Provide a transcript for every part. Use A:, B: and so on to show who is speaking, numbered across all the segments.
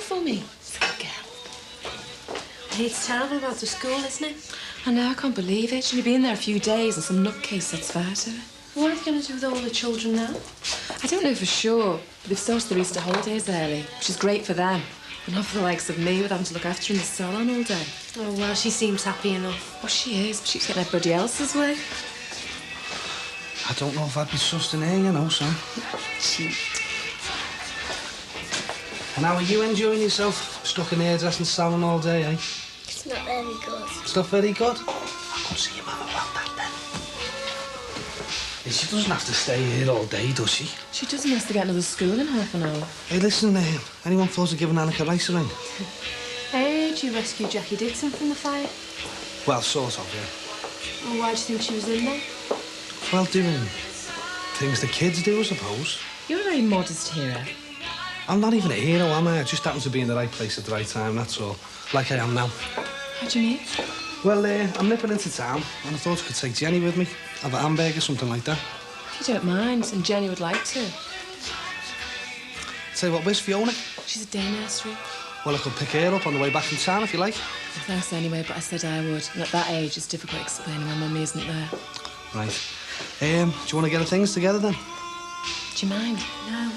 A: for me. It's a good girl. It's terrible about the school, isn't it?
B: I know, I can't believe it. She'll be in there a few days and some nutcase sets fire to her.
A: What are they going to do with all the children now?
B: I don't know for sure, but they've started their Easter holidays early, which is great for them. But not for the likes of me with having to look after her in the salon all day.
A: Oh, well, she seems happy enough.
B: Well, she is, but she's getting everybody else's way.
C: I don't know if I'd be trusting her, you know, son.
B: She...
C: And how are you enjoying yourself? Stuck in the hairdressing salon all day, eh?
D: It's not very good.
C: It's not very good? I'll go see your mum about that, then. Yeah, she doesn't have to stay here all day, does she?
B: She doesn't have to get another school in half an hour.
C: Hey, listen, anyone thought of giving Annika Rice a ring?
A: Hey, did you rescue Jackie Dixon from the fire?
C: Well, sort of, yeah.
A: Well, why do you think she was in there?
C: Well, doing things the kids do, I suppose.
B: You're a very modest hero.
C: I'm not even a hero, am I? I just happen to be in the right place at the right time, that's all. Like I am now.
B: How do you mean?
C: Well, I'm nipping into town, and I thought I could take Jenny with me. Have a hamburger, something like that.
B: If you don't mind, and Jenny would like to.
C: Tell you what, where's Fiona?
B: She's a day nursery.
C: Well, I could pick her up on the way back from town, if you like.
B: Thanks anyway, but I said I would. And at that age, it's difficult explaining when Mummy isn't there.
C: Right. Do you want to get our things together, then?
B: Do you mind?
A: No.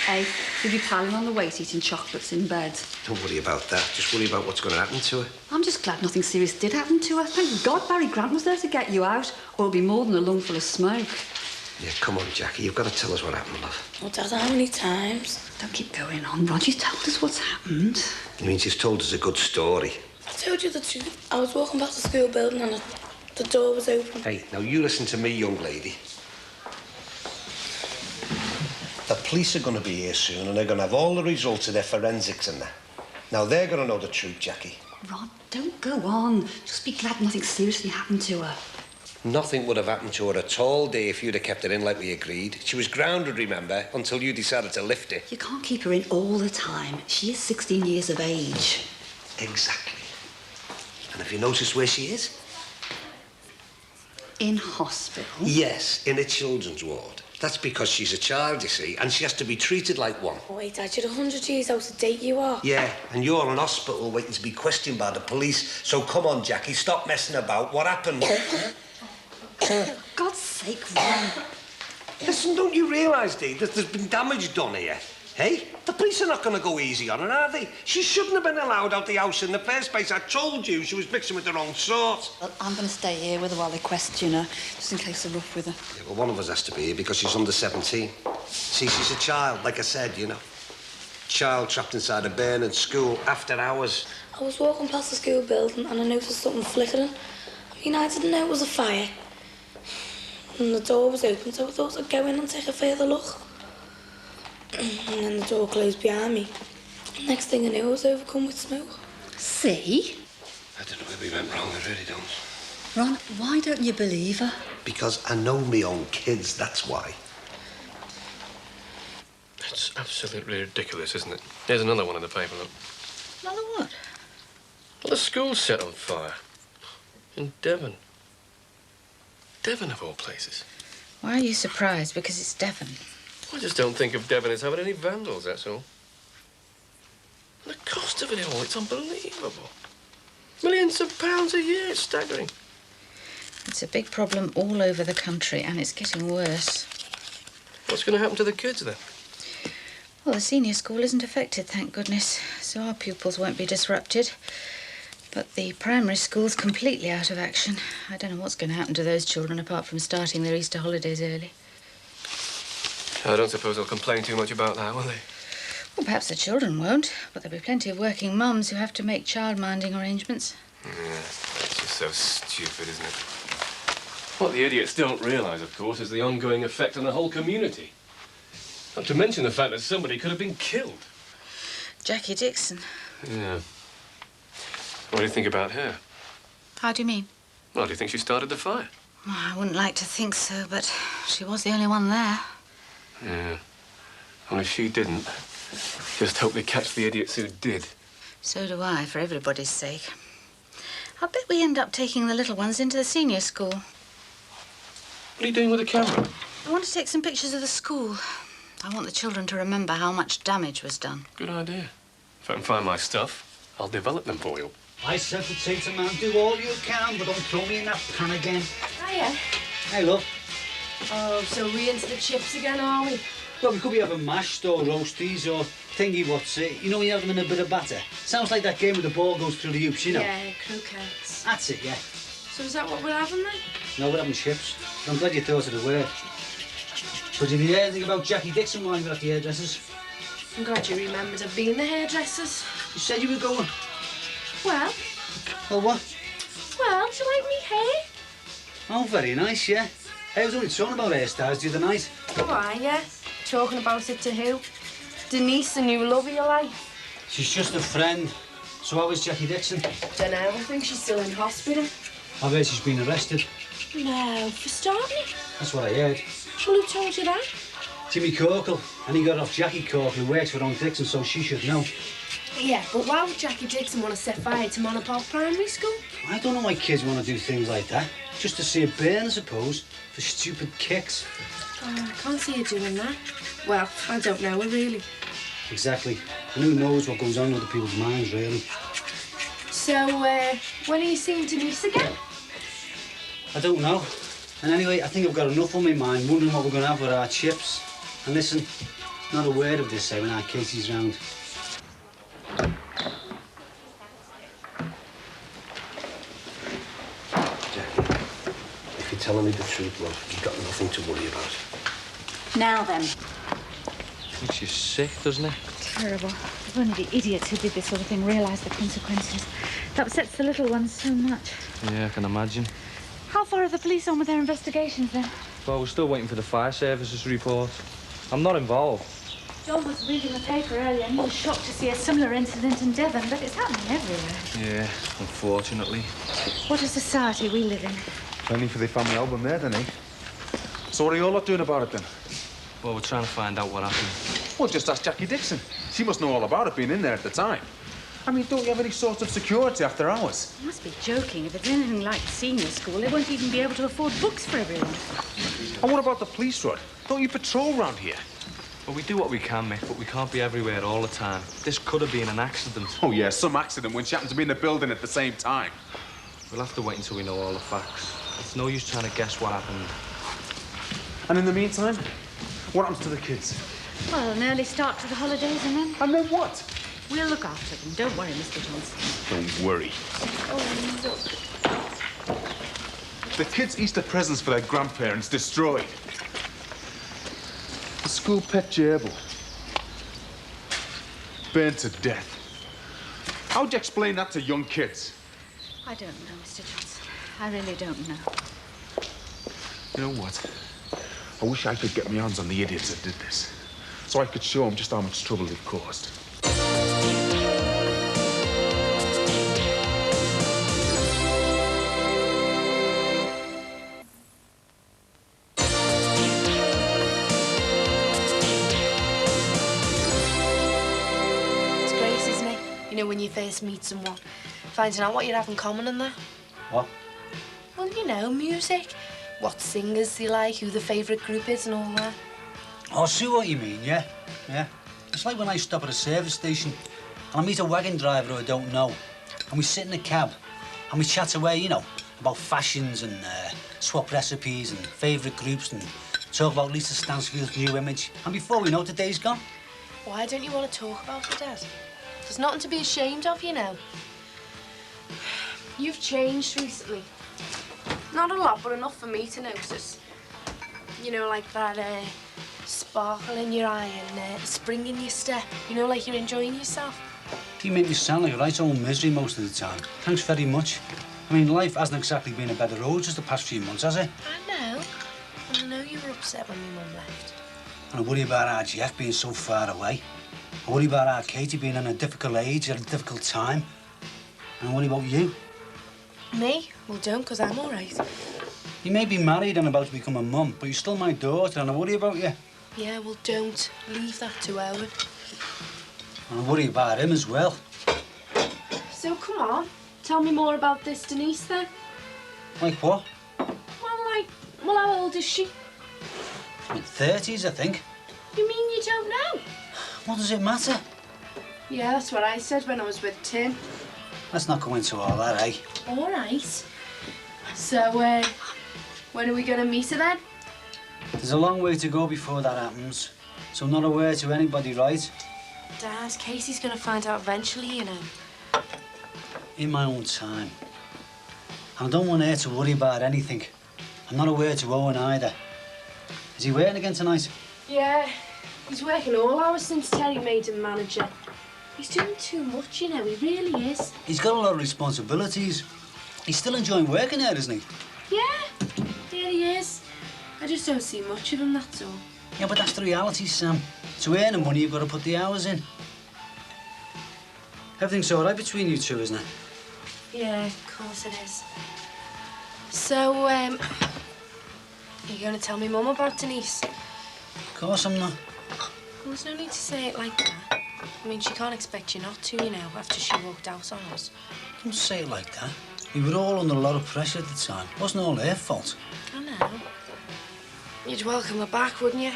E: Hey, you'll be piling on the weight eating chocolates in bed.
F: Don't worry about that. Just worry about what's going to happen to her.
E: I'm just glad nothing serious did happen to her. Thank God Barry Grant was there to get you out, or it'll be more than a lungful of smoke.
F: Yeah, come on, Jackie. You've got to tell us what happened, love.
D: Oh, Dad, how many times?
E: Don't keep going on, Rod. You told us what's happened.
F: It means you've told us a good story.
D: I told you the truth. I was walking past the school building and the door was open.
F: Hey, now you listen to me, young lady. The police are going to be here soon and they're going to have all the results of their forensics and that. Now they're going to know the truth, Jackie.
E: Rod, don't go on. Just be glad nothing seriously happened to her.
F: Nothing would have happened to her at all, Dave, if you'd have kept her in like we agreed. She was grounded, remember, until you decided to lift her.
E: You can't keep her in all the time. She is 16 years of age.
F: Exactly. And have you noticed where she is?
E: In hospital?
F: Yes, in a children's ward. That's because she's a child, you see, and she has to be treated like one.
D: Oh, wait, Dad, you're 100 years out of date, you are.
F: Yeah, and you're in hospital waiting to be questioned by the police. So come on, Jackie, stop messing about. What happened?
E: For God's sake, Ron.
F: Listen, don't you realise, Dee, that there's been damage done here? Hey? The police are not going to go easy on her, are they? She shouldn't have been allowed out the house in the first place. I told you she was mixing with the wrong sort.
E: Well, I'm going to stay here with her while they question her, just in case they're rough with her.
F: Yeah, well, one of us has to be here because she's under 17. See, she's a child, like I said, you know. Child trapped inside a burning school after hours.
D: I was walking past the school building and I noticed something flickering. I mean, I didn't know it was a fire. And the door was open, so I thought I'd go in and take a further look. And then the door closed behind me. Next thing I knew, I was overcome with smoke.
E: See?
F: I don't know where we went wrong, I really don't.
E: Ron, why don't you believe her?
F: Because I know my own kids, that's why.
G: It's absolutely ridiculous, isn't it? There's another one in the paper, look.
E: Another what?
G: Well, the school's set on fire. In Devon. Devon, of all places.
H: Why are you surprised? Because it's Devon.
G: I just don't think of Devon as having any vandals, that's all. And the cost of it all, it's unbelievable. Millions of pounds a year, it's staggering.
H: It's a big problem all over the country, and it's getting worse.
G: What's going to happen to the kids, then?
H: Well, the senior school isn't affected, thank goodness, so our pupils won't be disrupted. But the primary school's completely out of action. I don't know what's going to happen to those children apart from starting their Easter holidays early.
G: I don't suppose they'll complain too much about that, will they?
H: Well, perhaps the children won't, but there'll be plenty of working mums who have to make child-minding arrangements.
G: Yeah, that's just so stupid, isn't it? What the idiots don't realise, of course, is the ongoing effect on the whole community. Not to mention the fact that somebody could have been killed.
H: Jackie Dixon.
G: Yeah. What do you think about her?
H: How do you mean?
G: Well, do you think she started the fire?
H: Well, I wouldn't like to think so, but she was the only one there.
G: Yeah. Well, if she didn't, just hope they catch the idiots who did.
H: So do I, for everybody's sake. I bet we end up taking the little ones into the senior school.
G: What are you doing with the camera?
H: I want to take some pictures of the school. I want the children to remember how much damage was done.
G: Good idea. If I can find my stuff, I'll develop them for you.
I: I said to Tater, man, do all you can, but don't throw me in that pan again.
A: Hiya.
I: Hey, look.
A: Oh, so we into the chips again, are we?
I: Well, we could be having mashed or roasties or thingy what's it. You know when you have them in a bit of batter? Sounds like that game where the ball goes through the hoops, you know?
A: Yeah, croquettes.
I: That's it, yeah.
A: So is that what we're having then?
I: No, we're having chips. I'm glad you thought of the word. But did you hear anything about Jackie Dixon while you were at the hairdressers?
A: I'm glad you remembered of being the hairdressers.
I: You said you were going.
A: Well,
I: Oh, what?
A: well, do you like me hair?
I: Oh, very nice, yeah. Hey, I was only talking about hairstyles the other night.
A: Oh, are ya? Talking about it to who? Denise, the new love of your life?
I: She's just a friend. So how is Jackie Dixon?
A: Dunno, I think she's still in hospital.
I: I've heard she's been arrested.
A: No, for starting?
I: That's what I heard.
A: Well, who told you that?
I: Jimmy Corkle. And he got off Jackie Corkle, who works for Aunt Dixon, so she should know.
A: Yeah, but why would Jackie Dixon want to set fire to Monopole Primary School?
I: I don't know why kids want to do things like that. Just to see it burn, I suppose, for stupid kicks.
A: Oh, I can't see you doing that. Well, I don't know her, really.
I: Exactly. And who knows what goes on in other people's minds, really.
A: So, when are you seeing Denise again?
I: I don't know. And anyway, I think I've got enough on my mind, wondering what we're going to have with our chips. And listen, not a word of this, when our Katie's round.
F: Jackie, if you're telling me the truth, love, you've got nothing to worry about.
E: Now then.
J: Makes you sick, doesn't it?
H: Terrible. If only the idiots who did this sort of thing realised the consequences. It upsets the little ones so much.
J: Yeah, I can imagine.
H: How far are the police on with their investigations, then?
J: Well, we're still waiting for the fire services report. I'm not involved.
H: John was reading the paper earlier and he was shocked to see a similar incident in Devon, but it's happening everywhere.
J: Yeah, unfortunately.
H: What a society we live in.
K: Plenty for the family album there, didn't he? So what are you all lot doing about it, then?
J: Well, we're trying to find out what happened.
K: Well, just ask Jackie Dixon. She must know all about it, being in there at the time. I mean, don't you have any sort of security after hours?
H: You must be joking. If it's anything like senior school, they won't even be able to afford books for everyone.
K: And what about the police, Rod? Don't you patrol round here?
J: Well, we do what we can, Mick, but we can't be everywhere all the time. This could have been an accident.
K: Oh, yeah, some accident when she happened to be in the building at the same time.
J: We'll have to wait until we know all the facts. It's no use trying to guess what happened.
K: And in the meantime, what happens to the kids?
H: Well, an early start to the holidays and then...
K: And then what?
H: We'll look after them. Don't worry, Mr. Johnson.
K: Don't worry.
H: Oh, look.
K: The kids' Easter presents for their grandparents destroyed. The school pet gerbil burned to death. How'd you explain that to young kids?
H: I don't know, Mr. Johnson. I really don't know.
K: You know what? I wish I could get my hands on the idiots that did this, so I could show them just how much trouble they've caused.
A: It's great, isn't it? You know, when you first meet someone, finding out what you have in common and that.
I: What?
A: Well, you know, music. What singers they like, who the favourite group is and all that.
I: Oh, I see what you mean, yeah. Yeah. It's like when I stop at a service station and I meet a wagon driver who I don't know, and we sit in a cab and we chat away, you know, about fashions and swap recipes and favourite groups and talk about Lisa Stansfield's new image. And before we know it, the day's gone.
A: Why don't you want to talk about it, Dad? There's nothing to be ashamed of, you know. You've changed recently. Not a lot, but enough for me to notice. You know, like that sparkle in your eye and spring in your step. You know, like you're enjoying yourself.
I: You make me sound like a right old misery most of the time. Thanks very much. I mean, life hasn't exactly been a bed of roses the past few months, has it?
A: I know. And I know you were upset when your mum left.
I: And I worry about our Jeff being so far away. I worry about our Katie being in a difficult age at a difficult time. And I worry about you.
A: Me? Well, don't, because I'm all right.
I: You may be married and about to become a mum, but you're still my daughter and I worry about you.
A: Yeah, well, don't. Leave that to Owen.
I: And I worry about him as well.
A: So, come on. Tell me more about this Denise, then.
I: Like what?
A: Well, how old is she?
I: Mid-30s, I think.
A: You mean you don't know?
I: What does it matter?
A: Yeah, that's what I said when I was with Tim.
I: Let's not go into all that, eh?
A: All right. So, when are we going to meet her then?
I: There's a long way to go before that happens. So not a word to anybody, right?
A: Dad, Casey's going to find out eventually, you know.
I: In my own time. And I don't want her to worry about anything. I'm not a word to Owen either. Is he working again tonight?
A: Yeah, he's working all hours since Terry made him manager. He's doing too much, you know, he really is.
I: He's got a lot of responsibilities. He's still enjoying working there, isn't he?
A: Yeah, he is. I just don't see much of him, that's all.
I: Yeah, but that's the reality, Sam. To earn the money, you've got to put the hours in. Everything's all right between you two, isn't it?
A: Yeah, of course it is. So, are you going to tell me Mum about Denise?
I: Of course I'm not.
A: Well, there's no need to say it like that. I mean, she can't expect you not to, you know, after she walked out on us.
I: Don't say it like that. We were all under a lot of pressure at the time. It wasn't all her fault.
A: I know. You'd welcome her back, wouldn't you?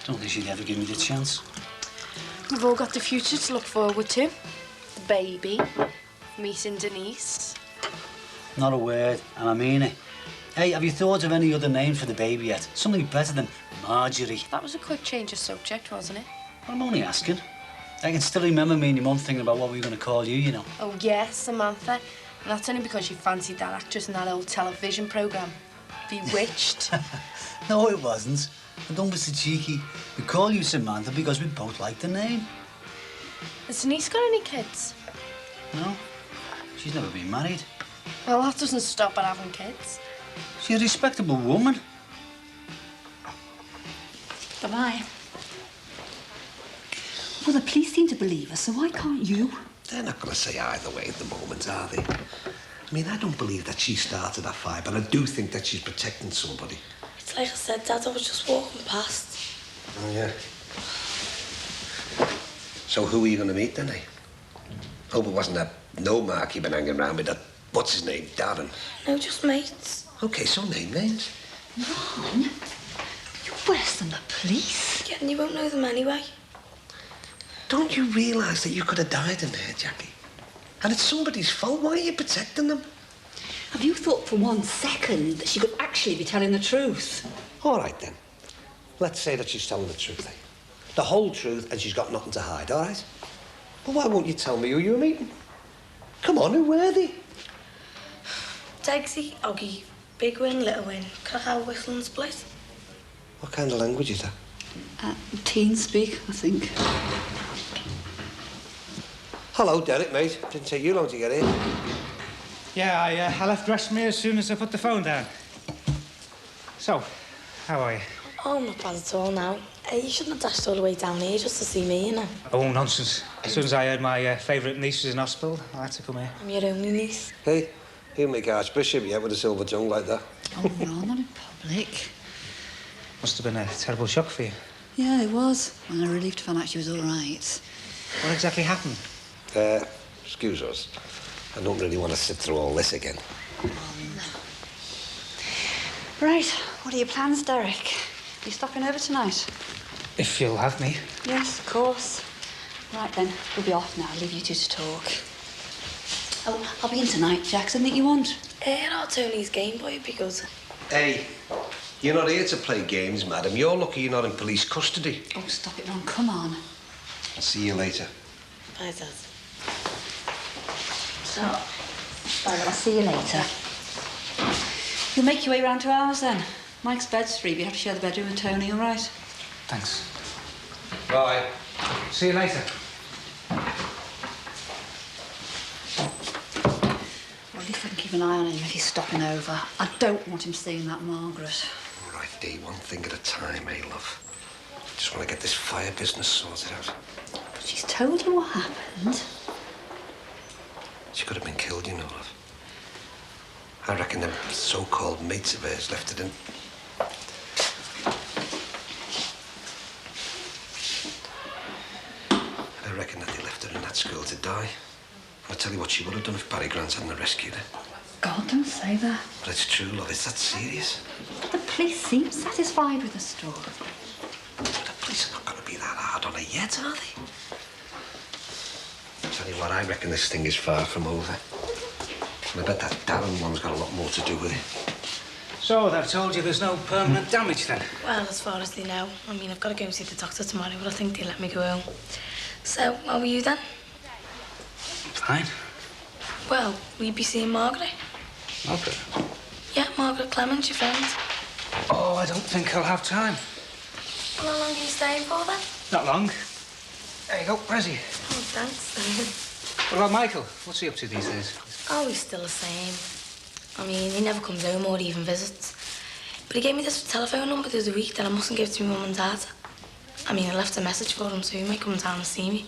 I: Don't think she'd ever give me the chance.
A: We've all got the future to look forward to. The baby, meeting Denise.
I: Not a word, and I mean it. Hey, have you thought of any other names for the baby yet? Something better than Marjorie.
A: That was a quick change of subject, wasn't it?
I: I'm only asking. I can still remember me and your mum thinking about what we were going to call you, you know.
A: Oh, yes, Samantha. And that's only because you fancied that actress in that old television programme. Bewitched.
I: No, it wasn't. And don't be so cheeky. We call you Samantha because we both like the name.
A: Has Denise got any kids?
I: No, she's never been married.
A: Well, that doesn't stop her having kids.
I: She's a respectable woman.
E: Bye-bye. Well, the police seem to believe us, so why can't you?
F: They're not going to say either way at the moment, are they? I mean, I don't believe that she started that fire, but I do think that she's protecting somebody.
D: It's like I said, Dad, I was just walking past.
F: Oh, yeah. So who are you going to meet then, eh? Hope it wasn't that no mark you've been hanging around with, that, what's his name, Darren?
D: No, just mates.
F: OK, so name names.
E: Ron, you're worse than the police.
D: Yeah, and you won't know them anyway.
F: Don't you realise that you could have died in there, Jackie? And it's somebody's fault. Why are you protecting them?
E: Have you thought for 1 second that she could actually be telling the truth?
F: All right, then. Let's say that she's telling the truth, eh? The whole truth, and she's got nothing to hide, all right? Well, why won't you tell me who you were meeting? Come on, who were they?
D: Degsy, Oggy, big win, little win, cacao, whistle and split.
F: What kind of language is that?
E: Teen speak, I think.
F: Hello, Derek, mate. Didn't take you long to get here.
L: Yeah, I left Westmere as soon as I put the phone down. So, how are you?
D: Oh, not bad at all now. You shouldn't have dashed all the way down here just to see me, you know.
L: Oh, nonsense. As soon as I heard my favourite niece was in hospital, I had to come here.
D: I'm your only niece.
F: Hey, he'll make Archbishop yet with a silver tongue like that.
E: Oh, no, not in public.
L: Must have been a terrible shock for you.
E: Yeah, it was. And I'm relieved to find out she was all right.
L: What exactly happened?
F: Excuse us. I don't really want to sit through all this again.
E: Right, what are your plans, Derek? Are you stopping over tonight?
L: If you'll have me.
E: Yes, of course. Right then, we'll be off now. I'll leave you two to talk. Oh, I'll be in tonight, Jack. Something you want?
D: Our Tony's Game Boy would be good.
F: Hey, you're not here to play games, madam. You're lucky you're not in police custody.
E: Oh, stop it, Ron. Come on.
F: I'll see you later.
D: Bye, Dad.
E: So, right, I'll see you later. You'll make your way round to ours then. Mike's bed's free, but you have to share the bedroom with Tony, all right?
L: Thanks.
F: Bye.
L: See you later.
E: Well, at least I can keep an eye on him if he's stopping over. I don't want him seeing that Margaret.
F: All right, Dee, one thing at a time, eh, love? Just want to get this fire business sorted out.
E: But she's told you what happened.
F: She could have been killed, you know, love. I reckon them so-called mates of hers left it in. I reckon that they left her in that school to die. I'll tell you what she would have done if Barry Grant hadn't rescued her.
E: God, don't say that.
F: But it's true, love. It's that serious.
E: But the police seem satisfied with the story.
F: The police are not going to be that hard on her yet, are they? Tell you what, I reckon this thing is far from over. And I bet that Darren one's got a lot more to do with it.
L: So, they've told you there's no permanent damage, then?
D: Well, as far as they know. I mean, I've got to go and see the doctor tomorrow, but I think they'll let me go home. So, how are you then?
L: Fine.
D: Well, will you be seeing Margaret?
L: Margaret?
D: Yeah, Margaret Clemens, your friend.
L: Oh, I don't think I'll have time.
D: Well, how long are you staying for, then?
L: Not long. There you go, Prezi.
D: Oh, thanks.
L: What about Michael? What's he up to these days?
D: Oh, he's still the same. I mean, he never comes home or even visits. But he gave me this telephone number the other week that I mustn't give to my mum and dad. I mean, I left a message for him, so he might come down and see me.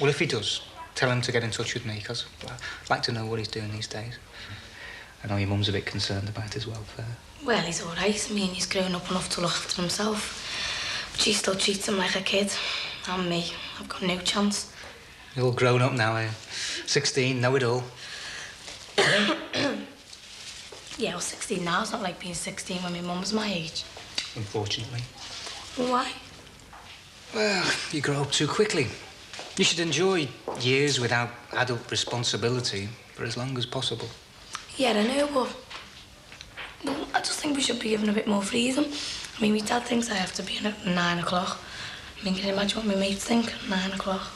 L: Well, if he does, tell him to get in touch with me, because I'd like to know what he's doing these days. I know your mum's a bit concerned about his welfare.
D: Well, he's all right. I mean, he's grown up enough to look after himself. But she still treats him like a kid. And me, I've got no chance.
L: You're all grown up now, eh? 16, know it all.
D: Yeah, well, 16 now. It's not like being 16 when my mum was my age.
L: Unfortunately.
D: Why?
L: Well, you grow up too quickly. You should enjoy years without adult responsibility for as long as possible.
D: Yeah, I know, but well, I just think we should be given a bit more freedom. I mean, my dad thinks I have to be in at 9 o'clock. I mean, can you imagine what my mates think at 9 o'clock?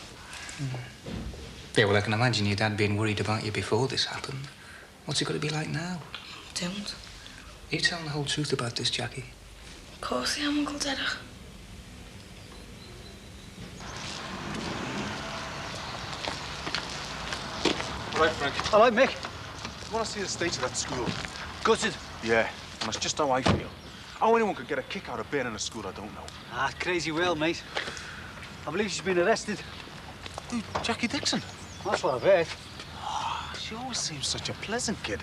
L: Yeah, well, I can imagine your dad being worried about you before this happened. What's it got to be like now?
D: Don't.
L: Are you telling the whole truth about this, Jackie?
D: Of course I am, Uncle Derek.
K: Right, Frank.
I: All right, Mick.
K: I want to see the state of that school.
I: Gutted.
K: Yeah, and that's just how I feel. How anyone could get a kick out of being in a school, I don't know.
I: Ah, crazy Will, mate. I believe she's been arrested.
K: Who, Jackie Dixon?
I: That's what I've heard.
K: Oh, she always seems such a pleasant kid.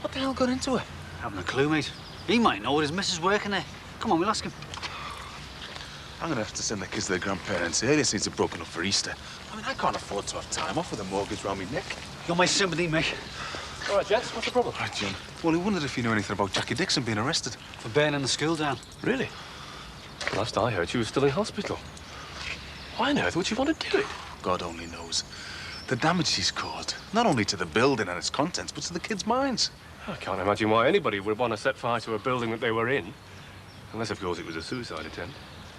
K: What the hell got into her?
I: Haven't a clue, mate. He might know. His missus working there. Come on, we'll ask him.
K: I'm gonna have to send the kids to their grandparents. Alias needs to broken up for Easter. I mean, I can't afford to have time off with a mortgage round me neck.
I: You're my sympathy, Mick.
G: All right, gents, what's the problem?
K: Right, John. Well, he wondered if you knew anything about Jackie Dixon being arrested.
I: For burning the school down.
G: Really? Last I heard, she was still in hospital. Why on earth would she want to do it?
K: God only knows. The damage she's caused, not only to the building and its contents, but to the kids' minds.
G: I can't imagine why anybody would want to set fire to a building that they were in. Unless, of course, it was a suicide attempt.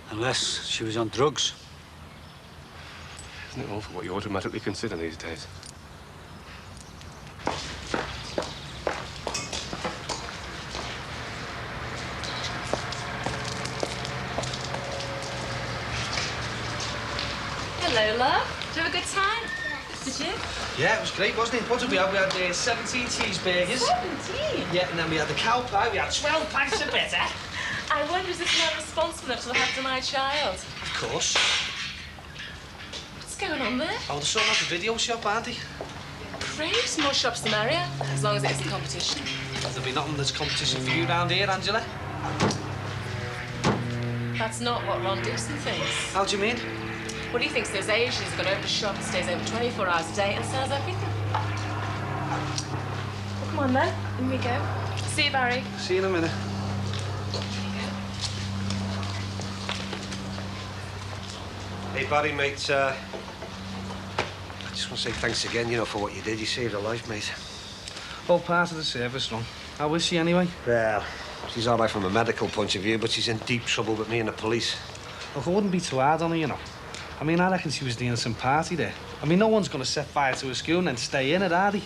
I: Unless she was on drugs.
G: Isn't it awful what you automatically consider these days?
B: Hello, love. Did you have a good time? Did you?
C: Yeah, it was great, wasn't it? What did we have? We had 17 cheeseburgers.
B: 17?
C: Yeah, and then we had the cow pie. We had 12 pints of bitter.
B: I wonder, is this man responsible enough to look after my child?
C: Of course.
B: What's going on there?
C: Oh, they're sorting out the video shop, aren't they?
B: Great. More shops the merrier, as long as it isn't competition.
C: There'll be nothing that's competition for you round here, Angela.
B: That's not what Ron Dixon thinks.
C: How do you mean?
B: Well, he thinks those Asians are going to open a shop that stays open 24 hours a day and sells everything. Well, come on, then. In we go. See you, Barry.
C: See you in a minute. Hey, Barry, mate, I just want to say thanks again, you know, for what you did. You saved her life, mate.
M: All part of the service, Ron. How is she, anyway?
C: Well, she's all right from a medical point of view, but she's in deep trouble with me and the police.
M: Look, I wouldn't be too hard on her, you know. I mean, I reckon she was doing some party there. I mean, no one's going to set fire to a school and then stay in it, are they?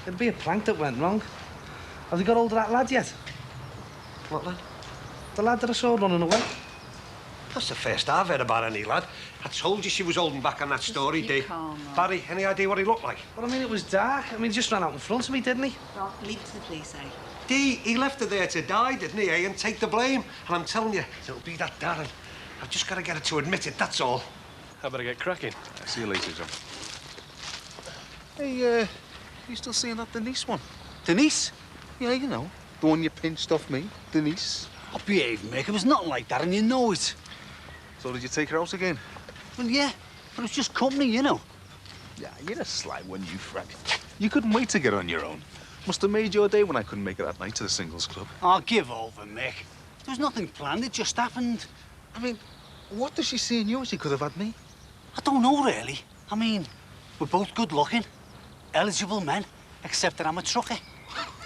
M: It'd be a prank that went wrong. Have they got hold of that lad yet?
C: What lad?
M: The lad that I saw running away.
C: That's the first I've heard about any lad. I told you she was holding back on that story, Dee. Barry, any idea what he looked like?
M: Well, I mean, it was dark. I mean, he just ran out in front of me, didn't he?
E: Well, leave it to the police, eh?
C: Dee, he left her there to die, didn't he, eh? And take the blame. And I'm telling you, it'll be that Darren. I've just got to get her to admit it, that's all.
G: I better get cracking.
K: See you later, John. Hey, you still seeing that Denise one?
I: Denise?
K: Yeah, you know. The one you pinched off me, Denise.
I: Oh, behave, Mick. It was nothing like that, and you know it.
K: So did you take her out again?
I: Well, yeah, but it was just company, you know.
K: Yeah, you're a sly one, you, Frank. You couldn't wait to get on your own. Must have made your day when I couldn't make it that night to the singles club.
I: Oh, give over, Mick. There was nothing planned. It just happened.
K: I mean, What does she see in you she could have had me?
I: I don't know, really. I mean, we're both good-looking, eligible men, except that I'm a trucker.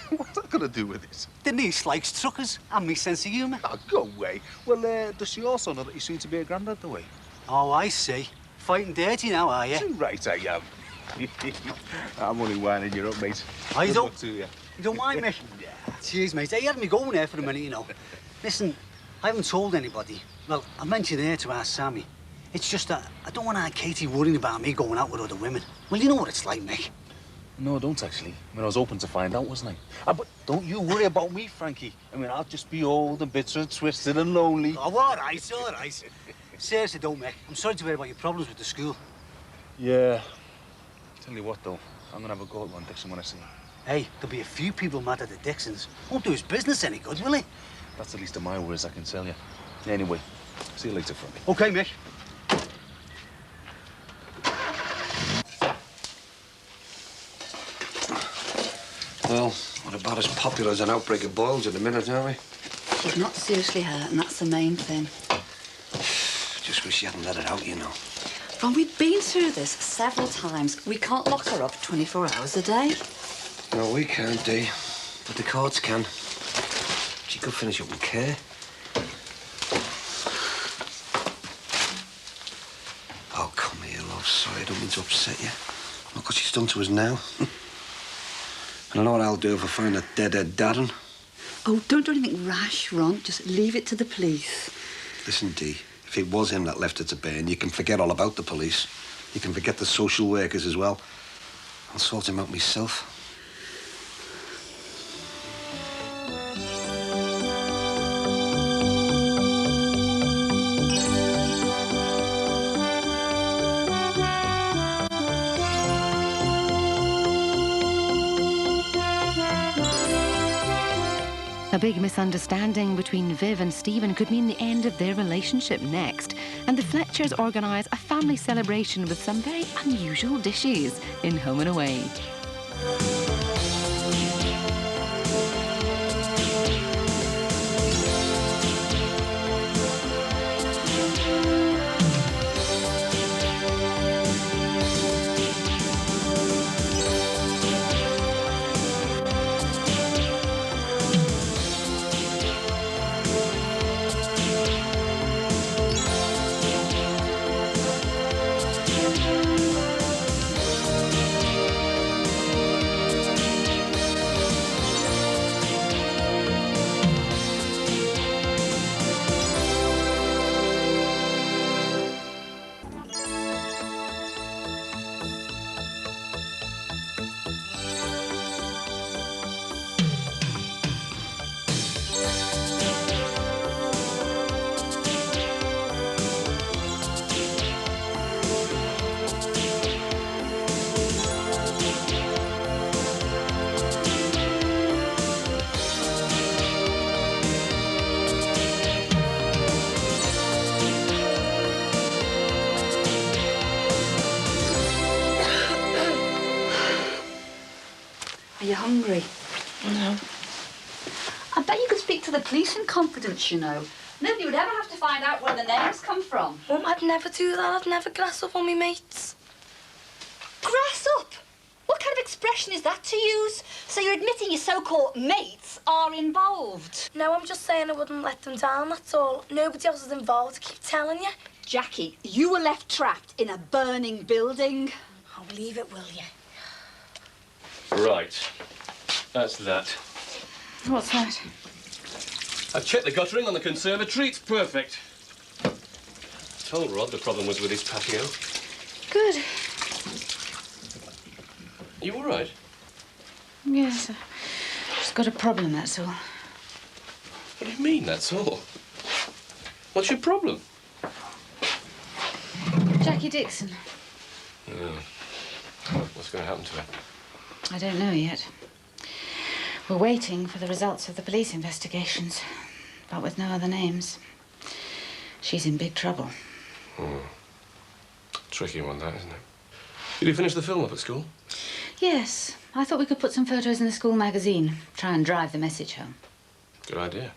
K: What's that got to do with this?
I: Denise likes truckers and me sense of humour.
K: Oh, go away. Well, does she also know that you seem to be a granddad, the way?
I: Oh, I see. Fighting dirty now, are you?
K: Too right, I am. I'm only winding you up, mate.
I: I
K: Good
I: don't.
K: luck to you.
I: You don't mind me? Yeah. Cheers, mate. Hey, you had me going there for a minute, you know. Listen, I haven't told anybody. Well, I mentioned here to our Sammy. It's just that I don't want our Katie worrying about me going out with other women. Well, you know what it's like, Mick.
K: No, I don't actually. I mean, I was hoping to find out, wasn't I? But don't you worry about me, Frankie. I mean, I'll just be old and bitter and twisted and lonely.
I: Oh, all right, all right. Seriously, don't, Mick. I'm sorry to hear about your problems with the school.
K: Yeah. Tell you what, though. I'm gonna have a go at one Dixon when I see him.
I: Hey, there'll be a few people mad at the Dixons. Won't do his business any good, will he?
K: That's the least of my worries, I can tell you. Anyway, see you later, Frankie.
I: OK, Mick.
F: Well, we're about as popular as an outbreak of boils in a minute, aren't we?
E: She's not seriously hurt, and that's the main thing.
F: Just wish you hadn't let it out, you know.
E: Ron, we've been through this several times. We can't lock her up 24 hours a day.
F: No, we can't, Dee. But the courts can. She could finish up in care. Oh, come here, love. Sorry, I don't mean to upset you. Look what she's done to us now. And I know what I'll do if I find that dead-head Darren.
E: Oh, don't do anything rash, Ron. Just leave it to the police.
F: Listen, Dee, if it was him that left her to burn, you can forget all about the police. You can forget the social workers as well. I'll sort him out myself.
N: A big misunderstanding between Viv and Stephen could mean the end of their relationship next, and the Fletchers organise a family celebration with some very unusual dishes in Home and Away.
E: Are you hungry?
H: No.
E: I bet you could speak to the police in confidence, you know. Nobody would ever have to find out where the names come from.
D: Mum, I'd never do that. I'd never grass up on me mates.
E: Grass up? What kind of expression is that to use? So you're admitting your so-called mates are involved?
D: No, I'm just saying I wouldn't let them down, that's all. Nobody else is involved, I keep telling you.
E: Jackie, you were left trapped in a burning building.
D: Oh, leave it, will you?
G: Right. That's that.
H: What's that?
G: I've checked the guttering on the conservatory. It's perfect. Told Rod the problem was with his patio.
H: Good.
G: You all right?
H: Yes, I've just got a problem, that's all.
G: What do you mean, that's all? What's your problem?
H: Jackie Dixon.
G: Oh. What's going to happen to her?
H: I don't know yet. We're waiting for the results of the police investigations, but with no other names. She's in big trouble.
G: Tricky one, that, isn't it? Did you finish the film up at school?
H: Yes, I thought we could put some photos in the school magazine, try and drive the message home.
G: Good idea.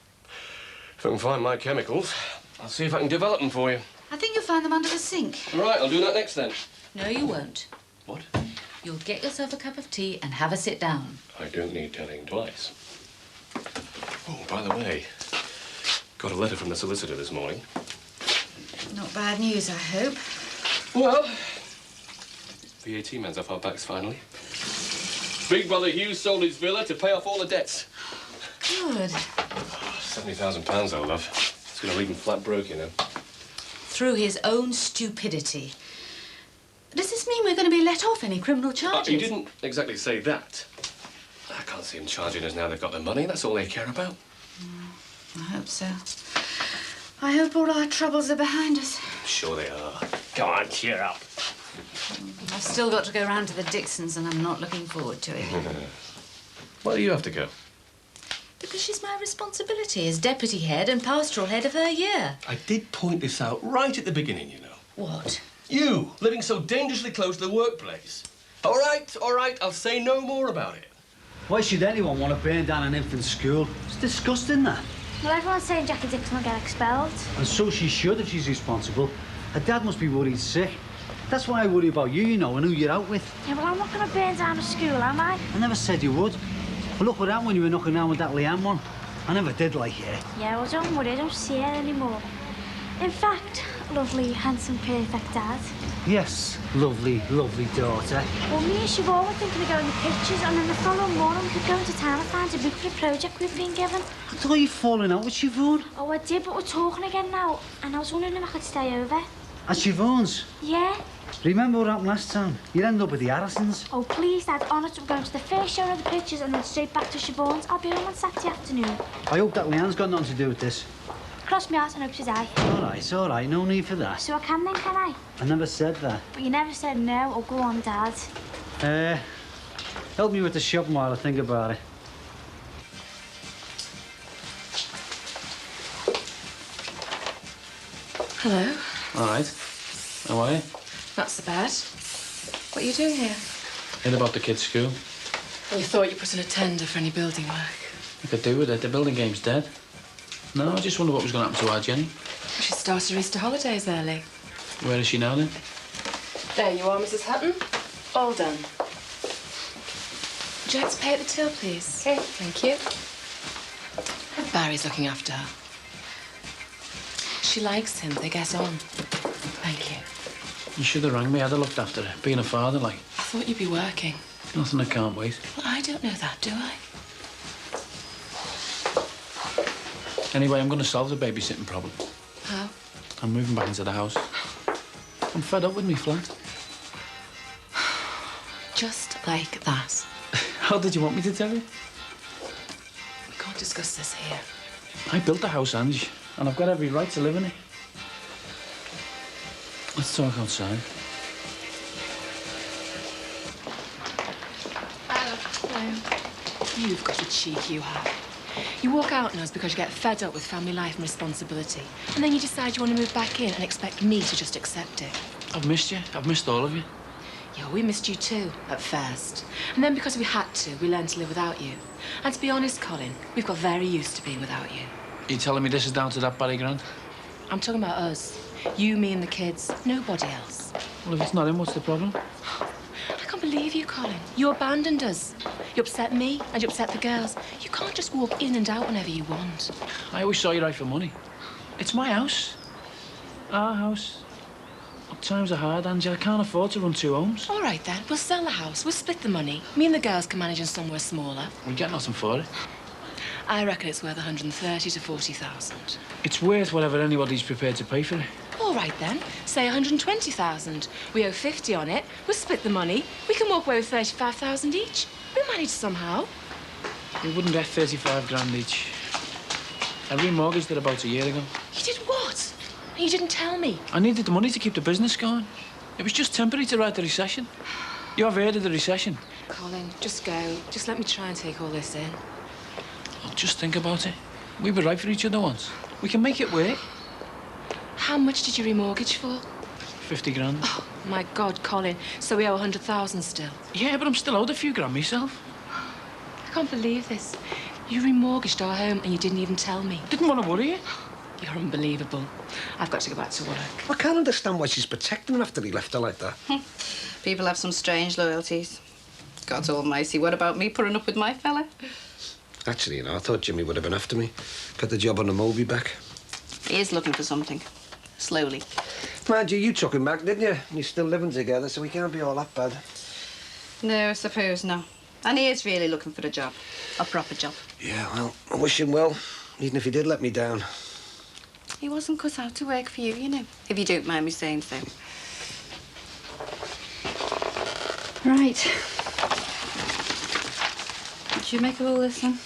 G: If I can find my chemicals, I'll see if I can develop them for you.
H: I think you'll find them under the sink.
G: All right, I'll do that next then.
H: No, you won't.
G: What?
H: You'll get yourself a cup of tea and have a sit down.
G: I don't need telling twice. Oh, by the way, got a letter from the solicitor this morning.
H: Not bad news, I hope.
G: Well, VAT man's off our backs finally. Big brother Hugh sold his villa to pay off all the debts.
H: Good.
G: £70,000, old love. It's going to leave him flat broke, you know.
H: Through his own stupidity. Does this mean we're going to be let off any criminal charges?
G: He didn't exactly say that. I can't see him charging us now they've got the money. That's all they care about.
H: I hope so. I hope all our troubles are behind us.
G: Sure they are. Come on, cheer up.
H: I've still got to go round to the Dixons and I'm not looking forward to it.
G: Why do you have to go?
H: Because she's my responsibility as deputy head and pastoral head of her year.
G: I did point this out right at the beginning, you know.
H: What?
G: You, living so dangerously close to the workplace. All right, I'll say no more about it.
I: Why should anyone want to burn down an infant school? It's disgusting, that.
O: Well, everyone's saying Jackie Dixon will get expelled.
I: And so she should if she's responsible. Her dad must be worried sick. That's why I worry about you, you know, and who you're out with.
O: Yeah, well, I'm not going to burn down a school, am I?
I: I never said you would. But look what happened when you were knocking down with that Leanne one. I never did like it.
O: Yeah, well, don't worry, I don't see her anymore. In fact, lovely, handsome, perfect dad.
I: Yes, lovely, lovely daughter.
O: Well, me and Siobhan were thinking of going to pictures, and then the following morning we could go into town and find a book for a project we've been given.
I: I thought you falling out with Siobhan.
O: Oh, I did, but we're talking again now, and I was wondering if I could stay over.
I: At Siobhan's?
O: Yeah.
I: Remember what happened last time? You'd end up with the Harrisons.
O: Oh, please, Dad, honest, we're going to the first showing of the pictures and then straight back to Siobhan's. I'll be home on Saturday afternoon.
I: I hope that Leanne's got nothing to do with this.
O: Cross my heart and hope to die.
I: All right, no need for that.
O: So I can then, can I?
I: I never said that.
O: But you never said no. Oh, go on, Dad.
I: Help me with the shopping while I think about it.
B: Hello.
M: All right. How are you?
B: Not so bad. What are you doing here?
M: Heard about the kids' school?
B: Well, you thought you put in a tender for any building work.
M: I could do with it. The building game's dead. No, I just wonder what was going to happen to our Jenny.
B: She started her Easter holidays early.
M: Where is she now, then?
B: There you are, Mrs. Hutton. All done. Would you like to pay at the till, please? Okay. Thank you. Barry's looking after her. She likes him. They get on. Thank you.
M: You should have rang me. I'd have looked after her. Being a father, like.
B: I thought you'd be working.
M: Nothing I can't wait.
B: Well, I don't know that, do I?
M: Anyway, I'm going to solve the babysitting problem.
B: How?
M: I'm moving back into the house. I'm fed up with me flat.
B: Just like that.
M: How did you want me to tell you?
B: We can't discuss this here.
M: I built the house, Ange, and I've got every right to live in it. Let's talk outside.
B: Hello. You've got a cheek, you have. You walk out on us because you get fed up with family life and responsibility. And then you decide you want to move back in and expect me to just accept it.
M: I've missed you. I've missed all of you.
B: Yeah, we missed you too, at first. And then because we had to, we learned to live without you. And to be honest, Colin, we've got very used to being without you.
M: Are you telling me this is down to that Barry Grant?
B: I'm talking about us. You, me and the kids. Nobody else.
M: Well, if it's not him, what's the problem?
B: I can't believe you, Colin. You abandoned us. You upset me and you upset the girls. You can't just walk in and out whenever you want.
M: I always saw you right for money. It's my house. Our house. Look, times are hard, Angela. I can't afford to run two homes.
B: All right, then. We'll sell the house. We'll split the money. Me and the girls can manage in somewhere smaller.
M: We get nothing for it.
B: I reckon it's worth 130 to 40,000.
M: It's worth whatever anybody's prepared to pay for it.
B: All right, then. Say 120,000. We owe 50 on it. We'll split the money. We can walk away with 35,000 each. We'll manage somehow.
M: We wouldn't get 35 grand each. I remortgaged it about a year ago.
B: You did what? You didn't tell me.
M: I needed the money to keep the business going. It was just temporary to ride the recession. You have heard of the recession?
B: Colin, just go. Just let me try and take all this in.
M: Oh, just think about it. We were right for each other once. We can make it work.
B: How much did you remortgage for?
M: 50 grand.
B: Oh, my God, Colin. So we owe 100,000 still.
M: Yeah, but I'm still owed a few grand myself.
B: I can't believe this. You remortgaged our home and you didn't even tell me.
M: Didn't want to worry you.
B: You're unbelievable. I've got to go back to work.
F: I can't understand why she's protecting him after he left her like that.
P: People have some strange loyalties. God almighty, what about me putting up with my fella?
F: Actually, you know, I thought Jimmy would have been after me. Got the job on the Moby back.
P: He is looking for something. Slowly.
F: Mind you, you took him back, didn't you? And you're still living together, so he can't be all that bad.
P: No, I suppose not. And he is really looking for a job. A proper job.
F: Yeah, well, I wish him well, even if he did let me down.
P: He wasn't cut out to work for you, you know, if you don't mind me saying so.
E: Right. What did you make of all this, then?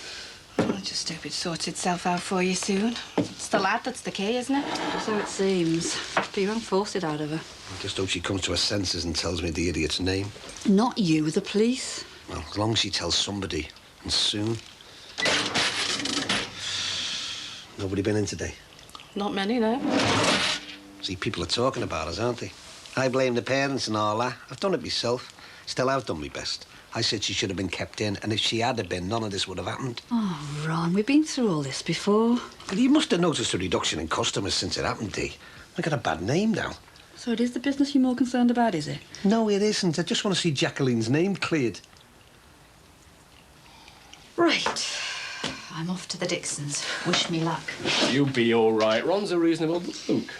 P: Oh, I just hope it sorts itself out for you soon. It's the lad that's the key, isn't it?
E: So it seems. But you won't force it out of her.
F: I just hope she comes to her senses and tells me the idiot's name.
E: Not you, the police.
F: Well, as long as she tells somebody, and soon. Nobody been in today?
P: Not many, no.
F: See, people are talking about us, aren't they? I blame the parents and all that. I've done it myself. Still, I've done my best. I said she should have been kept in, and if she had been, none of this would have happened.
E: Oh, Ron, we've been through all this before.
F: Well, you must have noticed a reduction in customers since it happened, Dee. I got a bad name now.
E: So it is the business you're more concerned about, is it?
F: No, it isn't. I just want to see Jacqueline's name cleared.
H: Right. I'm off to the Dixons. Wish me luck.
G: You'll be all right. Ron's a reasonable bloke.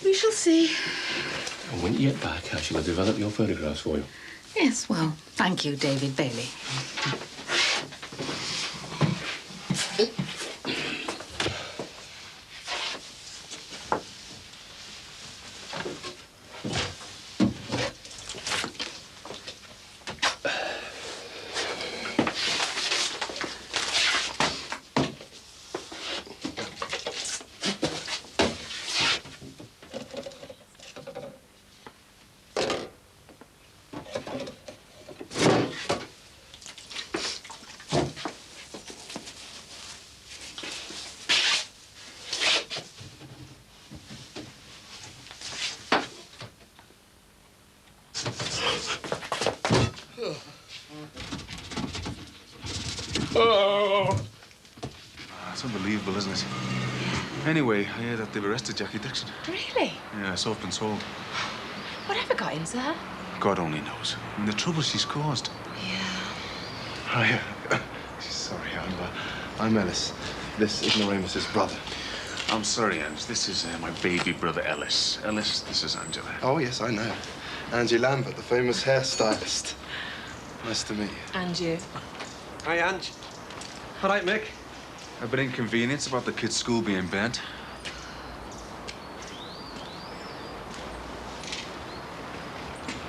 H: We shall see.
G: And when you get back, I shall develop your photographs for you.
H: Yes, well, thank you, David Bailey.
K: Oh! It's unbelievable, isn't it? Anyway, I hear that they've arrested Jackie Dixon.
B: Really?
K: Yeah, so I've been told.
B: Whatever got into her?
K: God only knows. And the trouble she's caused.
Q: Hi. Sorry, I'm Ellis. This is Ignoramus's brother.
K: I'm sorry, Ange. This is my baby brother, Ellis. Ellis, this is Angela.
Q: Oh, yes, I know. Angie Lambert, the famous hairstylist. Nice to meet you.
B: And you.
F: Hi, Ange. All right, Mick.
K: A bit inconvenienced about the kids' school being burnt.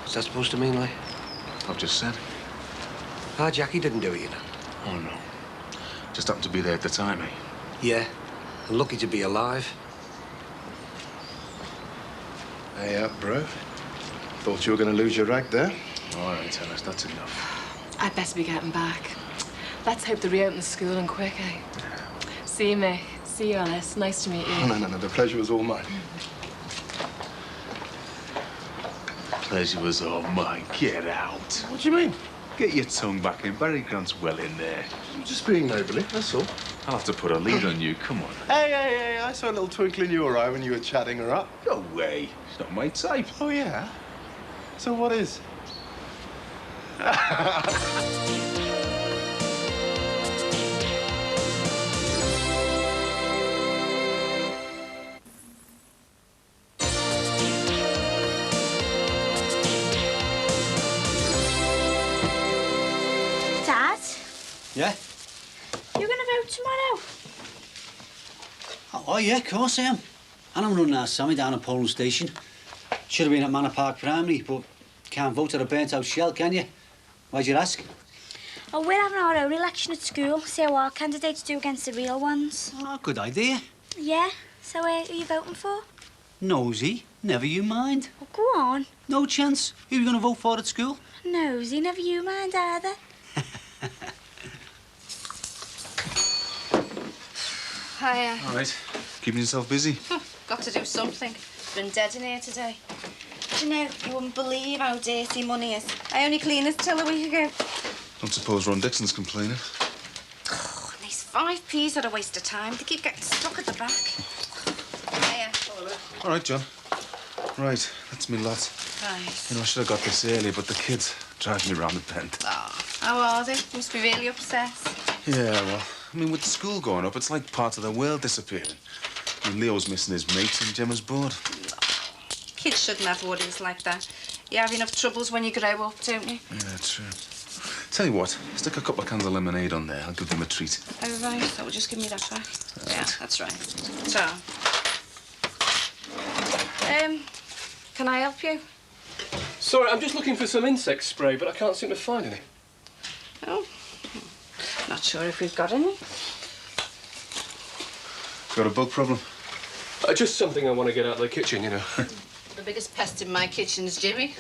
F: What's that supposed to mean, like?
K: I've just said.
F: Ah, Jackie didn't do it, you know.
K: Oh, no. Just happened to be there at the time, eh?
F: Yeah. And lucky to be alive.
Q: Hey up, bro. Thought you were going to lose your rag there.
K: All right, Ellis, that's enough.
B: I'd better be getting back. Let's hope they reopen the school and quick, eh? See you, Mick. See you, Alice. Nice to meet you.
Q: Oh, no. The pleasure was all mine.
K: Pleasure was all mine. Get out.
Q: What do you mean?
K: Get your tongue back in. Barry Grant's well in there.
Q: I'm just being neighbourly, that's all.
K: I'll have to put a lead on you. Come on.
Q: Hey, I saw a little twinkle in your eye when you were chatting her up.
K: No way. She's not my type.
Q: Oh, yeah? So what is?
O: Dad,
I: Yeah?
O: you're going to vote tomorrow?
I: Oh, yeah, of course I am. And I'm running our Sammy down at polling station. Should have been at Manor Park Primary, but can't vote at a burnt-out shell, can you? Why'd you ask?
O: Oh, we're having our own election at school. See how our candidates do against the real ones.
I: Oh, good idea.
O: Yeah? So who are you voting for?
I: Nosy, never you mind.
O: Well, go on.
I: No chance. Who are you going to vote for at school?
O: Nosy, never you mind either.
P: Hiya.
K: All right. Keeping yourself busy?
P: Got to do something. Been dead in here today. Do you know, you wouldn't believe how dirty money is. I only cleaned this till a week ago.
K: Don't suppose Ron Dixon's complaining.
P: Oh, these 5p's are a waste of time. They keep getting stuck at the back.
K: All right, John. Right, that's me lot.
P: Right.
K: You know, I should have got this earlier, but the kids drive me round the bend.
P: Oh, how are they? Must be really upset.
K: Yeah, well, I mean, with the school going up, it's like part of the world disappearing. I mean, Leo's missing his mates and Gemma's bored.
P: Kids shouldn't have worries like that. You have enough troubles when you grow up, don't you?
K: Yeah, true. Tell you what, stick a couple of cans of lemonade on there. I'll give them a treat.
P: Oh, right. So just give me that back. Yeah, that's right. So, can I help you?
G: Sorry, I'm just looking for some insect spray, but I can't seem to find any.
P: Oh, not sure if we've got any.
K: Got a bug problem?
G: Just something I want to get out of the kitchen, you know.
P: The biggest pest in my kitchen is Jimmy.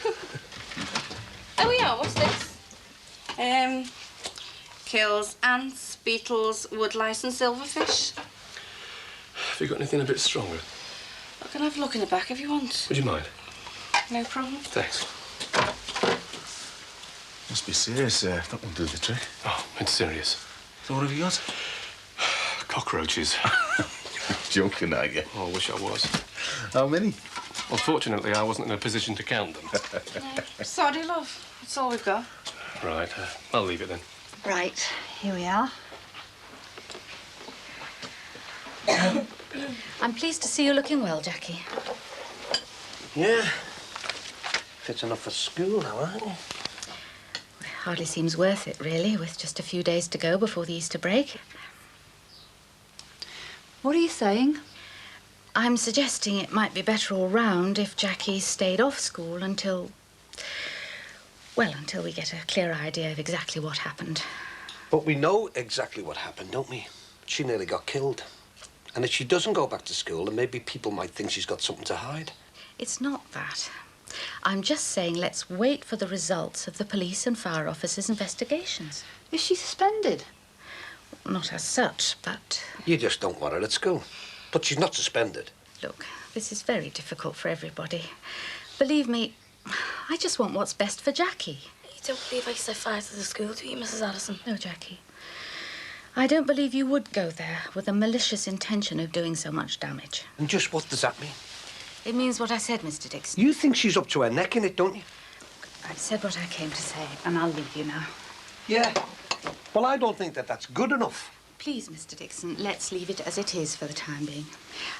P: Oh, yeah, what's this? Kills ants, beetles, woodlice and silverfish.
G: Have you got anything a bit stronger?
P: I can have a look in the back if you want.
G: Would you mind?
P: No problem.
G: Thanks.
K: Must be serious, that won't do the trick.
G: Oh, it's serious.
K: So what have you got?
G: Cockroaches.
K: Joking, are you?
G: Oh, I wish I was.
K: How many?
G: Unfortunately, I wasn't in a position to count them.
P: Sorry, love. That's all we've got.
G: Right, I'll leave it then.
H: Right, here we are. I'm pleased to see you looking well, Jackie.
F: Yeah. Fit enough for school now, aren't you?
H: It hardly seems worth it, really, with just a few days to go before the Easter break.
E: What are you saying?
H: I'm suggesting it might be better all round if Jackie stayed off school until... well, until we get a clearer idea of exactly what happened.
F: But we know exactly what happened, don't we? She nearly got killed. And if she doesn't go back to school, then maybe people might think she's got something to hide.
H: It's not that. I'm just saying let's wait for the results of the police and fire officers' investigations.
E: Is she suspended?
H: Not as such, but...
F: You just don't want her at school. But she's not suspended.
H: Look, this is very difficult for everybody. Believe me, I just want what's best for Jackie.
D: You don't believe I set fire to the school, do you, Mrs. Addison?
H: No, Jackie. I don't believe you would go there with a malicious intention of doing so much damage.
F: And just what does that mean?
H: It means what I said, Mr. Dixon.
F: You think she's up to her neck in it, don't you?
H: I've said what I came to say, and I'll leave you now.
F: Yeah. Well, I don't think that that's good enough.
H: Please, Mr. Dixon, let's leave it as it is for the time being.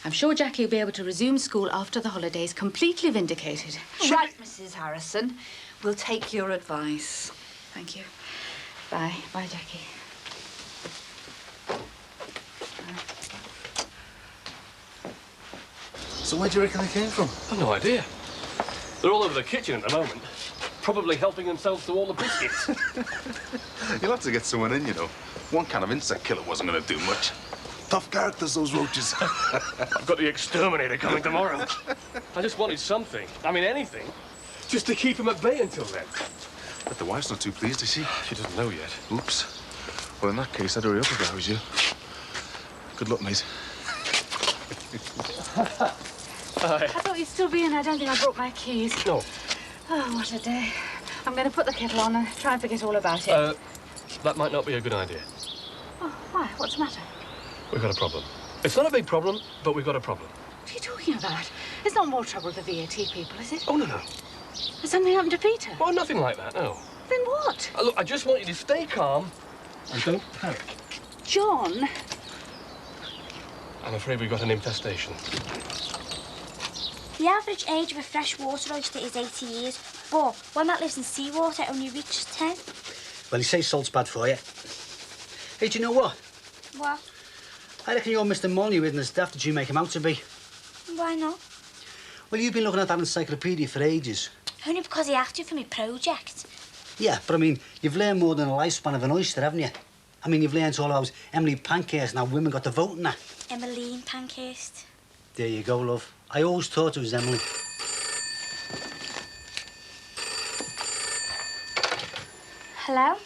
H: I'm sure Jackie will be able to resume school after the holidays, completely vindicated.
E: Right, Mrs. Harrison. We'll take your advice.
H: Thank you. Bye. Bye, Jackie.
K: So where do you reckon they came from?
G: I've no idea. They're all over the kitchen at the moment. Probably helping themselves to all the biscuits.
K: You'll have to get someone in, you know. One kind of insect killer wasn't going to do much. Tough characters, those roaches.
G: I've got the exterminator coming tomorrow. I just wanted something, I mean anything, just to keep him at bay until then.
K: But the wife's not too pleased, is she?
G: She doesn't know yet.
K: Oops. Well, in that case, I'd hurry up if I was you. Good luck, mate.
G: Hi.
H: I thought you'd still be in. I don't think I brought my keys.
G: No.
H: Oh, what a day. I'm going to put the kettle on and try and forget all about it.
G: That might not be a good idea.
H: Oh, why? What's the matter?
G: We've got a problem. It's not a big problem, but we've got a problem.
H: What are you talking about? It's not more trouble with the VAT people, is it?
G: Oh, no.
H: Has something happened to Peter?
G: Oh, nothing like that, no.
H: Then what?
G: Look, I just want you to stay calm and don't panic.
H: John?
G: I'm afraid we've got an infestation.
O: The average age of a freshwater oyster is 80 years, but one that lives in seawater only reaches 10.
I: Well, you say salt's bad for you. Hey, do you know what?
O: What?
I: I reckon you're Mr. Molyneux isn't as daft as you make him out to be.
O: Why not?
I: Well, you've been looking at that encyclopedia for ages.
O: Only because I asked you for my project.
I: Yeah, but I mean, you've learned more than a lifespan of an oyster, haven't you? I mean, you've learned all about Emily Pankhurst and how women got the vote and that.
O: Emmeline Pankhurst.
I: There you go, love. I always thought it was Emily.
O: Hello?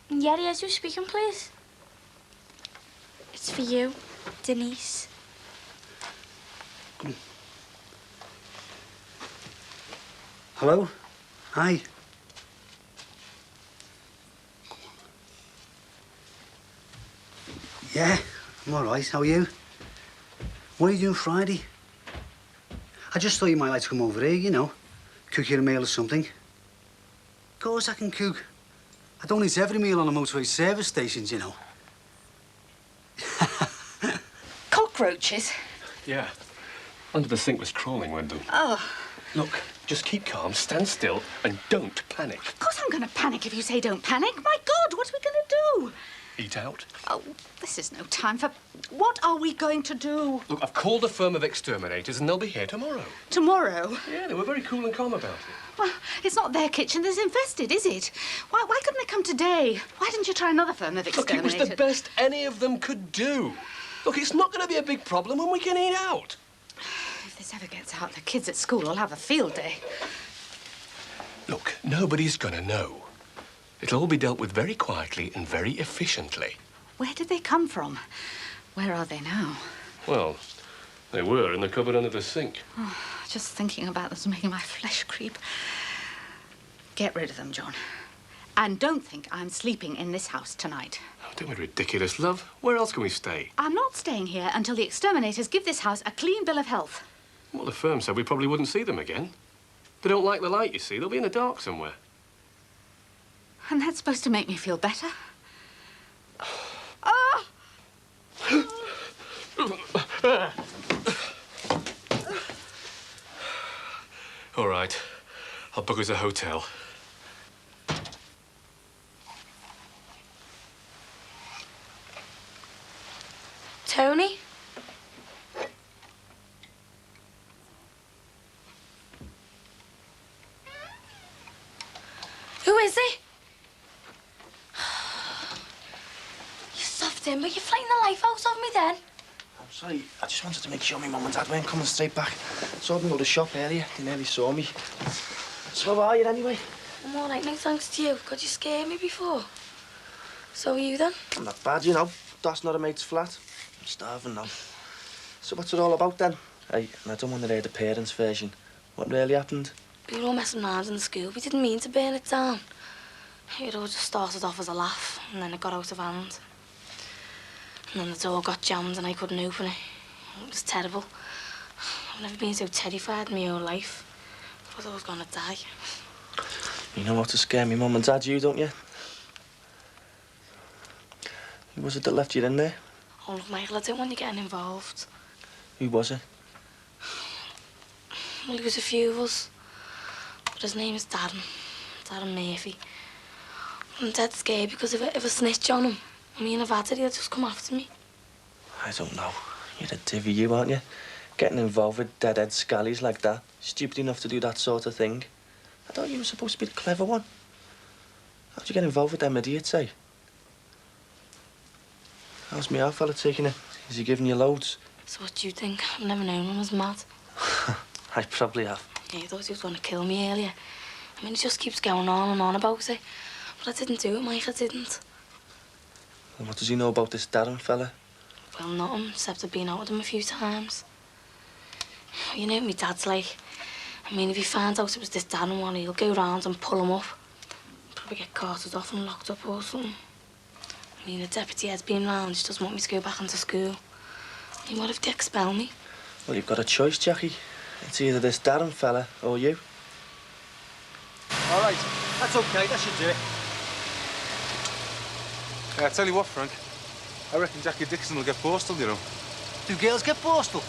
O: Yeah, yes, who's speaking, please? It's for you, Denise.
I: Hello? Hi. Yeah, I'm all right. How are you? What are you doing Friday? I just thought you might like to come over here, you know. Cook you a meal or something. Of course I can cook. I don't eat every meal on the motorway service stations, you know.
H: Cockroaches?
G: Yeah. Under the sink was crawling, Wyndham.
H: Oh.
G: Look, just keep calm, stand still, and don't panic.
H: Of course I'm going to panic if you say don't panic. My God, what are we going to do?
G: Eat out.
H: Oh, this is no time for... What are we going to do?
G: Look, I've called a firm of exterminators and they'll be here tomorrow.
H: Tomorrow?
G: Yeah, they were very cool and calm about it.
H: Well, it's not their kitchen that's infested, is it? Why couldn't they come today? Why didn't you try another firm of
G: Look,
H: exterminators?
G: it was the best any of them could do. Look, it's not going to be a big problem when we can eat out.
H: If this ever gets out, the kids at school will have a field day.
G: Look, nobody's going to know. It'll all be dealt with very quietly and very efficiently.
H: Where did they come from? Where are they now?
G: Well, they were in the cupboard under the sink.
H: Oh, just thinking about this is making my flesh creep. Get rid of them, John. And don't think I'm sleeping in this house tonight.
G: Oh, don't be ridiculous, love. Where else can we stay?
H: I'm not staying here until the exterminators give this house a clean bill of health.
G: Well, the firm said we probably wouldn't see them again. They don't like the light, you see. They'll be in the dark somewhere.
H: And that's supposed to make me feel better? Ah!
G: All right. I'll book us a hotel.
D: Tony? Who is he? You stuffed him, but you're flaying the life out of me then.
M: I'm sorry, I just wanted to make sure my mum and dad weren't coming straight back. Saw them go to the shop earlier, they nearly saw me. So how are you anyway?
D: I'm all right, no thanks to you. God, you scared me before. So are you then?
M: I'm not bad, you know. That's not a mate's flat. I'm starving now. So what's it all about then? Hey, and I don't want to hear the parents' version. What really happened?
D: We were all messing around in the school. We didn't mean to burn it down. It all just started off as a laugh, and then it got out of hand. And then the door got jammed and I couldn't open it. It was terrible. I've never been so terrified in my whole life. I thought I was going to die.
M: You know how to scare me mum and dad, you, don't you? Who was it that left you in there?
D: Oh, look, Michael, I don't want you getting involved.
M: Who was it?
D: Well, there was a few of us. But his name is Darren. Darren Murphy. I'm dead scared because if I snitch on him, I mean, if I had it, he'll just come after me.
M: I don't know. You're a divvy, you, aren't you? Getting involved with deadhead scallies like that. Stupid enough to do that sort of thing. I thought you were supposed to be the clever one. How'd you get involved with them idiots, eh? How's me our fella taking it? Is he giving you loads?
D: So what do you think? I've never known him as mad.
M: I probably have.
D: Yeah, he thought he was going to kill me earlier. I mean, he just keeps going on and on about it. But I didn't do it, Mike, I didn't.
M: And what does he know about this Darren fella?
D: Well, nothing, except I've been out with him a few times. You know what my dad's like. I mean, if he finds out it was this Darren one, he'll go round and pull him up. Probably get carted off and locked up or something. I mean, the deputy head's been round. She doesn't want me to go back into school. I mean, what if they expel me?
M: Well, you've got a choice, Jackie. It's either this Darren fella or you.
I: All right, that's okay, that should do it.
K: I tell you what, Frank. I reckon Jackie Dixon will get postal, you know.
I: Do girls get postal?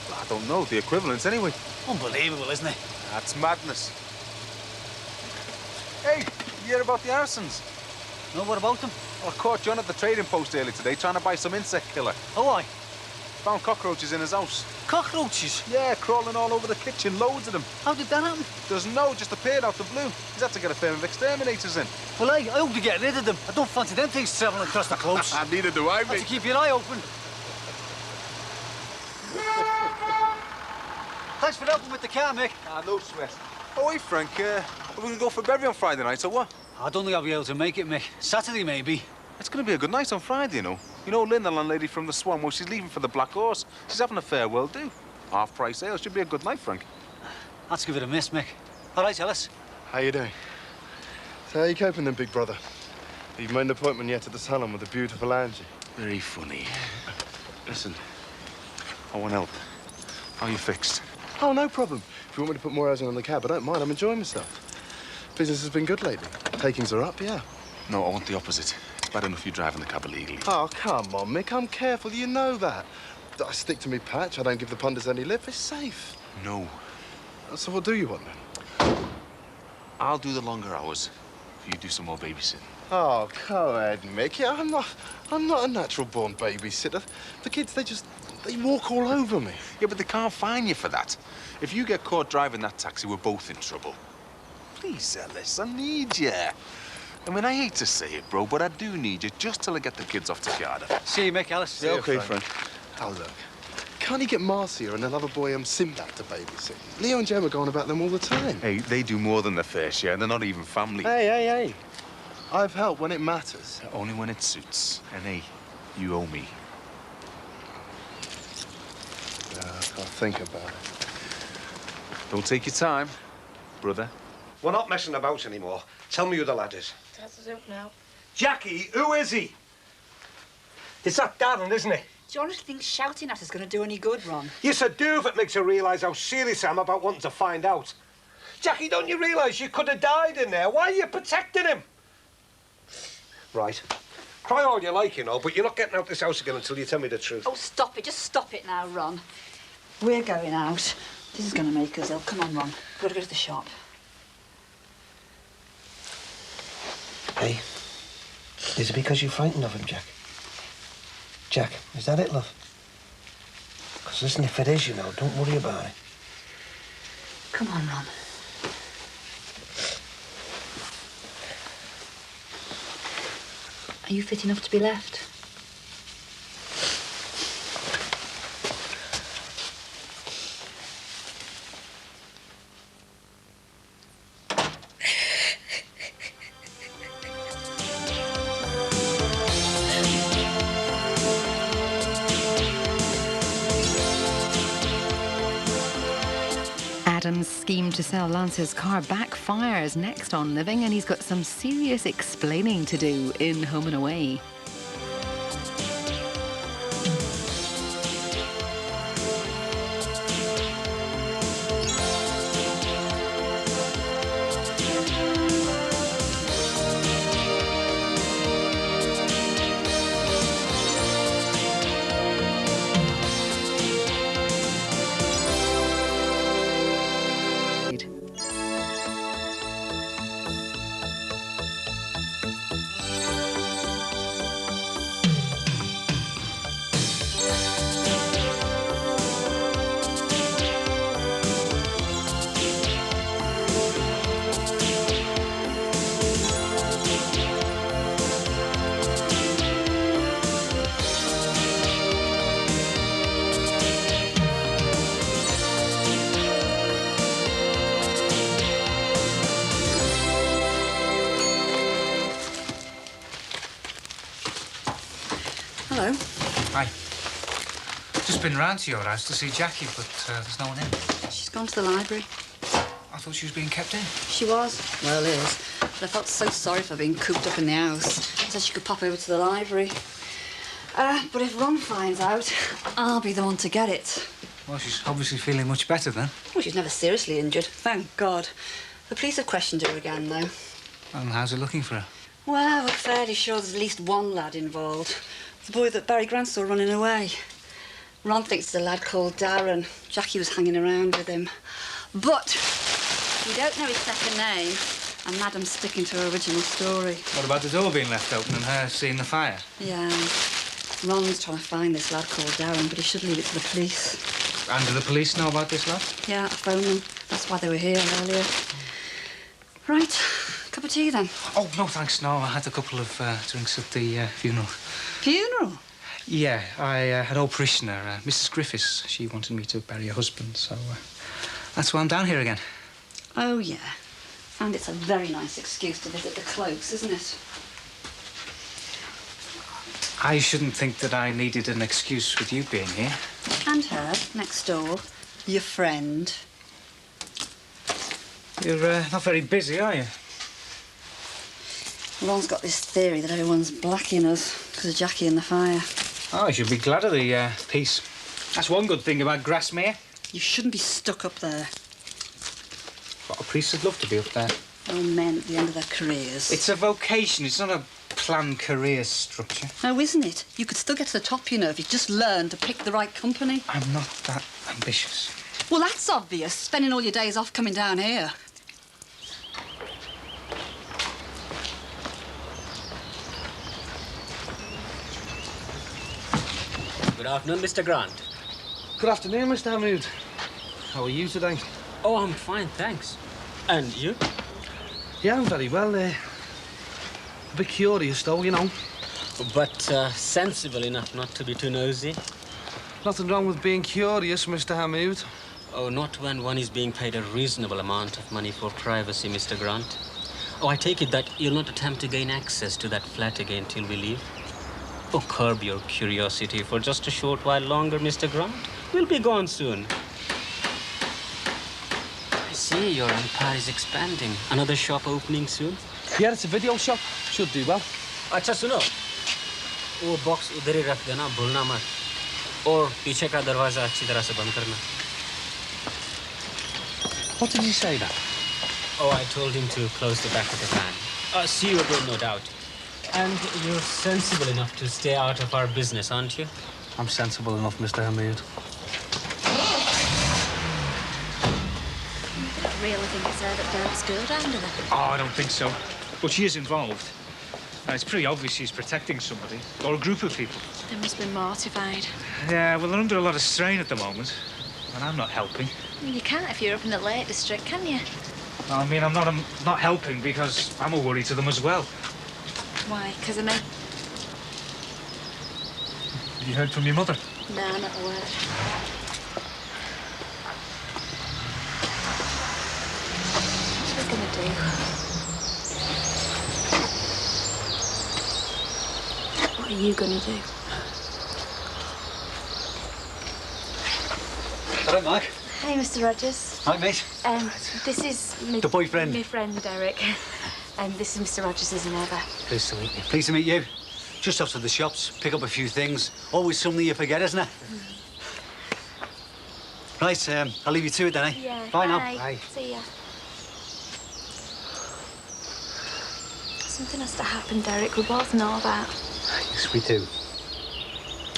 K: Well, I don't know, the equivalent anyway.
I: Unbelievable, isn't it?
K: That's madness. Hey, you hear about the arsons?
I: No, what about them?
K: Well, I caught John at the trading post earlier today trying to buy some insect killer.
I: Oh, why?
K: Found cockroaches in his house.
I: Cockroaches?
K: Yeah, crawling all over the kitchen, loads of them.
I: How did that happen?
K: Doesn't know, just appeared out the blue. He's had to get a firm of exterminators in.
I: Well, I hope to get rid of them. I don't fancy them things travelling across the close.
K: Neither do I,
I: Have
K: mate.
I: to keep your eye open. Thanks for helping with the car, Mick.
K: No sweat. Oh, hey, Frank, are we going to go for Berry on Friday night, or what?
I: I don't think I'll be able to make it, Mick. Saturday, maybe.
K: It's going to be a good night on Friday, you know. You know Lynn, the landlady from the Swan, well, she's leaving for the Black Horse. She's having a farewell do. Half-price ale. Should be a good night, Frank.
I: Let's give it a miss, Mick. All right, Ellis.
Q: How you doing? So how you coping then, big brother? You've made an appointment yet at the salon with the beautiful Angie?
K: Very funny. Listen, I want help. How are you fixed?
Q: Oh, no problem. If you want me to put more hours in on the cab, I don't mind. I'm enjoying myself. Business has been good lately. Takings are up, yeah.
K: No, I want the opposite. It's bad enough you driving the cab illegally.
Q: Oh, come on, Mick. I'm careful. You know that. I stick to me patch. I don't give the punters any lip. It's safe.
K: No.
Q: So what do you want, then?
K: I'll do the longer hours. You do some more babysitting.
Q: Oh, go ahead, Mick. Yeah, I'm not a natural-born babysitter. The kids, they walk all over me.
K: Yeah, but they can't fine you for that. If you get caught driving that taxi, we're both in trouble. Please, Ellis, I need you. I mean, I hate to say it, bro, but I do need you just till I get the kids off to Cardiff.
I: See you, Mick, Alice.
Q: Yeah, OK, friend. Oh, look. Can't you get Marcia and another boy, Sinbad, to babysit? Leo and Jem are going about them all the time.
K: Hey, they do more than their fair share. They're not even family.
Q: Hey. I've helped when it matters.
K: Only when it suits. And hey, you owe me.
Q: I'll think about it.
K: Don't take your time, brother.
F: We're not messing about anymore. Tell me who the lad is.
A: I don't know.
F: Jackie, who is he? It's that Darren, isn't it?
E: Do you honestly think shouting at us is going to do any good, Ron?
F: Yes, I do, if it makes you realise how serious I am about wanting to find out. Jackie, don't you realise you could have died in there? Why are you protecting him? Right. Cry all you like, you know, but you're not getting out this house again until you tell me the truth.
E: Oh, stop it. Just stop it now, Ron. We're going out. This is going to make us ill. Come on, Ron. We've got to go to the shop.
F: Hey, is it because you're frightened of him, Jack? Jack, is that it, love? Because listen, if it is, you know, don't worry about it.
E: Come on, Ron. Are you fit enough to be left?
N: Adam's scheme to sell Lance's car backfires next on Living, and he's got some serious explaining to do in Home and Away.
L: Hello. Hi. Just been round to your house to see Jackie, but there's no one in.
E: She's gone to the library.
L: I thought she was being kept in.
E: She was. Well, is. But I felt so sorry for being cooped up in the house. I said she could pop over to the library. But if Ron finds out, I'll be the one to get it.
L: Well, she's obviously feeling much better then.
E: Well, she's never seriously injured, thank God. The police have questioned her again, though.
L: And how's it looking for her?
E: Well, we're fairly sure there's at least one lad involved. The boy that Barry Grant saw running away. Ron thinks it's a lad called Darren. Jackie was hanging around with him. But we don't know his second name, and Madam's sticking to her original story.
L: What about the door being left open and her seeing the fire?
E: Yeah. Ron's trying to find this lad called Darren, but he should leave it to the police.
L: And do the police know about this lad?
E: Yeah, I phoned them. That's why they were here earlier. Right. Cup of tea, then?
L: Oh, no, thanks, no. I had a couple of drinks at the funeral.
E: Funeral?
L: Yeah, I had an old parishioner, Mrs. Griffiths. She wanted me to bury her husband, so that's why I'm down here again.
E: Oh, yeah. And it's a very nice excuse to visit the close, isn't it?
L: I shouldn't think that I needed an excuse with you being here.
E: And her, next door. Your friend.
L: You're not very busy, are you?
E: Ron's got this theory that everyone's blacking us because of Jackie and the fire.
L: Oh, I should be glad of the peace. That's one good thing about Grassmere.
E: You shouldn't be stuck up there.
L: What, a priest would love to be up there.
E: All men at the end of their careers.
L: It's a vocation, it's not a planned career structure.
E: No, isn't it? You could still get to the top, you know, if you just learn to pick the right company.
L: I'm not that ambitious.
E: Well, that's obvious, spending all your days off coming down here.
R: Good afternoon, Mr. Grant.
S: Good afternoon, Mr. Hamoud. How are you today?
R: Oh, I'm fine, thanks. And you?
S: Yeah, I'm very well. A bit curious, though, you know.
R: But sensible enough not to be too nosy.
S: Nothing wrong with being curious, Mr. Hamoud.
R: Oh, not when one is being paid a reasonable amount of money for privacy, Mr. Grant. Oh, I take it that you'll not attempt to gain access to that flat again till we leave? Oh, curb your curiosity for just a short while longer, Mr. Grant. We'll be gone soon. I see your empire is expanding. Another shop opening soon?
S: Yeah, it's a video shop. Should do well.
R: अच्छा सुनो, वो box उधर ही रख देना, भूलना मत. और पीछे का दरवाजा अच्छी तरह से बंद करना.
S: What did you say, Dad?
R: Oh, I told him to close the back of the van. See you again, no doubt. And you're sensible enough to stay out of our business, aren't you?
S: I'm sensible enough, Mr. Hamoud.
O: I don't really think it's her that Derek's girlfriend, do they?
T: Oh, I don't think so. But she is involved. And it's pretty obvious she's protecting somebody, or a group of people.
O: They must be mortified.
T: Yeah, well, they're under a lot of strain at the moment. And I'm not helping.
O: Well, you can't if you're up in the Lake District, can you?
T: I mean, I'm not helping because I'm a worry to them as well.
O: Why? Because of me?
T: Have you heard from your mother?
O: No, not a word. What's we gonna do? What are you gonna do?
I: All right, Mike.
O: Hi, Mr. Rogers.
I: Hi, mate.
O: This is my...
I: The boyfriend.
O: My friend, Derek. And this is Mr. Rogers' neighbour.
I: Pleased to meet you. Pleased to meet you. Just off to the shops, pick up a few things. Always something you forget, isn't it? Right, I'll leave you to it then, eh?
O: Yeah.
I: Bye now.
O: Bye. See ya. Something has to happen, Derek. We both know that.
S: Yes, we do.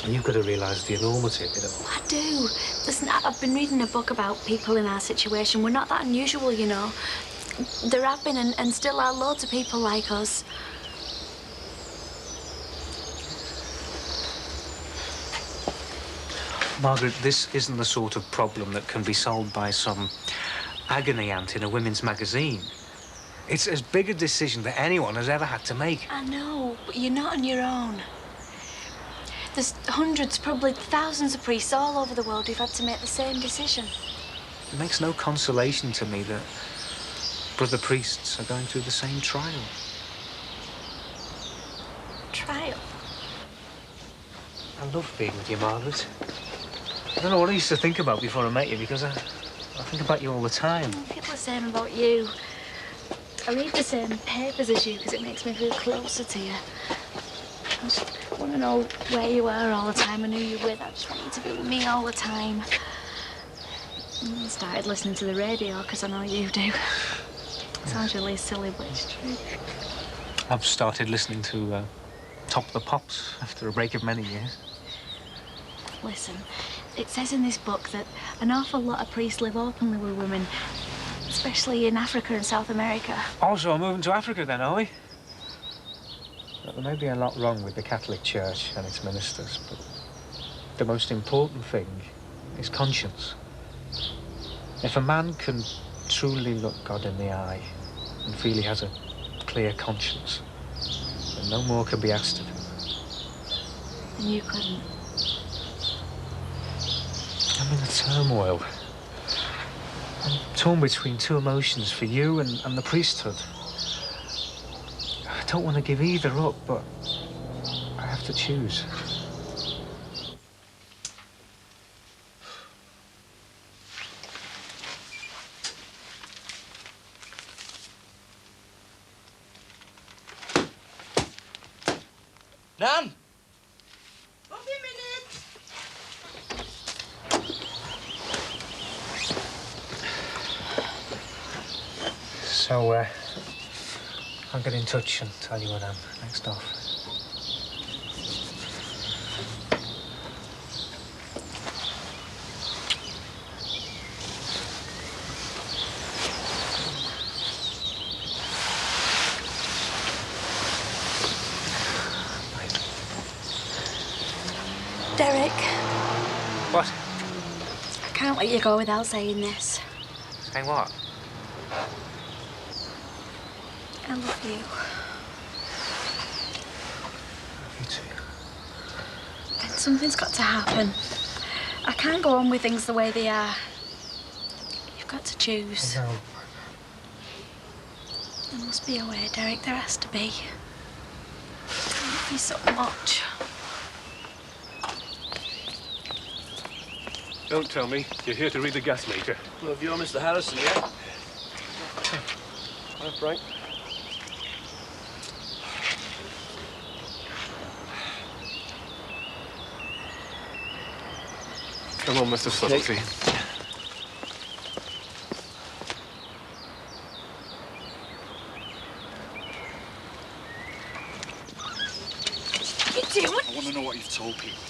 S: And you've got to realise the enormity of it all.
O: I do. Listen, I've been reading a book about people in our situation. We're not that unusual, you know. There have been and still are loads of people like us.
L: Margaret, this isn't the sort of problem that can be solved by some agony aunt in a women's magazine. It's as big a decision that anyone has ever had to make.
O: I know, but you're not on your own. There's hundreds, probably thousands of priests all over the world who've had to make the same decision.
L: It makes no consolation to me that brother priests are going through the same trial.
O: Trial?
L: I love being with you, Margaret. I don't know what I used to think about before I met you, because I think about you all the time.
O: I feel the same about you. I read the same papers as you because it makes me feel closer to you. I just want to know where you were all the time and who you're with. I just want you to be with me all the time. I started listening to the radio because I know you do. Sounds really silly, but it's true.
L: I've started listening to Top the Pops after a break of many years.
O: Listen, it says in this book that an awful lot of priests live openly with women, especially in Africa and South America.
L: Also, I'm moving to Africa then, are we? There may be a lot wrong with the Catholic Church and its ministers, but the most important thing is conscience. If a man can truly look God in the eye and feel he has a clear conscience, then no more can be asked of him.
O: And you couldn't.
L: I'm in a turmoil. I'm torn between two emotions for you and the priesthood. I don't want to give either up, but I have to choose.
R: Nan!
L: So, I'll get in touch and tell you when I'm next off.
O: Derek.
L: What?
O: I can't let you go without saying this.
L: Saying what?
O: I love you.
L: Me too.
O: And something's got to happen. I can't go on with things the way they are. You've got to choose.
L: No.
O: There must be a way, Derek. There has to be. I love you so much.
G: Don't tell me you're here to read the gas meter.
M: Well, if you're Mr. Harrison, yeah?
G: Hi, Frank. Come on, Mr. Subtlety.
O: What are you doing?
Q: I want to know what you've told people.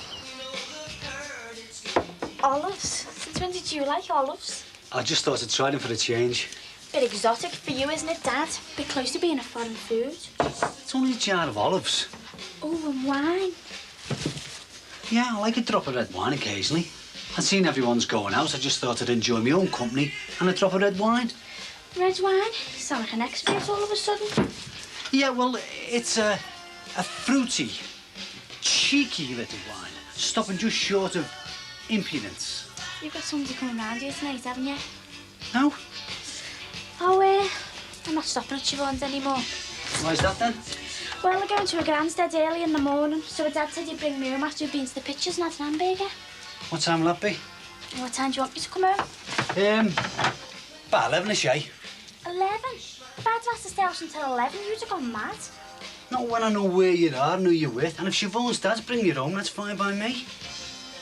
O: Olives. Since when did you like olives?
I: I just thought I'd try them for a change.
O: Bit exotic for you, isn't it, Dad? Bit close to being a foreign food.
I: It's only a jar of olives.
O: Oh, and wine.
I: Yeah, I like a drop of red wine occasionally. I'd seen everyone's going out. I just thought I'd enjoy my own company and a drop of red wine.
O: Red wine? You sound like an expert all of a sudden.
I: Yeah, well, it's a fruity, cheeky little wine, stopping just short of impudence.
O: You've got somebody coming round here tonight, haven't you?
I: No?
O: Oh, I'm not stopping at Siobhan's anymore.
I: Why's that then?
O: Well, we're going to a grandstead early in the morning, so Dad said he'd bring me home after we'd been to the pictures and had an hamburger.
I: What time will that be?
O: What time do you want me to come home?
I: About 11ish, eh?
O: 11? If I'd asked to stay out until 11, you'd have gone mad.
I: Not when I know where you are and who you're with. And if Siobhan's dad's bring you home, that's fine by me.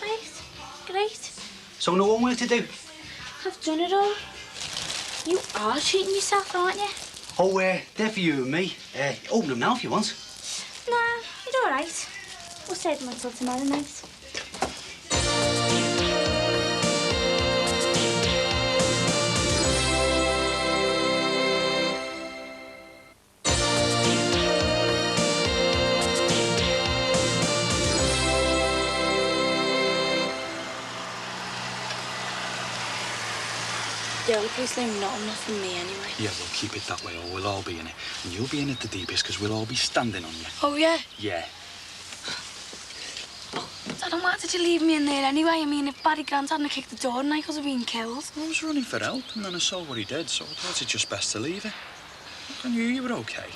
O: Right, great.
I: So no homework to do?
O: I've done it all. You are treating yourself, aren't you?
I: Oh, they're for you and me. Open them now if you want.
O: Nah, you're all right. We'll save them until tomorrow night. The only place they're not enough for me anyway.
I: Yeah, we'll keep it that way or we'll all be in it. And you'll be in it the deepest because we'll all be standing on you.
O: Oh, yeah?
I: Yeah.
O: Dad, why did you leave me in there anyway? I mean, if Barry Grant hadn't kicked the door and I could have been killed.
I: I was running for help and then I saw what he did, so I thought it just best to leave it. I knew you were okay.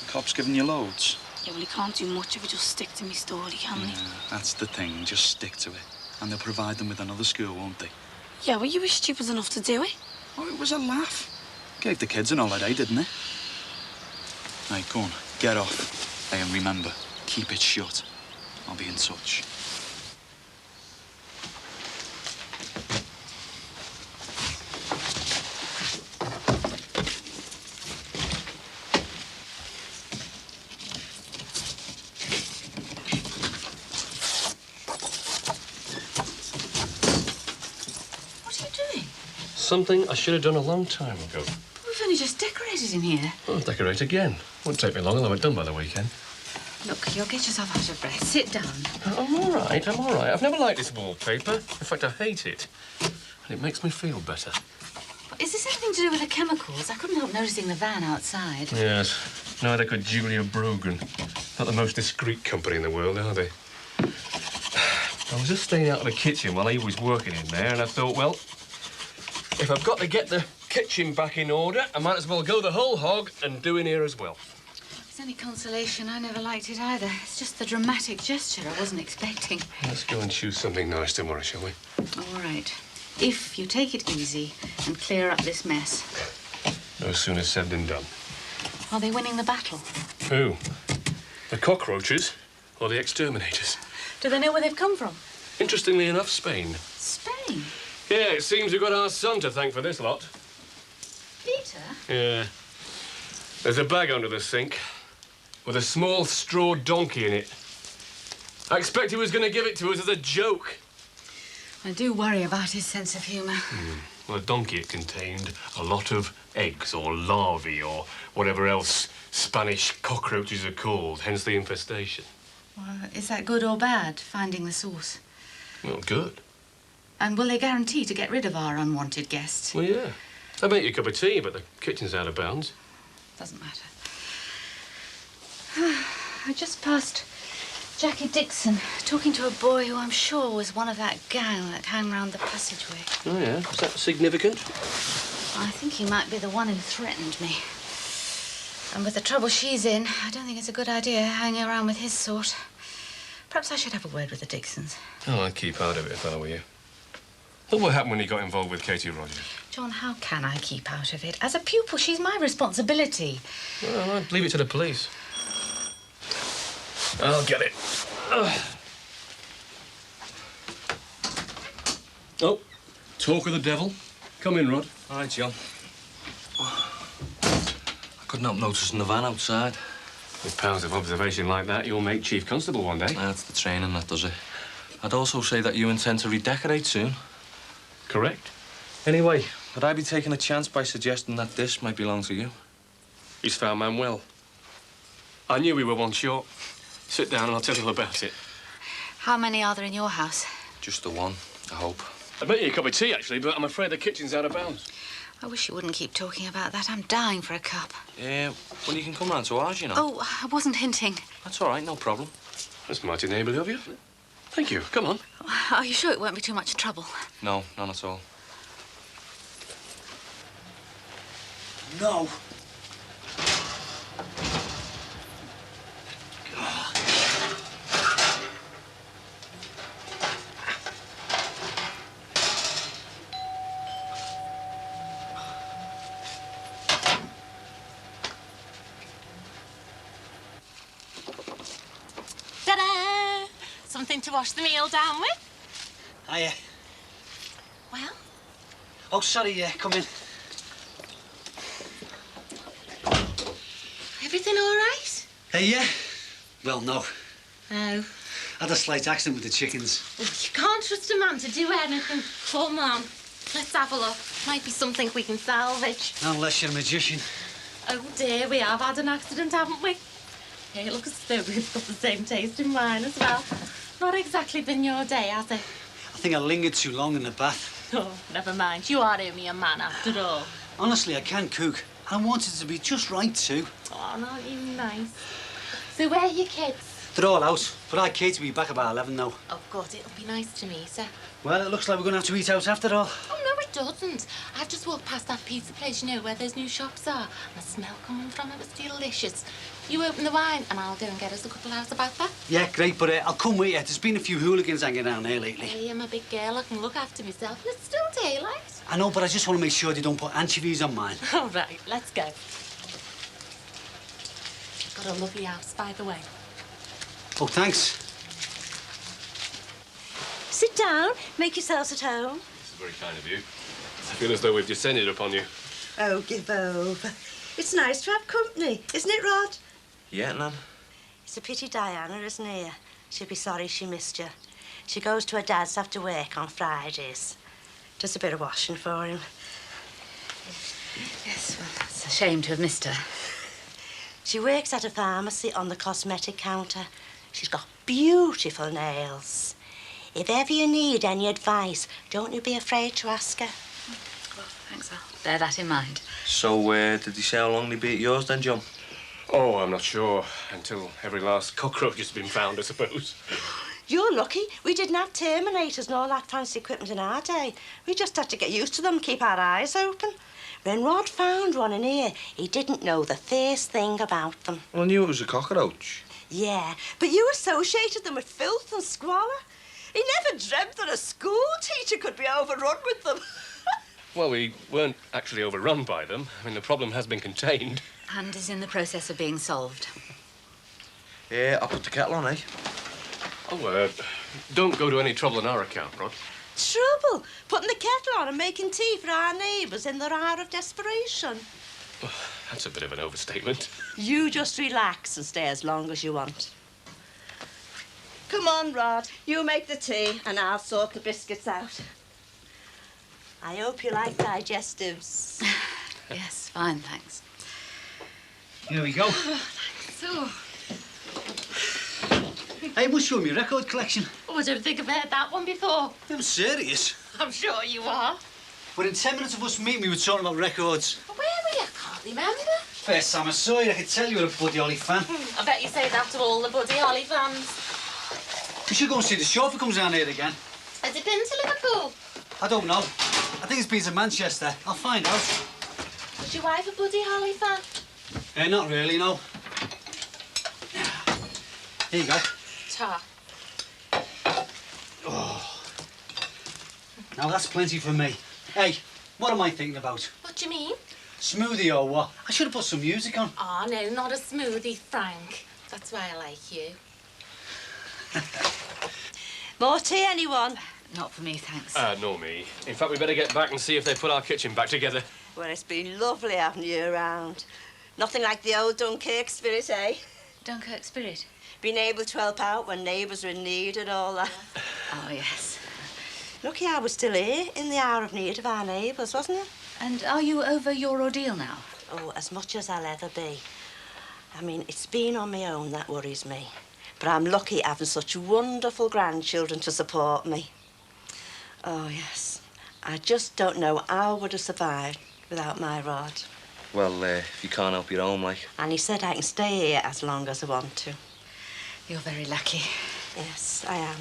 I: The cop's giving you loads.
O: Yeah, well, he can't do much if he just stick to me story, can he?
I: Yeah, that's the thing, just stick to it. And they'll provide them with another school, won't they?
O: Yeah, well, you were stupid enough to do it.
I: Oh, it was a laugh. Gave the kids an holiday, didn't it? Right, go on, get off. Hey, and remember, keep it shut. I'll be in touch.
G: Something I should have done a long time ago.
H: We've only just decorated in here.
G: I'll decorate again. Won't take me long, I'll have it done by the weekend.
H: Look, you'll get yourself out of breath. Sit down.
G: I'm all right, I'm all right. I've never liked this wallpaper. In fact, I hate it. And it makes me feel better.
H: But is this anything to do with the chemicals? I couldn't help noticing the van outside.
G: Yes. Neither could Julia Brogan. Not the most discreet company in the world, are they? I was just staying out of the kitchen while he was working in there, and I thought, well, if I've got to get the kitchen back in order, I might as well go the whole hog and do in here as well.
H: If it's any consolation, I never liked it either. It's just the dramatic gesture I wasn't expecting.
G: Let's go and choose something nice tomorrow, shall we?
H: All right. If you take it easy and clear up this mess.
G: No sooner said than done.
H: Are they winning the battle?
G: Who? The cockroaches or the exterminators?
H: Do they know where they've come from?
G: Interestingly enough, Spain.
H: Spain?
G: Yeah, it seems we've got our son to thank for this lot.
H: water?
G: Yeah. There's a bag under the sink with a small straw donkey in it. I expect he was going to give it to us as a joke.
H: I do worry about his sense of humour.
G: Well, the donkey it contained a lot of eggs or larvae or whatever else Spanish cockroaches are called, hence the infestation.
H: Well, is that good or bad, finding the source?
G: Well, good.
H: And will they guarantee to get rid of our unwanted guests?
G: Well, yeah. I'll make you a cup of tea, but the kitchen's out of bounds.
H: Doesn't matter. I just passed Jackie Dixon talking to a boy who I'm sure was one of that gang that hang round the passageway.
M: Oh, yeah? Is that significant?
H: I think he might be the one who threatened me. And with the trouble she's in, I don't think it's a good idea hanging around with his sort. Perhaps I should have a word with the Dixons.
G: Oh, I'd keep out of it if I were you. Look what happened when he got involved with Katie Rogers.
H: John, how can I keep out of it? As a pupil, she's my responsibility.
G: Well, I'd leave it to the police. I'll get it. Ugh. Oh, talk of the devil. Come in, Rod.
J: All right, John. I couldn't help noticing the van outside.
G: With powers of observation like that, you'll make Chief Constable one day.
J: That's the training, that does it. I'd also say that you intend to redecorate soon.
G: Correct.
J: Anyway, would I be taking a chance by suggesting that this might belong to you?
G: He's found Manuel. I knew we were one short. Sit down and I'll tell you all about it.
H: How many are there in your house?
J: Just the one, I hope.
G: I'd make you a cup of tea, actually, but I'm afraid the kitchen's out of bounds.
H: I wish you wouldn't keep talking about that. I'm dying for a cup.
J: Yeah, well, you can come round to ours, you know.
H: Oh, I wasn't hinting.
J: That's all right, no problem.
G: That's mighty neighbourly of you. Thank you. Come on.
H: Are you sure it won't be too much trouble?
J: No, none at all.
I: No.
P: Ta-da! Something to wash the meal down with?
I: Hiya.
P: Well?
I: Oh, sorry, come in.
P: Everything all right?
I: Yeah. Well, no.
P: No.
I: Had a slight accident with the chickens.
P: Well, you can't trust a man to do anything. Come on. Let's have a look. Might be something we can salvage.
I: Unless you're a magician.
P: Oh dear, we have had an accident, haven't we? Yeah, it looks as though we've got the same taste in wine as well. Not exactly been your day, has it?
I: I think I lingered too long in the bath.
P: Oh, never mind. You are only a man after all.
I: Honestly, I can cook. I want it to be just right, too.
P: Oh, not even nice. So where are your kids?
I: They're all out, but I Kate will be back about 11 now.
P: Oh, God, it'll be nice to meet her.
I: Well, it looks like we're going to have to eat out after all.
P: Oh, no, it doesn't. I've just walked past that pizza place, you know, where those new shops are. And the smell coming from it was delicious. You open the wine and I'll go and get us a couple hours about that.
I: Yeah, great, but I'll come with you. There's been a few hooligans hanging around here lately.
P: Hey, I'm a big girl. I can look after myself. And it's still daylight.
I: I know, but I just want to make sure they don't put anchovies on mine.
P: All right, let's go. Got a lovely house, by the way.
I: Oh, thanks.
U: Sit down. Make yourselves at home.
G: This is very kind of you. I feel as though we've descended upon you.
U: Oh, give over. It's nice to have company, isn't it, Rod?
J: Yeah, Nan.
U: It's a pity Diana isn't here. She'd be sorry she missed you. She goes to her dad's after work on Fridays. Just a bit of washing for him.
H: Yes, well, it's a shame to have missed her.
U: She works at a pharmacy on the cosmetic counter. She's got beautiful nails. If ever you need any advice, don't you be afraid to ask her.
H: Well, thanks, I'll bear that in mind.
M: So, did they say how long they be at yours then, John?
G: Oh, I'm not sure. Until every last cockroach has been found, I suppose.
U: You're lucky. We didn't have Terminators and all that fancy equipment in our day. We just had to get used to them, keep our eyes open. When Rod found one in here, he didn't know the first thing about them.
J: Well, I knew it was a cockroach.
U: Yeah, but you associated them with filth and squalor. He never dreamt that a school teacher could be overrun with them.
G: Well, we weren't actually overrun by them. I mean, the problem has been contained.
H: And is in the process of being solved.
M: Yeah, I'll put the kettle on, eh?
G: Oh, don't go to any trouble on our account, Rod.
U: Trouble putting the kettle on and making tea for our neighbours in their hour of desperation.
G: Oh, that's a bit of an overstatement.
U: You just relax and stay as long as you want. Come on, Rod. You make the tea and I'll sort the biscuits out. I hope you like digestives.
H: Yes, fine, thanks.
I: Here we go.
H: So,
I: Hey, must show me your record collection.
O: Oh, I don't think I've heard that one before.
I: I'm serious.
O: I'm sure you are.
I: Within 10 minutes of us meeting, we were talking about records.
O: Where were you? I can't remember.
I: First time I saw you, I could tell you were a Buddy Holly fan.
O: I bet you say that to all the Buddy Holly fans.
I: We should go and see the chauffeur comes down here again.
O: Has it been to Liverpool?
I: I don't know. I think it's been to Manchester. I'll find out.
O: Was your wife a Buddy Holly fan?
I: Not really, no. Here you go.
O: Ta.
I: Oh. Now that's plenty for me. Hey, what am I thinking about?
O: What do you mean?
I: Smoothie or what? I should have put some music on.
O: Oh, no, not a smoothie, Frank. That's why I like you.
U: More tea, anyone?
H: Not for me, thanks.
G: No, me. In fact, we better get back and see if they put our kitchen back together.
U: Well, it's been lovely having you around. Nothing like the old Dunkirk spirit, eh?
H: Dunkirk spirit?
U: Being able to help out when neighbours are in need and all that.
H: Oh, yes.
U: Lucky I was still here in the hour of need of our neighbours, wasn't it?
H: And are you over your ordeal now?
U: Oh, as much as I'll ever be. I mean, it's being on my own that worries me. But I'm lucky having such wonderful grandchildren to support me. Oh, yes. I just don't know how I would have survived without my Rod.
M: Well, if you can't help your own, like.
U: And he said I can stay here as long as I want to.
H: You're very lucky.
U: Yes, I am.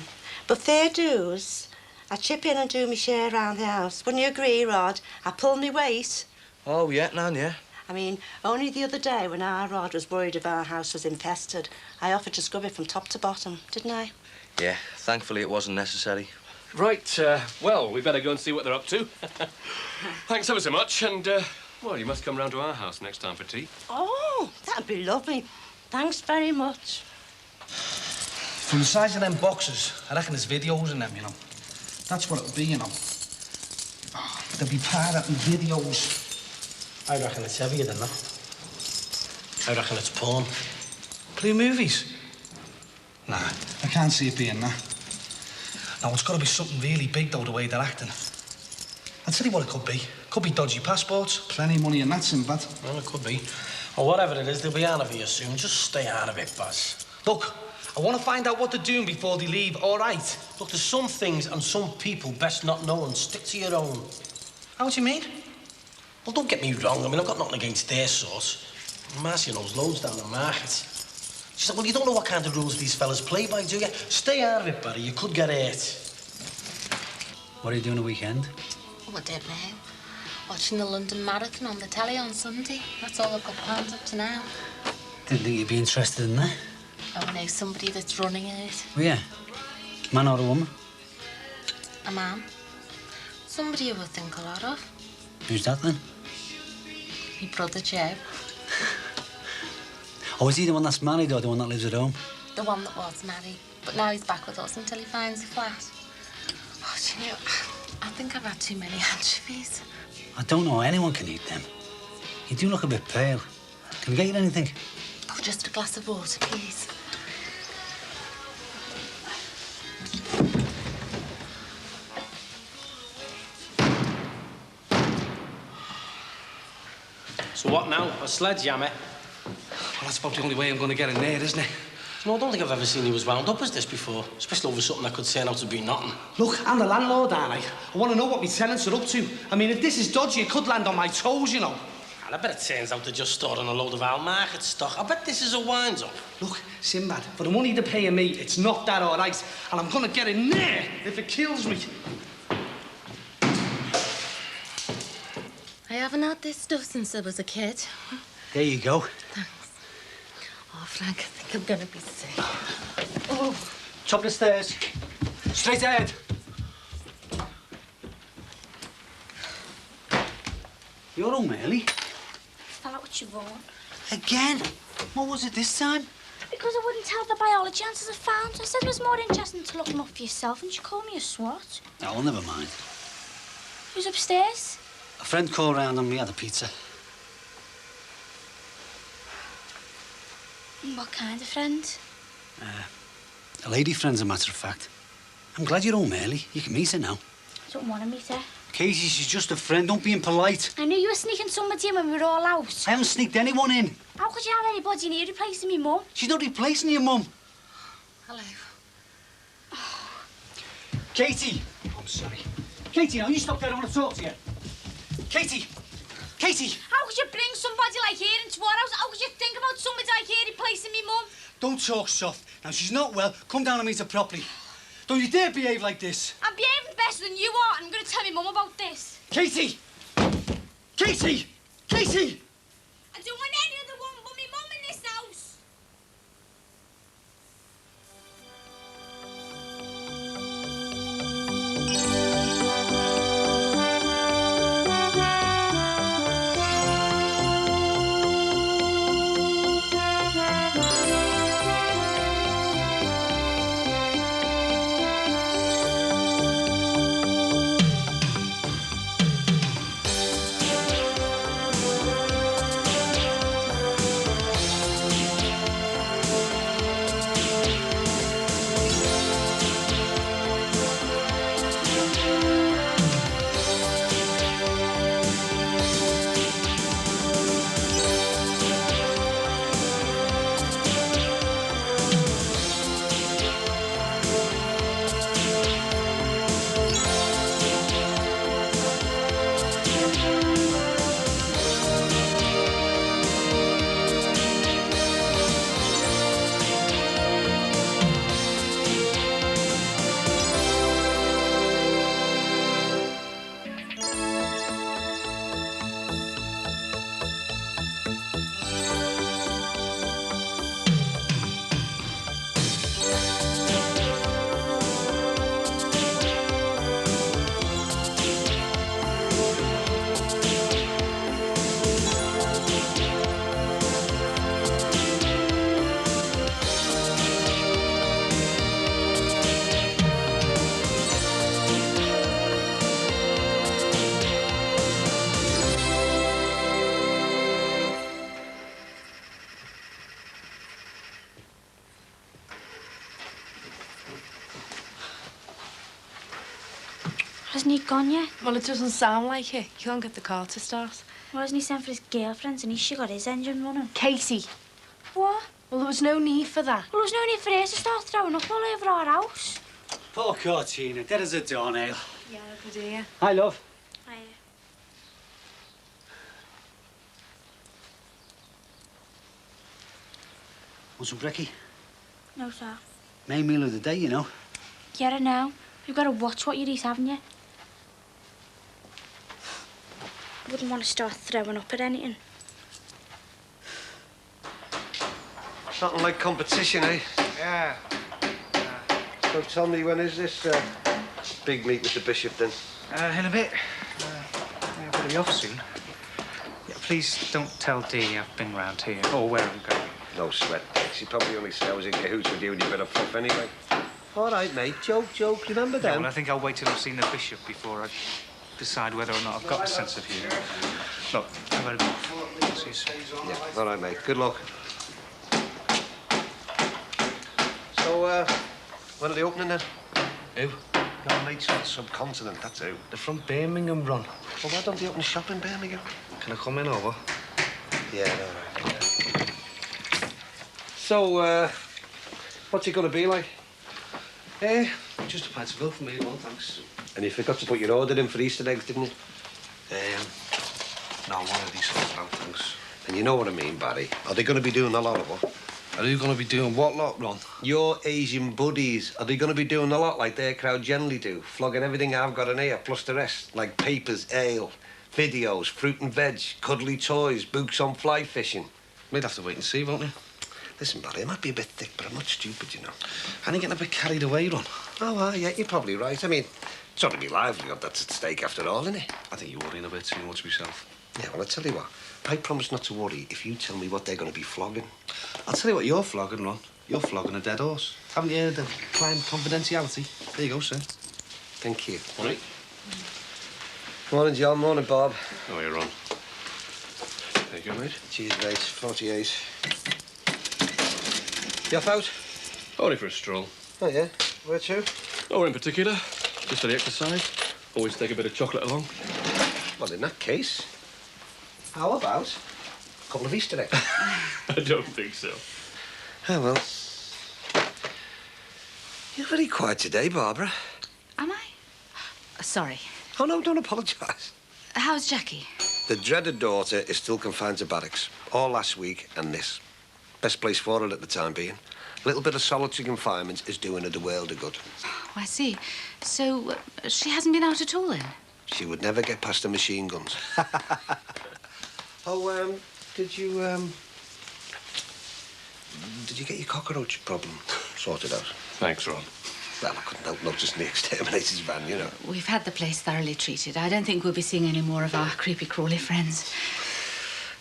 U: But fair dues, I chip in and do my share round the house. Wouldn't you agree, Rod? I pull me weight.
M: Oh, yeah, Nan, yeah.
U: I mean, only the other day when our Rod was worried if our house was infested, I offered to scrub it from top to bottom, didn't I?
M: Yeah, thankfully it wasn't necessary.
G: Right, well, we better go and see what they're up to. Thanks ever so much, and, well, you must come round to our house next time for tea.
U: Oh, that'd be lovely. Thanks very much.
S: From the size of them boxes, I reckon there's videos in them, you know. That's what it'll be, you know. Oh, there'll be pirating videos.
C: I reckon it's heavier than that. I reckon it's porn.
S: Blue movies? Nah, I can't see it being that. No, it's got to be something really big, though, the way they're acting. I'll tell you what it could be. Could be dodgy passports. Plenty of money in that, Sinbad.
C: Well, it could be. Or whatever it is, they'll be out of here soon. Just stay out of it, boss.
S: Look, I want to find out what they're doing before they leave, all right?
C: Look, there's some things and some people best not know and stick to your own.
S: How do you mean?
C: Well, don't get me wrong. I mean, I've got nothing against their sort. Marcia knows loads down the market. She said, well, you don't know what kind of rules these fellas play by, do you? Stay out of it, buddy. You could get hurt.
I: What are you doing the weekend?
O: Oh, I don't know. Watching the London Marathon on the telly on Sunday. That's all I've got planned up to now.
I: Didn't think you'd be interested in that.
O: Oh, I know somebody that's running it.
I: Oh, yeah. Man or a woman?
O: A man. Somebody you would think a lot of.
I: Who's that, then?
O: My brother, Joe.
I: Oh, is he the one that's married or the one that lives at home?
O: The one that was married. But now he's back with us until he finds a flat. Oh, do you know, I think I've had too many anchovies.
I: I don't know how anyone can eat them. You do look a bit pale. Can we get you anything?
O: Oh, just a glass of water, please.
C: So what now? A sledgehammer?
S: Well, that's about the only way I'm going to get in there, isn't it?
C: No, I don't think I've ever seen you as wound up as this before, especially over something that could turn out to be nothing.
S: Look, I'm the landlord, aren't I? I want to know what my tenants are up to. I mean, if this is dodgy, it could land on my toes, you know.
C: And I bet it turns out they're just storing a load of our market stock. I bet this is a wind-up.
S: Look, Sinbad, for the money they're paying me, it's not that all right. And I'm going to get in there if it kills me.
O: I haven't had this stuff since I was a kid.
I: There you go.
O: Thanks. Oh, Frank, I think I'm going to be sick. Oh.
I: Top of the stairs. Straight ahead. You're home early.
O: Fell out with Siobhan.
I: Again? What was it this time?
V: Because I wouldn't tell the biology answers I found. I said it was more interesting to look them up for yourself, and she called me a swat.
I: Oh, well, never mind.
V: Who's upstairs?
I: A friend called round and we had a pizza.
V: What kind of friend?
I: A lady friend's a matter of fact. I'm glad you're home early. You can meet her now.
V: I don't want to meet her.
I: Casey, she's just a friend. Don't be impolite.
V: I knew you were sneaking somebody in when we were all out.
I: I haven't sneaked anyone in.
V: How could you have anybody in here replacing me mum?
I: She's not replacing your mum.
V: Hello.
I: Katie! I'm sorry. Katie, now you stop there. I want to talk to you. Katie! Katie!
V: How could you bring somebody like here into our house? How could you think about somebody like here replacing me mum?
I: Don't talk soft. Now, she's not well. Come down and meet her properly. Don't you dare behave like this.
V: I'm behaving better than you are, and I'm going to tell my mum about this.
I: Katie! Katie! Katie!
V: I don't want any other one but my mum in this house. Hasn't he gone yet?
A: Well, it doesn't sound like it. He can't get the car to start.
V: Why hasn't he sent for his girlfriends and he's got his engine running?
A: Katie.
V: What?
A: Well, there was no need for that.
V: Well, there's no need for her to start throwing up all over our house.
I: Poor Cortina, dead as a doornail.
A: Yeah, good dear.
I: Hi, love.
V: Hiya.
I: Want some brekkie?
V: No, sir.
I: Main meal of the day, you know.
V: Yeah, I know. You've got to watch what you eat, haven't you? Wouldn't want to start throwing up at anything.
F: Something like competition, eh?
T: Yeah.
F: So tell me, when is this big meet with the bishop then?
T: In a bit. Yeah, better be off soon. Yeah, please don't tell Dee I've been round here or where I'm going.
F: No sweat. She probably only said I was in cahoots with you and you better puff anyway. All right, mate. Joke. Remember
T: Yeah,
F: them?
T: well, I think I'll wait till I've seen the bishop before I decide whether or not I've got a sense of humour. Look, I better go. See you soon.
F: Yeah, all right, mate. Good luck. So, when are they opening then?
M: Who?
F: No, mates from the subcontinent, that's who.
M: They're from Birmingham, Ron.
F: Well, why don't they open a shop in Birmingham?
M: Can I come in over?
F: Yeah, all right. Yeah. So, what's it going to be like?
M: Just a pint of milk for me, one, thanks.
F: And you forgot to put your order in for Easter eggs, didn't you?
M: No, one of these sorts, no, thanks.
F: And you know what I mean, Barry. Are they going to be doing a lot of what?
M: Are you going to be doing what lot, Ron?
F: Your Asian buddies. Are they going to be doing a lot like their crowd generally do? Flogging everything I've got in here, plus the rest. Like papers, ale, videos, fruit and veg, cuddly toys, books on fly fishing.
M: We'd have to wait and see, won't we?
F: Listen, Barry, I might be a bit thick, but I'm not stupid, you know.
M: And you're getting a bit carried away, Ron.
F: Oh, well, yeah, you're probably right. I mean, it's only my livelihood that's at stake after all, isn't it?
M: I think you're worrying a bit too much myself.
F: Yeah, well, I'll tell you what. I promise not to worry if you tell me what they're going to be flogging.
M: I'll tell you what you're flogging, Ron. You're flogging a dead horse. Haven't you heard of client confidentiality? There you go, sir.
F: Thank you.
M: All right.
F: Morning, John. Morning, Bob.
G: How are you, Ron? There you go, mate.
F: Cheers, mate. 48. You off out?
G: Only for a stroll.
F: Oh, yeah? Where to?
G: Nowhere in particular. Just for the exercise. Always take a bit of chocolate along.
F: Well, in that case, how about a couple of Easter eggs?
G: I don't think so.
F: Oh, well. You're very quiet today, Barbara.
H: Am I? Sorry.
F: Oh, no, don't apologise.
H: How's Jackie?
F: The dreaded daughter is still confined to barracks. All last week and this. Best place for her at the time being. A little bit of solitary confinement is doing her the world of good.
H: Oh, I see. So, she hasn't been out at all, then?
F: She would never get past the machine guns. Oh, did you get your cockroach problem sorted out?
G: Thanks, Ron.
F: Well, I couldn't help noticing the exterminator's van, you know.
H: We've had the place thoroughly treated. I don't think we'll be seeing any more of our creepy-crawly friends.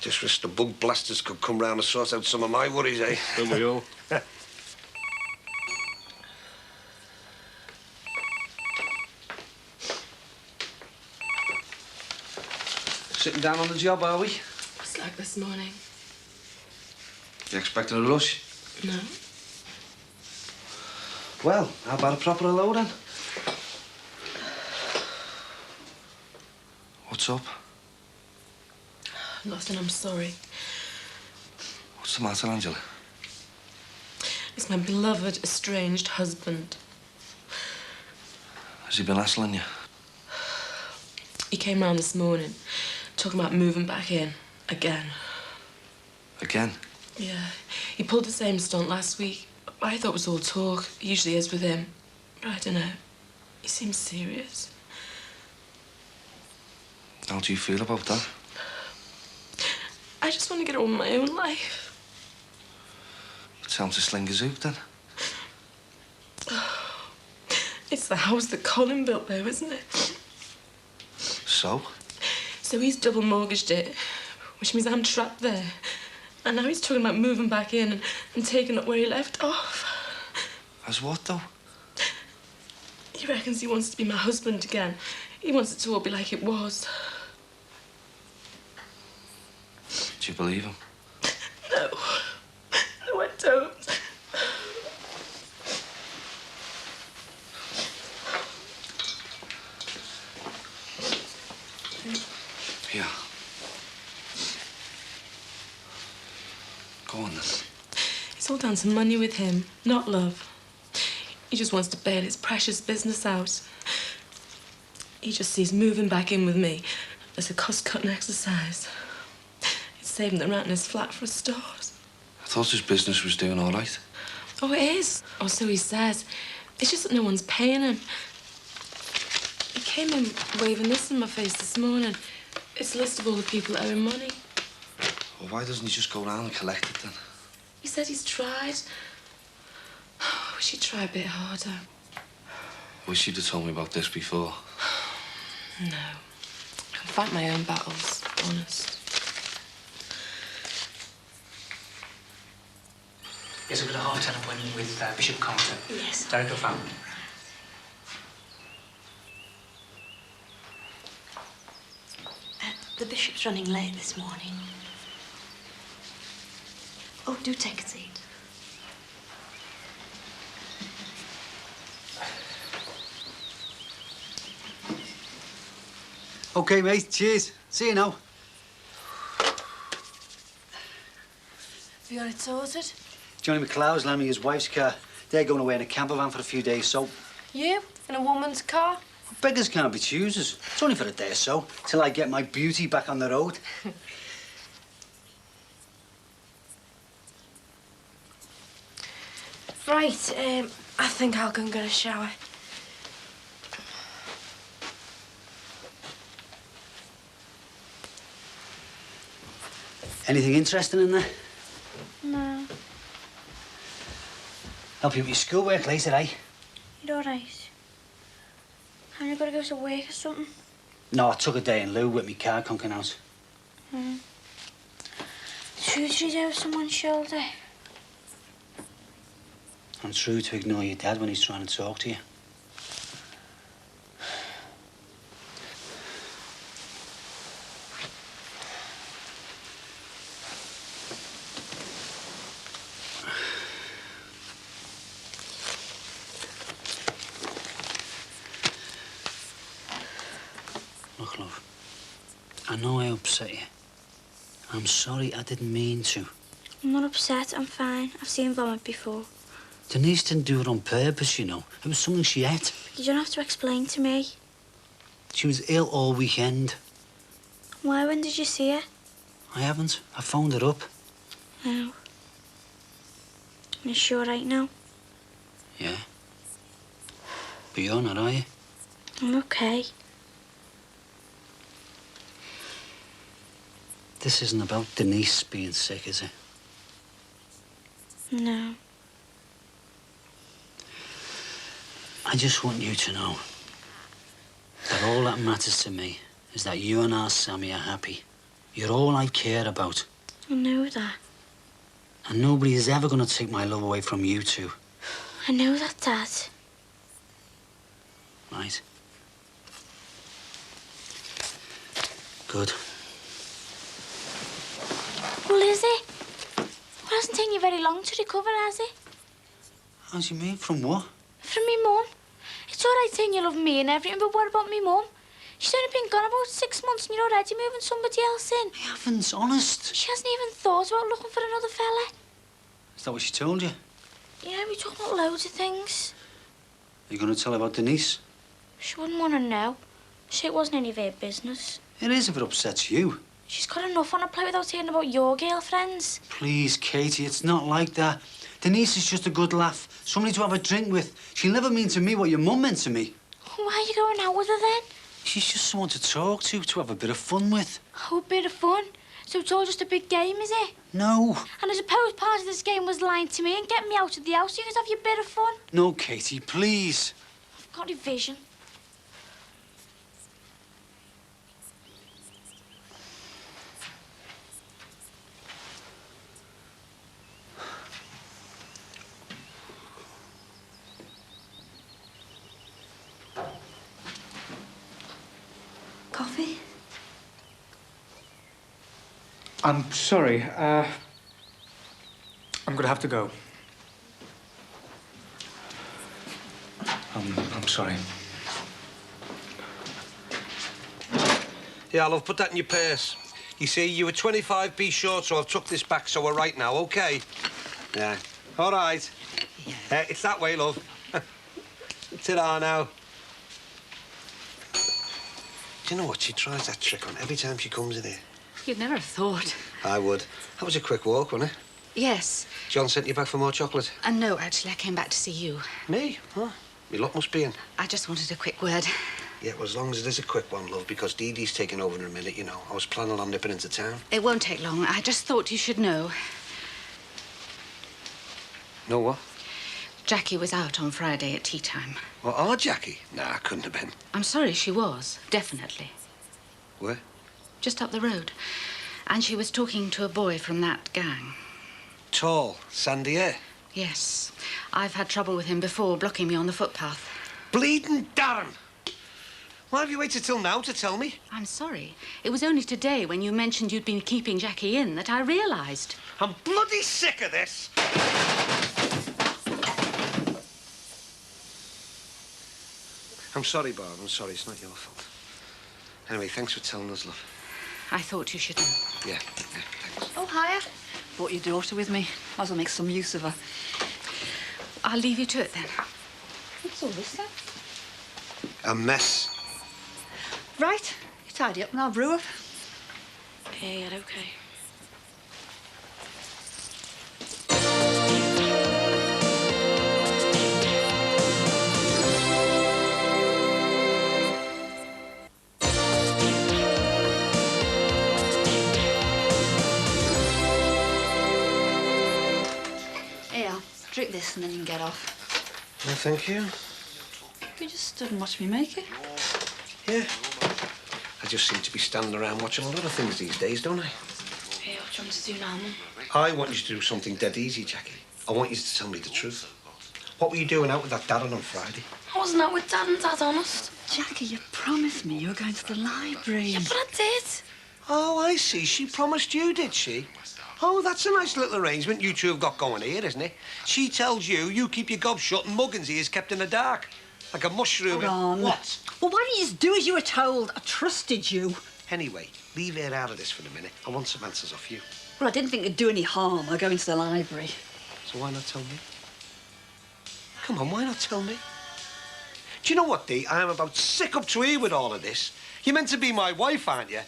F: Just wish the bug blasters could come round and sort out some of my worries, eh?
G: Don't we all?
F: Sitting down on the job, are we?
A: Just like this morning.
F: You expecting a rush?
A: No.
F: Well, how about a proper hello, then? What's up?
A: Nothing, I'm sorry.
F: What's the matter, Angela?
A: It's my beloved, estranged husband.
F: Has he been hassling you?
A: He came round this morning, talking about moving back in. Again.
F: Again?
A: Yeah. He pulled the same stunt last week. I thought it was all talk. It usually is with him. But I don't know. He seems serious.
F: How do you feel about that?
A: I just want to get on with my own life.
F: Tell him to sling his hoop, then.
A: It's the house that Colin built there, isn't it?
F: So?
A: So he's double mortgaged it, which means I'm trapped there. And now he's talking about moving back in and taking up where he left off.
F: As what, though?
A: He reckons he wants to be my husband again. He wants it to all be like it was.
F: Do you believe him?
A: No. No, I don't.
F: Here. Go on, then.
A: It's all down to money with him, not love. He just wants to bail his precious business out. He just sees moving back in with me as a cost-cutting exercise. It's saving the rent in his flat for a start.
F: I thought his business was doing all right.
A: Oh, it is. Or so he says. It's just that no one's paying him. He came in waving this in my face this morning. It's a list of all the people that owe him money.
F: Well, why doesn't he just go round and collect it, then?
A: He said he's tried. I wish he'd try a bit harder.
F: Wish you'd have told me about this before.
A: No. I can fight my own battles, honest.
L: Yes, we've got a half-10 appointment with Bishop Compton.
A: Yes.
L: Director of Family.
U: The bishop's running late this morning. Oh, do take a seat.
I: OK, mate. Cheers. See you now.
U: Have you got it sorted?
I: Johnny McLeod's lent me his wife's car. They're going away in a camper van for a few days, so...
A: You? In a woman's car?
I: Beggars can't be choosers. It's only for a day or so, till I get my beauty back on the road.
A: Right, I think I'll go and get a shower.
I: Anything interesting in there?
V: No.
I: Help you with your schoolwork later, eh?
V: You're all right. Haven't you got to go to work or something?
I: No, I took a day in lieu with me car conking out.
V: Hmm. True to read over someone's shoulder.
I: I'm true to ignore your dad when he's trying to talk to you. know I upset you. I'm sorry, I didn't mean to.
V: I'm not upset, I'm fine. I've seen vomit before.
I: Denise didn't do it on purpose, you know. It was something she ate.
V: You don't have to explain to me.
I: She was ill all weekend.
V: Why, when did you see her?
I: I haven't. I phoned her up.
V: Oh. You sure right now?
I: Yeah. But you're not, are you?
V: I'm okay.
I: This isn't about Denise being sick, is it?
V: No.
I: I just want you to know that all that matters to me is that you and our Sammy are happy. You're all I care about.
V: I know that.
I: And nobody is ever going to take my love away from you two.
V: I know that, Dad.
I: Right. Good.
V: Well, is it? Well, it hasn't taken you very long to recover, has it?
I: How do you mean? From what?
V: From me mum. It's all right saying you love me and everything, but what about me mum? She's only been gone about 6 months and you're already moving somebody else in.
I: I haven't, honest.
V: She hasn't even thought about looking for another fella.
I: Is that what she told you?
V: Yeah, we talked about loads of things.
I: Are you going to tell her about Denise?
V: She wouldn't want to know. Say it wasn't any of her business.
I: It is if it upsets you.
V: She's got enough on her plate without hearing about your girlfriends.
I: Please, Katie, it's not like that. Denise is just a good laugh. Somebody to have a drink with. She'll never mean to me what your mum meant to me.
V: Why are you going out with her then?
I: She's just someone to talk to have a bit of fun with.
V: Oh, a bit of fun. So it's all just a big game, is it?
I: No.
V: And I suppose part of this game was lying to me and getting me out of the house so you could have your bit of fun.
I: No, Katie, please.
V: I've got a vision.
U: Coffee?
T: I'm sorry. I'm going to have to go. I'm sorry.
F: Yeah, love, put that in your purse. You see, you were 25p short, so I've took this back, so we're right now, OK? Yeah. All right. Yeah. It's that way, love. Ta-da now. Do you know what? She tries that trick on every time she comes in here.
H: You'd never have thought.
F: I would. That was a quick walk, wasn't it?
H: Yes.
F: John sent you back for more chocolate?
H: No, actually, I came back to see you.
F: Me? Huh? My luck must be in.
H: I just wanted a quick word.
F: Yeah, well, as long as it is a quick one, love, because Dee Dee's taking over in a minute, you know. I was planning on nipping into town.
H: It won't take long. I just thought you should know.
F: Know what?
H: Jackie was out on Friday at tea time.
F: Well, our Jackie? Nah, couldn't have been.
H: I'm sorry, she was. Definitely.
F: Where?
H: Just up the road. And she was talking to a boy from that gang.
F: Tall, sandy hair?
H: Yes. I've had trouble with him before, blocking me on the footpath.
F: Bleeding Darren! Why have you waited till now to tell me?
H: I'm sorry. It was only today, when you mentioned you'd been keeping Jackie in, that I realised.
F: I'm bloody sick of this! I'm sorry, Barb. I'm sorry. It's not your fault. Anyway, thanks for telling us, love.
H: I thought you should know.
F: Yeah, thanks.
E: Oh, hiya. Brought your daughter with me. Might as well make some use of her.
H: I'll leave you to it, then.
E: What's all this, then?
F: A mess.
E: Right. You tidy up and I'll brew her.
V: Yeah, okay.
E: Here, drink this and then you can get off.
F: No, thank you.
E: You just stood and watched me make it.
F: Yeah. I just seem to be standing around watching a lot of things these days, don't I?
V: Yeah, what do you want me to do now, Mum?
F: I want you to do something dead easy, Jackie. I want you to tell me the truth. What were you doing out with that Darren on Friday?
V: I wasn't out with Dad and Dad, honest.
E: Jackie, you promised me you were going to the library.
V: Yeah, but I did.
F: Oh, I see. She promised you, did she? Oh, that's a nice little arrangement you two have got going here, isn't it? She tells you, you keep your gob shut and Muggins is kept in the dark. Like a mushroom.
E: Ron.
F: What?
E: Well, why didn't you just do as you were told? I trusted you.
F: Anyway, leave her out of this for a minute. I want some answers off you.
E: Well, I didn't think it'd do any harm. I'll go into the library.
F: So why not tell me? Come on, why not tell me? Do you know what, Dee? I am about sick up to here with all of this. You're meant to be my wife, aren't you?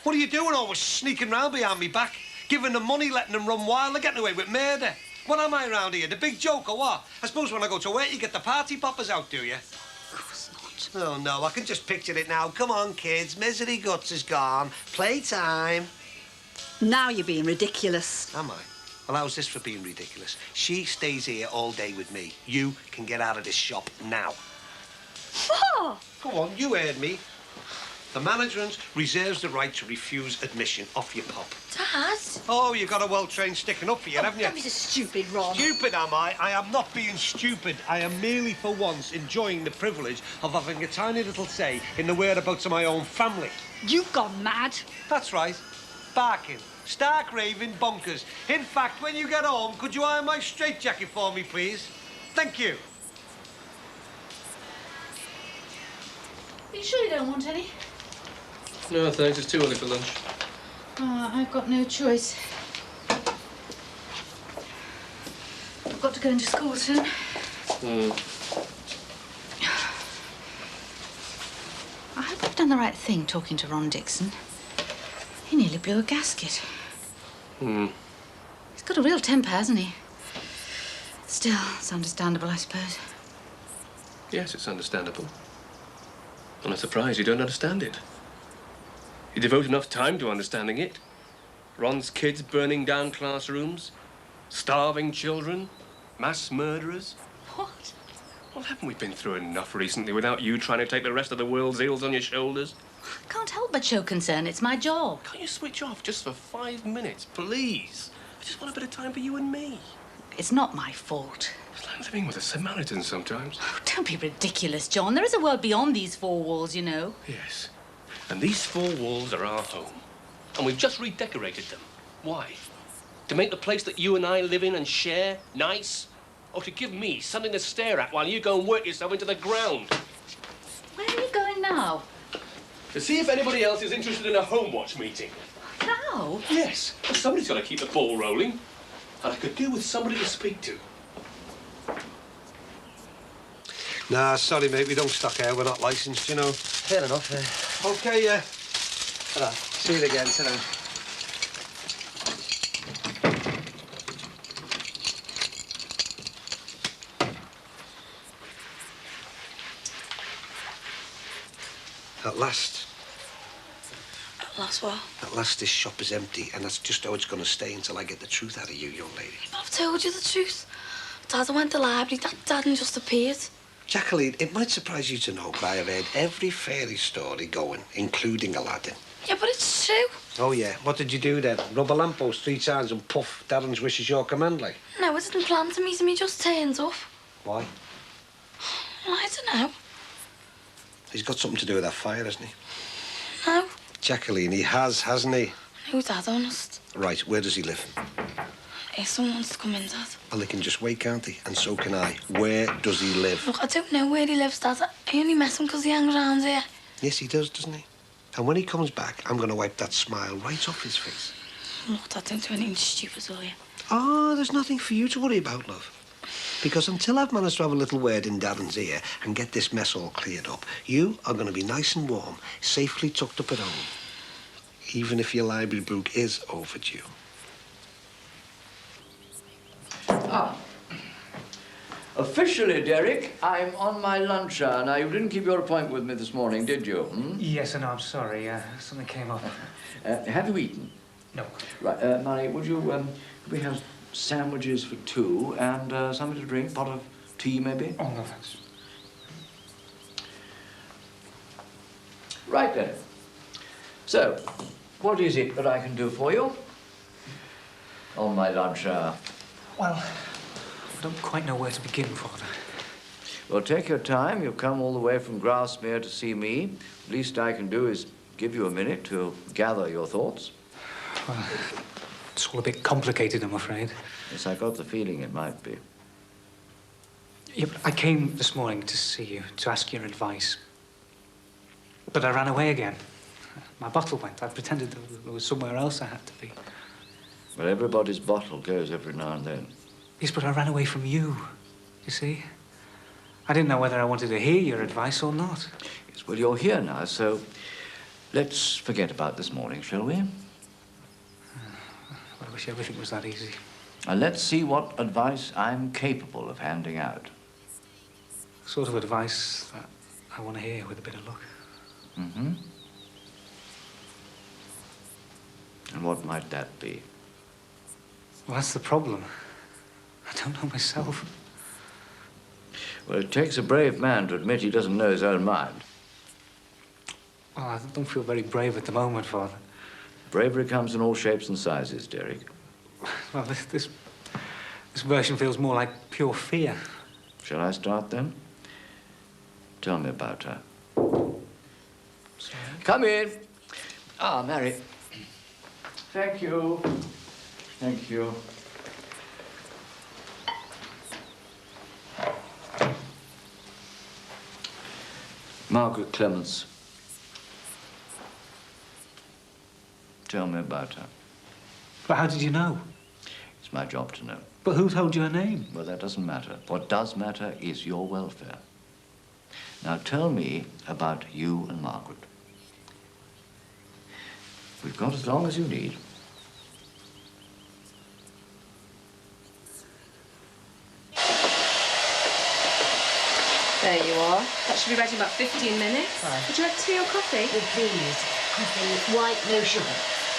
F: What are you doing always sneaking round behind me back? Giving them money, letting them run wild, they're getting away with murder. What am I round here, the big joke or what? I suppose when I go to work, you get the party poppers out, do you?
E: Of course not.
F: Oh, no, I can just picture it now. Come on, kids, misery guts is gone. Playtime.
E: Now you're being ridiculous.
F: Am I? Well, how's this for being ridiculous? She stays here all day with me. You can get out of this shop now.
E: What?
F: Go on, you heard me. The management reserves the right to refuse admission off your pop.
V: Dad?
F: Oh, you've got a well-trained sticking up for you, haven't you?
E: That was a stupid, Ron.
F: Stupid, am I? I am not being stupid. I am merely, for once, enjoying the privilege of having a tiny little say in the whereabouts of my own family.
E: You've gone mad.
F: That's right. Barking. Stark raving bonkers. In fact, when you get home, could you iron my straitjacket for me, please? Thank you.
H: Are you sure you don't want any?
G: No, thanks. It's too early for lunch.
H: Oh, I've got no choice. I've got to go into school soon. I hope I've done the right thing talking to Ron Dixon. He nearly blew a gasket. He's got a real temper, hasn't he? Still, it's understandable, I suppose.
G: Yes, it's understandable. I'm not surprised you don't understand it. You devote enough time to understanding it. Ron's kids burning down classrooms, starving children, mass murderers.
H: What?
G: Well, haven't we been through enough recently without you trying to take the rest of the world's ills on your shoulders?
H: I can't help but show concern. It's my job.
G: Can't you switch off just for 5 minutes, please? I just want a bit of time for you and me.
H: It's not my fault.
G: It's like living with a Samaritan sometimes.
H: Oh, don't be ridiculous, John. There is a world beyond these four walls, you know.
G: Yes. And these four walls are our home. And we've just redecorated them. Why? To make the place that you and I live in and share nice? Or to give me something to stare at while you go and work yourself into the ground?
H: Where are you going now?
G: To see if anybody else is interested in a home watch meeting.
H: Now?
G: Yes. Well, somebody's got to keep the ball rolling. And I could do with somebody to speak to.
F: Nah, sorry, mate, we don't stock here. We're not licensed, you know.
C: Fair enough.
F: OK, yeah.
C: Ta-ra.
F: See you again, ta-ra. At last.
V: At last what?
F: At last this shop is empty, and that's just how it's going to stay until I get the truth out of you, young lady.
V: But I've told you the truth. Dad, I went to the library. Dad just appeared.
F: Jacqueline, it might surprise you to know, but I have heard every fairy story going, including Aladdin.
V: Yeah, but it's true.
F: Oh, yeah. What did you do then? Rub a lamppost 3 times and puff, Darren's wish is your command, like?
V: No, I didn't plan to meet him. He just turned up.
F: Why?
V: Well, I don't know.
F: He's got something to do with that fire, hasn't he?
V: No.
F: Jacqueline, he has, hasn't he?
V: No, Dad, honest.
F: Right, where does he live?
V: If someone wants to come in, Dad.
F: Well, they can just wait, can't they? And so can I. Where does he live?
V: Look, I don't know where he lives, Dad. I only met him because he hangs around here.
F: Yes, he does, doesn't he? And when he comes back, I'm going to wipe that smile right off his face.
V: Look, Dad, don't do anything stupid, will you?
F: Oh, there's nothing for you to worry about, love. Because until I've managed to have a little word in Darren's ear and get this mess all cleared up, you are going to be nice and warm, safely tucked up at home. Even if your library book is overdue.
B: Ah. Officially, Derek, I'm on my lunch hour. Now, you didn't keep your appointment with me this morning, did you?
T: Yes, I know, I'm sorry. Something came up.
B: Have you eaten?
T: No.
B: Right, Murray, would you, could we have sandwiches for 2 and something to drink, pot of tea, maybe?
T: Oh, no, thanks.
B: Right, then. So, what is it that I can do for you on my lunch hour?
T: Well, I don't quite know where to begin, Father.
B: Well, take your time. You've come all the way from Grasmere to see me. The least I can do is give you a minute to gather your thoughts.
T: Well, it's all a bit complicated, I'm afraid.
B: Yes, I got the feeling it might be.
T: Yeah, but I came this morning to see you, to ask your advice. But I ran away again.
L: My bottle went. I pretended there was somewhere else I had to be.
B: Well, everybody's bottle goes every now and then.
L: Yes, but I ran away from you, you see? I didn't know whether I wanted to hear your advice or not.
B: Yes, well, you're here now, so let's forget about this morning, shall we?
L: I wish everything was that easy.
B: And let's see what advice I'm capable of handing out.
L: Sort of advice that I want to hear with a bit of luck.
B: Mm-hmm. And what might that be?
L: Well, that's the problem. I don't know myself.
B: Well, it takes a brave man to admit he doesn't know his own mind.
L: Well, I don't feel very brave at the moment, Father.
B: Bravery comes in all shapes and sizes, Derek.
L: Well, this version feels more like pure fear.
B: Shall I start then? Tell me about her.
L: Sorry.
B: Come in. Ah, Mary. Thank you. Thank you. Margaret Clements. Tell me about her.
L: But how did you know?
B: It's my job to know.
L: But who told you her name?
B: Well, that doesn't matter. What does matter is your welfare. Now, tell me about you and Margaret. We've got as long as you need.
A: There you are. That should be ready in about 15 minutes.
D: Right.
A: Would you like tea or coffee?
D: Oh, please. Coffee, white, no sugar.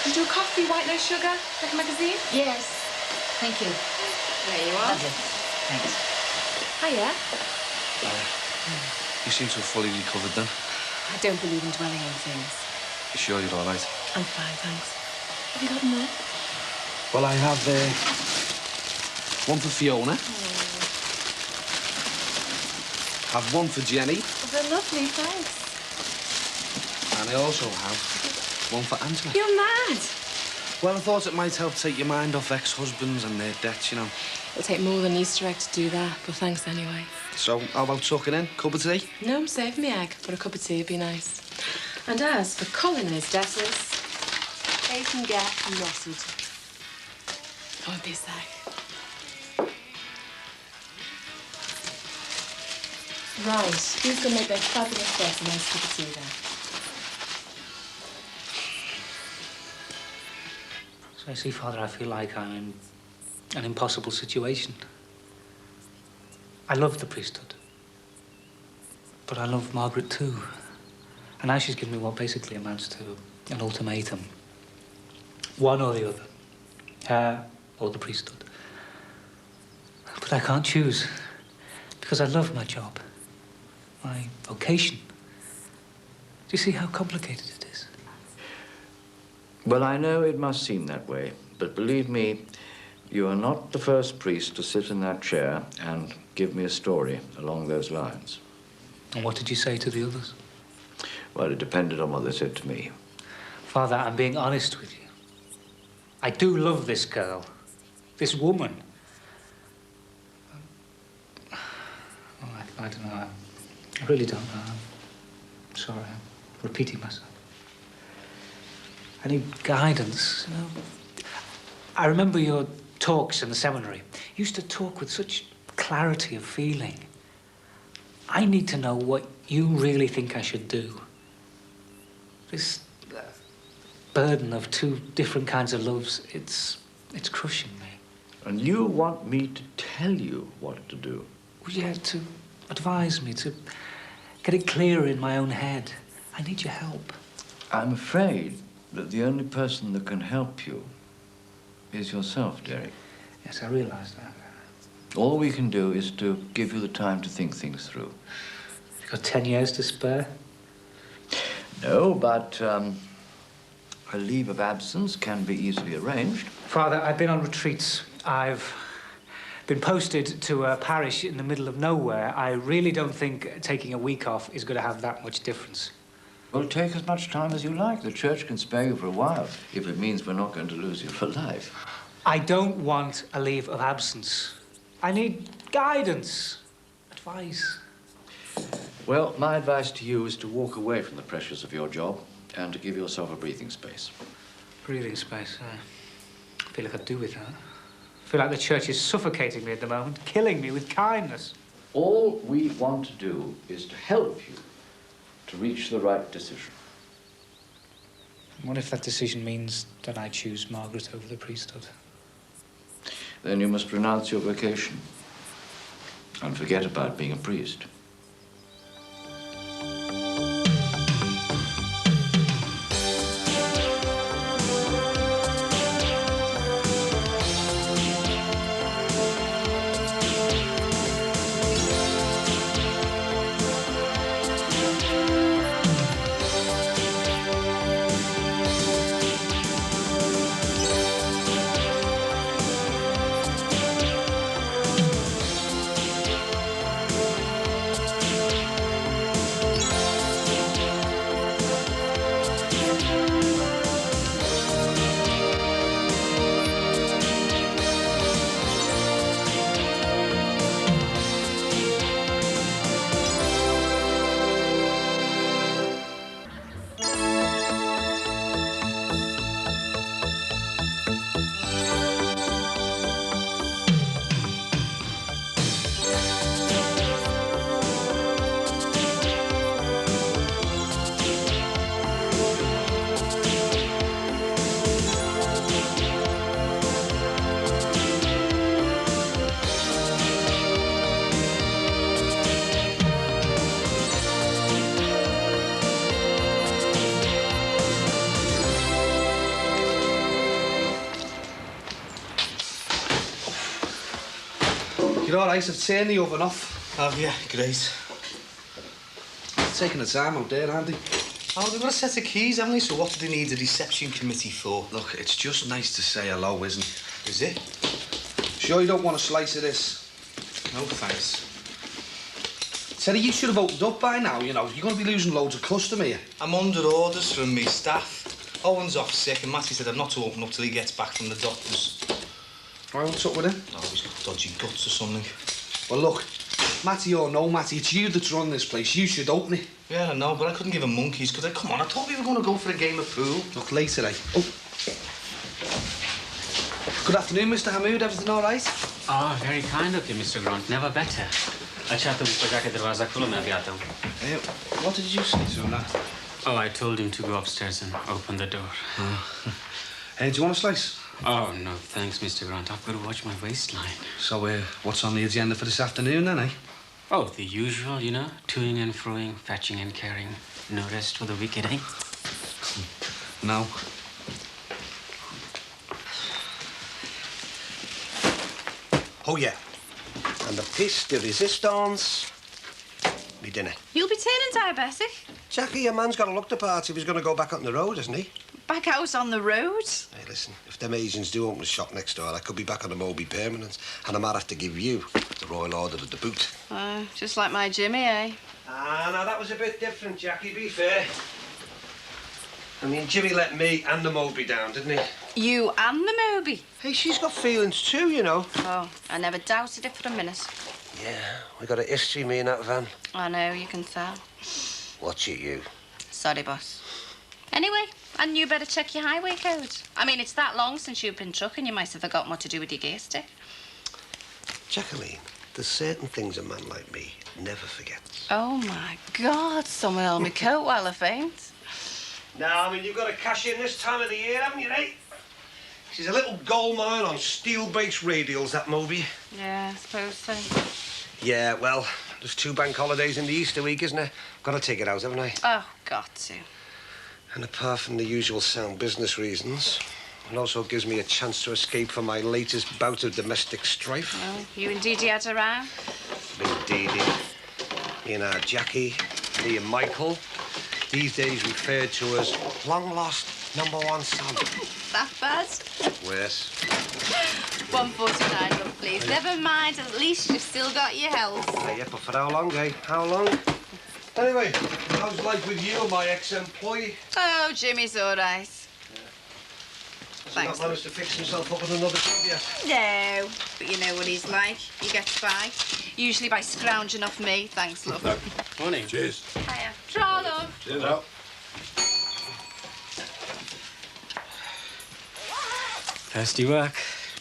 A: Would you do a coffee, white, no sugar? Like a magazine?
D: Yes. Thank you.
A: There you are.
D: Lovely. Thanks.
A: Hiya.
K: You seem to have fully recovered then.
A: I don't believe in dwelling on things.
K: You sure you're all right?
A: I'm fine, thanks. Have you got more?
K: Well, I have one for Fiona. Have one for Jenny.
A: Oh, they're lovely, thanks.
K: And I also have one for Angela.
A: You're mad.
K: Well, I thought it might help take your mind off ex-husbands and their debts, you know.
A: It'll take more than Easter egg to do that, but thanks anyway.
K: So, how about tucking in? Cup of tea?
A: No, I'm saving me egg, but a cup of tea would be nice. And as for Colin and his debtors, they can get knotted. Won't be a sec. Right, who's going to make that fabulous dress and nice cup of tea then?
L: So I see, Father, I feel like I'm in an impossible situation. I love the priesthood. But I love Margaret too. And now she's given me what basically amounts to an ultimatum. One or the other. Her or the priesthood. But I can't choose. Because I love my job. My vocation. Do you see how complicated it is?
B: Well, I know it must seem that way, but believe me, you are not the first priest to sit in that chair and give me a story along those lines.
L: And what did you say to the others?
B: Well, it depended on what they said to me.
L: Father, I'm being honest with you. I do love this girl. This woman. Oh, I don't know. I really don't know. I'm sorry. I'm repeating myself. I need guidance, you know. I remember your talks in the seminary. You used to talk with such clarity of feeling. I need to know what you really think I should do. This burden of two different kinds of loves, it's crushing me.
B: And you want me to tell you what to do?
L: Well, yeah, to advise me, to get it clearer in my own head. I need your help.
B: I'm afraid that the only person that can help you is yourself, Derek.
L: Yes, I realise that.
B: All we can do is to give you the time to think things through.
L: You've got 10 years to spare?
B: No, but a leave of absence can be easily arranged.
L: Father, I've been on retreats. I've been posted to a parish in the middle of nowhere. I really don't think taking a week off is going to have that much difference.
B: Well, take as much time as you like. The church can spare you for a while, if it means we're not going to lose you for life.
L: I don't want a leave of absence. I need guidance, advice.
B: Well, my advice to you is to walk away from the pressures of your job and to give yourself a breathing space.
L: Breathing space, I feel like I could do with that. I feel like the church is suffocating me at the moment, killing me with kindness.
B: All we want to do is to help you to reach the right decision.
L: What if that decision means that I choose Margaret over the priesthood?
B: Then you must renounce your vocation and forget about being a priest.
S: You're all right, I've turned the oven off.
I: Have you? Great.
S: Taking the time out there, Andy. Oh, they've got a set of keys, haven't they? So what do they need a reception committee for?
K: Look, it's just nice to say hello, isn't it?
S: Is it? Sure you don't want a slice of this?
K: No, thanks.
S: Teddy, you should have opened up by now, you know. You're going to be losing loads of custom here.
K: I'm under orders from me staff. Owen's off sick and Matty said I'm not to open up till he gets back from the doctors.
S: Right, what's up with him?
K: Oh, he's got dodgy guts or something.
S: Well, look, Matty or no Matty, it's you that's run this place. You should open it.
K: Yeah, I know, but I couldn't give him monkeys because, come on, I thought we were going to go for a game of pool.
S: Look, later, eh? Oh. Good afternoon, Mr. Hamoud. Everything all right?
N: Oh, very kind of you, Mr. Grant. Never better. अच्छा तुम पका के दरवाजा खोलो मैं अभी आता हूँ.
S: What did you say to him, that?
N: Oh, I told him to go upstairs and open the door.
S: Hey, do you want a slice?
N: Oh, no, thanks, Mr. Grant. I've got to watch my waistline.
S: So, what's on the agenda for this afternoon, then, eh?
N: Oh, the usual, you know. Toing and froing, fetching and carrying. No rest for the wicked, eh?
S: No.
F: Oh, yeah. And the piece de resistance. Me dinner.
P: You'll be turning diabetic.
F: Jackie, your man's got to look the part if he's going to go back on the road, isn't he?
P: Back out on the road?
F: Hey, listen, if them Asians do open a shop next door, I could be back on the Moby permanent, and I might have to give you the royal order of the boot.
P: Just like my Jimmy, eh?
F: Ah, now that was a bit different, Jackie, be fair. I mean, Jimmy let me and the Moby down, didn't he?
P: You and the Moby?
F: Hey, she's got feelings too, you know.
P: Oh, I never doubted it for a minute.
F: Yeah, we got a history, me and that van.
P: I know, you can tell.
F: Watch it, you.
P: Sorry, boss. Anyway, and you better check your highway code. I mean, it's that long since you've been trucking, you might have forgotten what to do with your gear stick.
F: Jacqueline, there's certain things a man like me never forgets.
P: Oh, my God, someone held me coat while I faint.
F: Now, I mean, you've got to cash in this time of the year, haven't you, eh? She's a little gold mine on steel-based radials, that Moby.
P: Yeah, I suppose so.
F: Yeah, well, there's 2 bank holidays in the Easter week, isn't there? Got to take it out, haven't I?
P: Oh, got to.
F: And apart from the usual sound business reasons, it also gives me a chance to escape from my latest bout of domestic strife.
P: Well, you and Dee Dee had a row?
F: Big Dee Dee. Me and our Jackie, me and Michael. These days referred to as long-lost #1 son.
P: That bad?
F: Worse.
P: 149, love, please. Never mind, at least you've still got your health.
F: Yeah, but for how long, eh? How long? Anyway, how's life with you and my ex-employee?
P: Oh, Jimmy's all right.
F: Has he not managed to fix himself up with another job yet?
P: No, but you know what he's like. He gets by. Usually by scrounging off me. Thanks, love.
N: Morning.
F: Cheers.
P: Hiya. Draw, love.
F: Cheers out.
N: Thirsty work?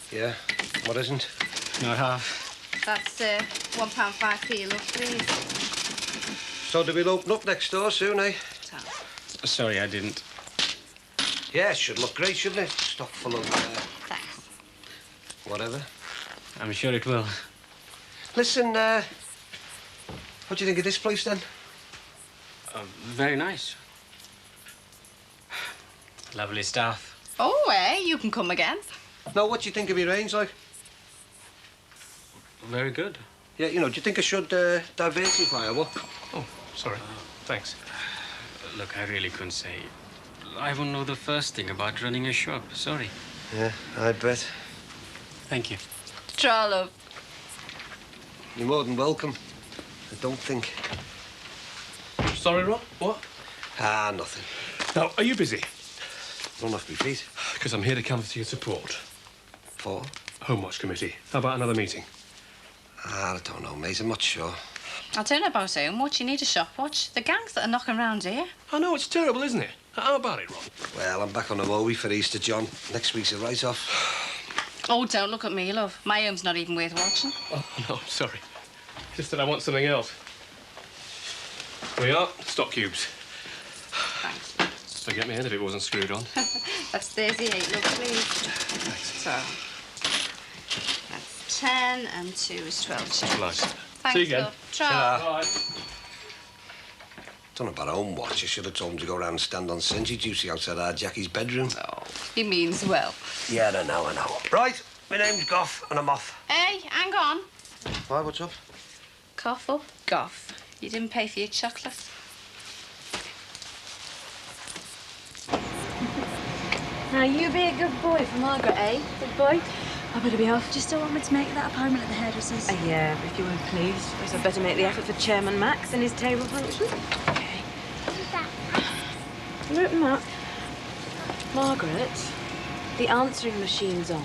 F: Yeah. What isn't?
N: Not half.
P: That's £1.5p, love, please.
F: So do we open up next door soon, eh?
N: Sorry, I didn't.
F: Yeah, it should look great, shouldn't it? Stock full of...
P: Thanks.
F: Whatever.
N: I'm sure it will.
F: Listen, what do you think of this place, then?
N: Very nice. Lovely staff.
P: Oh, you can come again.
F: No, what do you think of my range, like?
N: Very good.
F: Yeah, you know, do you think I should diversify or what?
G: Oh, sorry. Thanks.
N: Look, I really couldn't say. I wouldn't know the first thing about running a shop. Sorry.
F: Yeah, I bet.
N: Thank you.
P: Try, love.
F: You're more than welcome. I don't think.
G: Sorry, Rob? What?
F: Ah, nothing.
G: Now, are you busy?
F: Run off my feet.
G: Because I'm here to come to your support.
F: For?
G: Home Watch Committee. How about another meeting?
F: I don't know, mate. I'm not sure.
P: I don't know about home watch. You need a shop watch. The gangs that are knocking around here.
G: I know, it's terrible, isn't it? How about it, Rob?
F: Well, I'm back on the Moe for Easter, John. Next week's a write-off.
P: Oh, don't look at me, love. My home's not even worth watching.
G: Oh, no, I'm sorry. Just that I want something else. Here we are, stock cubes.
P: Thanks.
G: Forget me if it wasn't screwed on.
P: That's 38, love, please.
G: Thanks.
P: So, that's 10 and 2 is 12 shillings.
G: Nice.
P: Thanks,
G: See you again.
P: love. Try.
G: Bye.
F: Don't know about Home Watch. I should have told him to go around and stand on sentry duty outside our Jackie's bedroom.
P: Oh, he means well.
F: Yeah, I know. Right, my name's Goff, and I'm off.
P: Hey, hang on.
F: Why, what's up?
P: Cough up, Goff. You didn't pay for your chocolate.
V: Now, you be a good boy for Margaret, eh? Good boy? I better be off. Do you still want me to make that appointment at the hairdresser's?
A: Yeah, if you weren't pleased. Suppose I'd better make the effort for Chairman Max and his table function. Okay. Look, Matt. Margaret, the answering machine's on.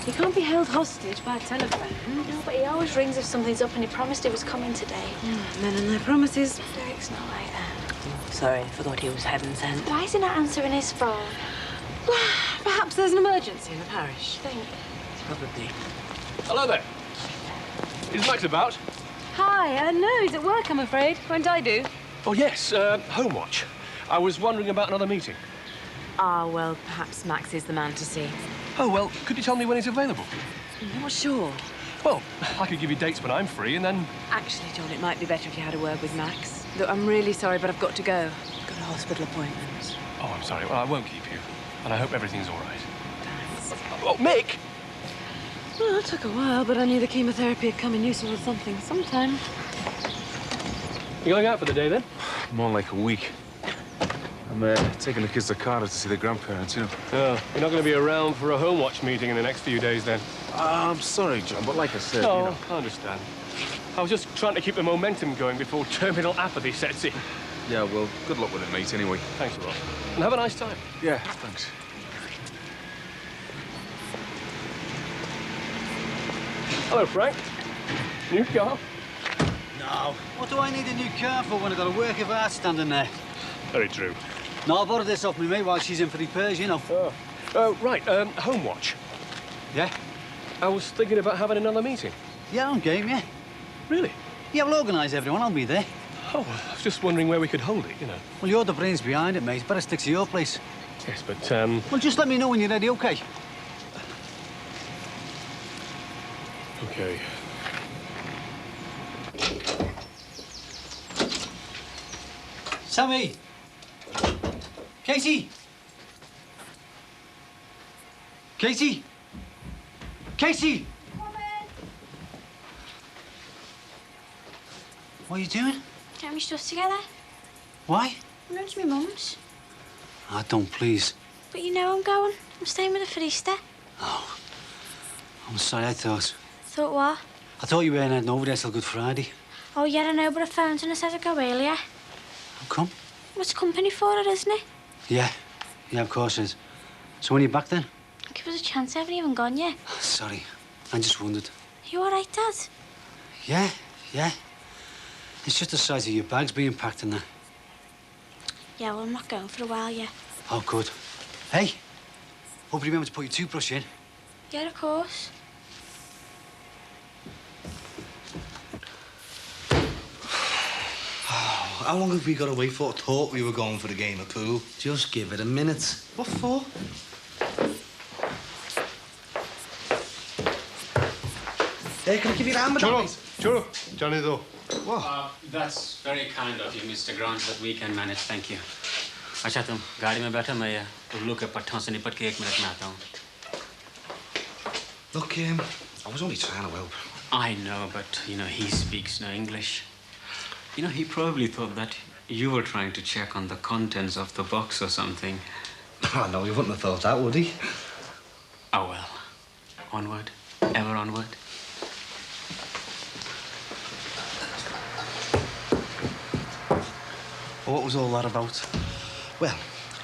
A: You can't be held hostage by telephone.
V: No, but he always rings if something's up and he promised he was coming today.
A: Men and their promises.
V: Derek's not like that.
A: Sorry, I forgot he was heaven sent.
V: Why is he not answering his phone?
A: Perhaps there's an emergency in the parish.
V: Think.
A: Probably.
G: Hello there. Is Max about?
A: Hi, no, he's at work, I'm afraid. Won't I do?
G: Oh, yes, Home Watch. I was wondering about another meeting.
A: Ah, well, perhaps Max is the man to see.
G: Oh, well, could you tell me when he's available?
A: I'm not sure.
G: Well, I could give you dates when I'm free, and then...
A: Actually, John, it might be better if you had a word with Max. Look, I'm really sorry, but I've got to go. I've got a hospital appointment.
G: Oh, I'm sorry. Well, I won't keep you. And I hope everything's all right.
A: Thanks.
G: Oh, Mick!
A: Well, it took a while, but I knew the chemotherapy had come in useful with something sometime.
G: You going out for the day, then?
J: More like a week. I'm taking the kids to Cardiff to see their grandparents, you know.
G: Oh, you're not going to be around for a Home Watch meeting in the next few days, then?
J: I'm sorry, John, but like I said,
G: No,
J: you know...
G: I understand. I was just trying to keep the momentum going before terminal apathy sets in.
J: Yeah, well, good luck with it, mate, anyway.
G: Thanks a lot. And have a nice time.
J: Yeah, thanks.
G: Hello, Frank. New car?
I: No. What do I need a new car for when I've got a work of art standing there?
G: Very true.
I: No, I borrowed this off me mate while she's in for repairs, you know.
G: Oh, right, Home Watch.
I: Yeah?
G: I was thinking about having another meeting.
I: Yeah, I'm game, yeah.
G: Really?
I: Yeah, we'll organise everyone. I'll be there.
G: Oh, I was just wondering where we could hold it, you know.
I: Well, you're the brains behind it, mate. Better stick to your place.
G: Yes, but,
I: Well, just let me know when you're ready, OK?
G: OK.
I: Sammy! Katie! Katie! Katie! What are you doing?
V: Getting my stuff together.
I: Why?
V: I'm going to my mum's.
I: Ah, don't, please.
V: But you know I'm going. I'm staying with her for Easter.
I: Oh. I'm sorry, I thought.
V: Thought what?
I: I thought you weren't heading over there till Good Friday.
V: Oh, yeah, I know, but I phoned and I said I'd go earlier.
I: How come?
V: What's company for it, isn't it?
I: Yeah. Yeah, of course it is. So when are you back then?
V: Give us a chance. I haven't even gone yet.
I: Sorry. I just wondered.
V: You all right, Dad?
I: Yeah, yeah. It's just the size of your bags being packed in there.
V: Yeah, well, I'm not going for a while yet.
I: Oh, good. Hey, Hope you remember to put your toothbrush in.
V: Yeah, of course.
K: How long have we got to wait for? Thought we were going for the game of pool.
I: Just give it a minute.
K: What for?
I: Hey, can I give you a hand with that?
G: Shut up. Johnny, though.
I: What?
N: That's very kind of you, Mr. Grant, but we can manage. Thank you. अच्छा तुम गाड़ी में बैठो मैं उल्लू के पट्टों से निपट के 1 मिनट में आता हूँ.
K: Look, I was only trying to help.
N: I know, but you know he speaks no English. You know he probably thought that you were trying to check on the contents of the box or something.
K: Oh no, he wouldn't have thought that, would he?
N: Oh well. Onward, ever onward.
K: What was all that about? Well,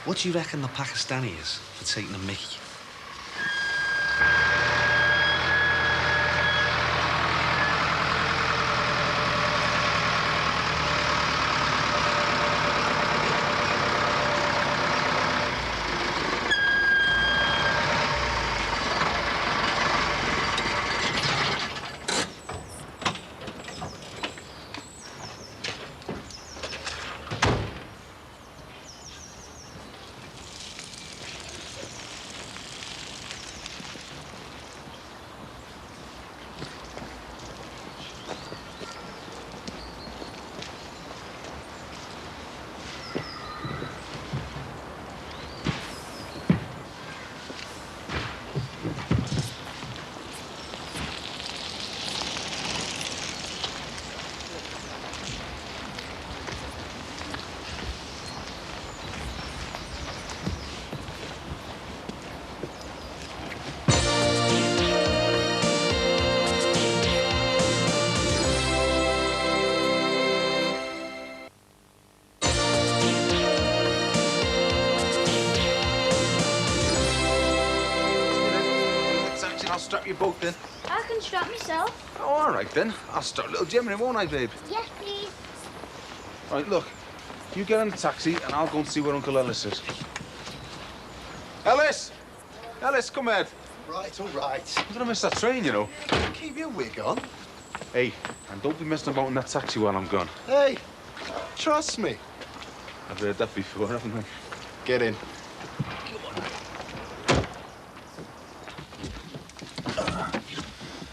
K: what do you reckon the Pakistani is for taking a mickey?
Q: I'll strap you both in.
V: I can strap myself.
Q: Oh, all right then. I'll strap little Gemini, won't I, babe?
V: Yes, please.
Q: Right, look. You get in the taxi and I'll go and see where Uncle Ellis is. Ellis! Ellis, come here.
R: Right, all right.
Q: I'm gonna miss that train, you know.
R: Keep your wig on.
Q: Hey, and don't be messing about in that taxi while I'm gone.
R: Hey, trust me.
Q: I've heard that before, haven't I?
R: Get in.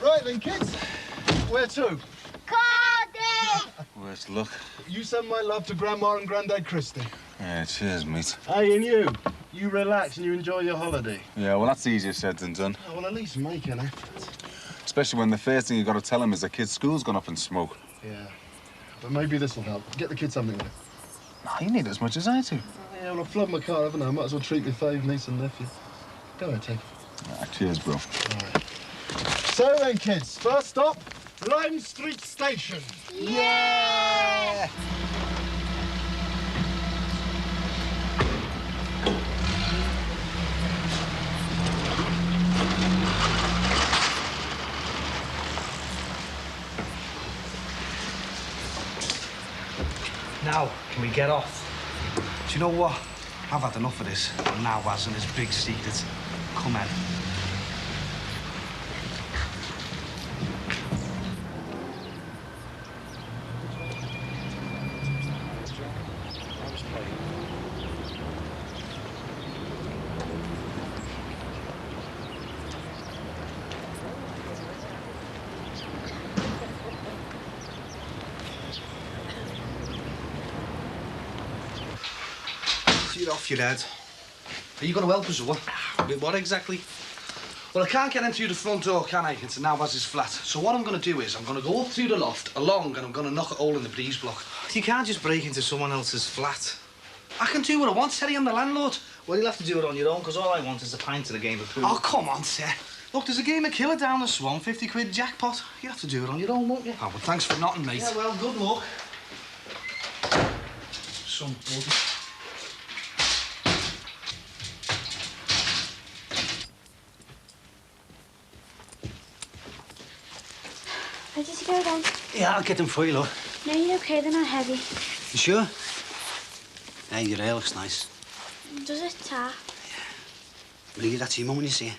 R: Right then, kids. Where to?
V: Cardiff!
Q: Where's luck?
R: You send my love to Grandma and Grandad Christie.
Q: Yeah, cheers, mate.
R: Hey, and you. You relax and you enjoy your holiday.
Q: Yeah, well, that's easier said than done.
R: Oh, well, at least make an effort.
Q: Especially when the first thing you got to tell them is the kid's school's gone up in smoke.
R: Yeah. But maybe this will help. Get the kids something.
Q: No, you need it as much as I do.
R: Yeah, well, I've flooded my car, haven't I? Might as well treat my fave niece and nephew. Go ahead, Ted.
Q: Cheers, bro.
R: All right. So then, kids, first stop, Lime Street Station.
V: Yeah!
K: Now, can we get off? Do you know what? I've had enough of this. Now, Waz and his big secret. Come on. You're off your head. Are you going to help us, or what? With what exactly? Well, I can't get in through the front door, can I? Into Nawaz's flat. So what I'm going to do is I'm going to go up through the loft, along, and I'm going to knock a hole in the breeze block. You can't just break into someone else's flat. I can do what I want, Terry. I'm the landlord. Well, you'll have to do it on your own, because all I want is a pint of the game of pool. Oh, come on, sir. Look, there's a game of killer down the Swan, 50 quid jackpot. You have to do it on your own, won't you? Oh, well, thanks for nothing, mate. Yeah, well, good luck. Some bloody...
V: Ready to go then?
I: Yeah, I'll get them for you, look.
V: No, you're okay, they're not heavy.
I: You sure? Hey, your hair looks nice.
V: Does it, Ta?
I: Leave that to your mum when you see her.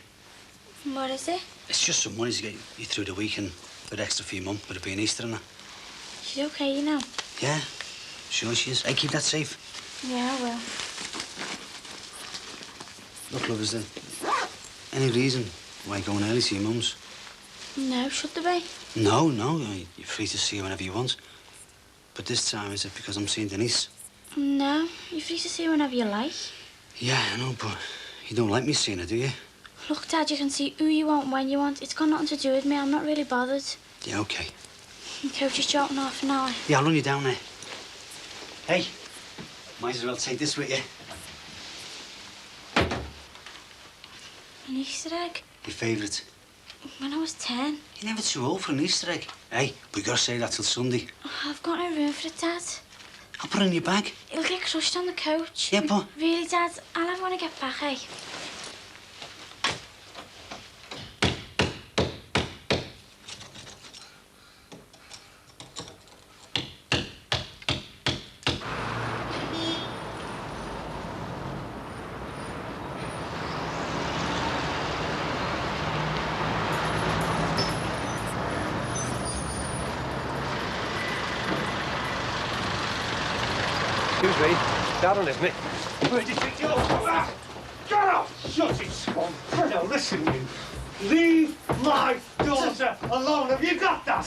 V: What is it?
I: It's just some money to get you through the week and a bit extra for your mum, with it being Easter and that.
V: She's okay, you know?
I: Yeah, sure she is. Hey, keep that safe.
V: Yeah, I will.
I: Look, love, is there any reason why you're going early to your mum's?
V: No, should there be?
I: No, no. You're free to see her whenever you want. But this time, is it because I'm seeing Denise?
V: No, you're free to see her whenever you like.
I: Yeah, I know, but you don't like me seeing her, do you?
V: Look, Dad, you can see who you want when you want. It's got nothing to do with me. I'm not really bothered.
I: Yeah, OK.
V: Coach is dropping half an hour.
I: Yeah, I'll run you down there. Hey, might as well take this with you.
V: An Easter egg?
I: Your favourite.
V: When I was 10.
I: You're never too old for an Easter egg. Hey, we gotta save that till Sunday.
V: Oh, I've got no room for it, Dad.
I: I'll put it in your bag.
V: It'll get crushed on the coach.
I: Yeah, but...
V: Really, Dad? I'll have when I get back, eh?
F: Excuse me. Darren, isn't it?
R: Where did you think you're going? Get off! Shut it, Swan. Now, listen, you. Leave my daughter alone. Have you got that?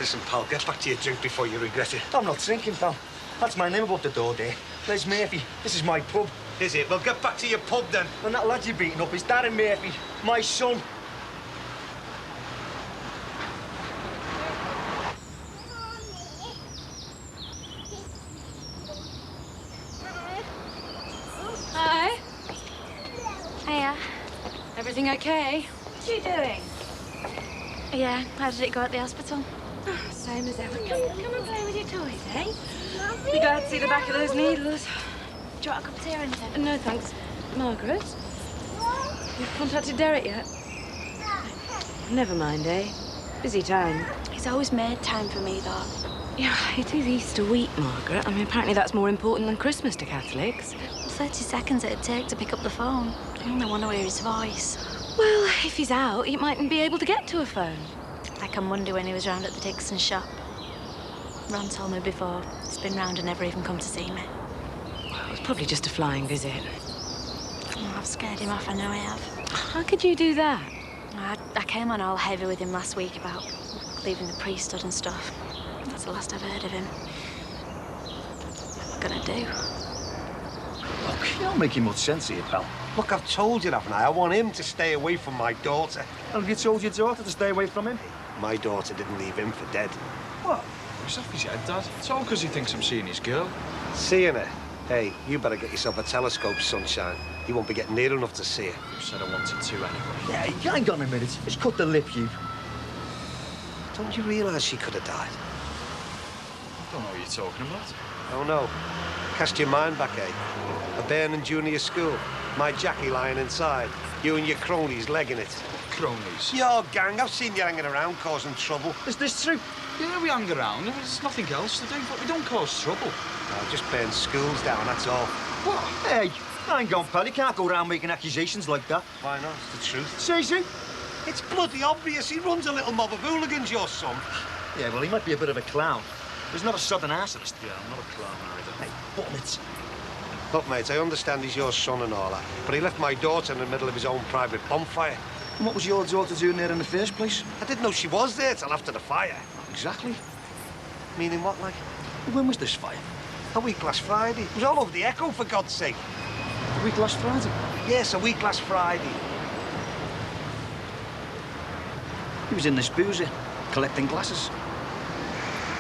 F: Listen, pal, get back to your drink before you regret it.
R: I'm not drinking, pal. That's my name above the door there. Les Murphy. This is my pub.
F: Is it? Well, get back to your pub, then.
R: And that lad you're beating up is Darren Murphy, my son.
V: Hi. Hiya. Everything okay?
A: What are you doing?
V: Yeah, how did it go at the hospital?
A: Same as ever. Come and play with your toys, eh? Be glad to see the back of those needles.
V: Do you want a cup of tea or anything?
A: No, thanks. Margaret, you've contacted Derek yet? Never mind, eh? Busy time.
V: He's always made time for me, though.
A: Yeah, it is Easter week, Margaret. I mean, apparently that's more important than Christmas to Catholics.
V: Well, 30 seconds it'd take to pick up the phone. I only want to hear his voice.
A: Well, if he's out, he mightn't be able to get to a phone.
V: Like on Monday when he was round at the Dixon shop. Ron told me before, he's been round and never even come to see me.
A: Well, it was probably just a flying visit.
V: Oh, I've scared him off, I know I have.
A: How could you do that?
V: I came on all heavy with him last week about leaving the priesthood and stuff. That's the last I've heard of him. What am I gonna do?
R: Look, you're not making much sense here, pal.
F: Look, I've told you, haven't I? I want him to stay away from my daughter.
R: And have you told your daughter to stay away from him?
F: My daughter didn't leave him for dead.
R: What?
B: He's off his head, Dad. It's all because he thinks I'm seeing his girl.
F: Seeing her? Hey, you better get yourself a telescope, sunshine. You won't be getting near enough to see her.
B: You said I wanted to anyway.
R: Yeah, you ain't got a minute. Just cut the lip, you.
F: Don't you realise she could have died?
B: I don't know what you're talking about.
F: Oh, no. Cast your mind back, eh? A burning junior school. My Jackie lying inside. You and your cronies legging it.
B: Cronies?
F: Your gang. I've seen you hanging around causing trouble.
R: Is this true?
B: Yeah, we hang around. There's nothing else to do, but we don't cause trouble.
F: I'll just burn schools down, that's all.
R: What? Hey, hang on, pal. You can't go around making accusations like that.
F: Why not? It's the truth.
R: See?
F: It's bloody obvious. He runs a little mob of hooligans, your son.
R: Yeah, well, he might be a bit of a clown. There's not a southern arsonist.
B: Yeah, I'm not a clown either.
R: Hey, butlets.
F: Look, mate, I understand he's your son and all that, but he left my daughter in the middle of his own private bonfire.
R: And what was your daughter doing there in the first place?
F: I didn't know she was there till after the fire.
R: Exactly.
F: Meaning what, like?
R: When was this fire?
F: A week last Friday. It was all over the Echo, for God's sake.
R: A week last Friday?
F: Yes, a week last Friday.
R: He was in this boozer, collecting glasses.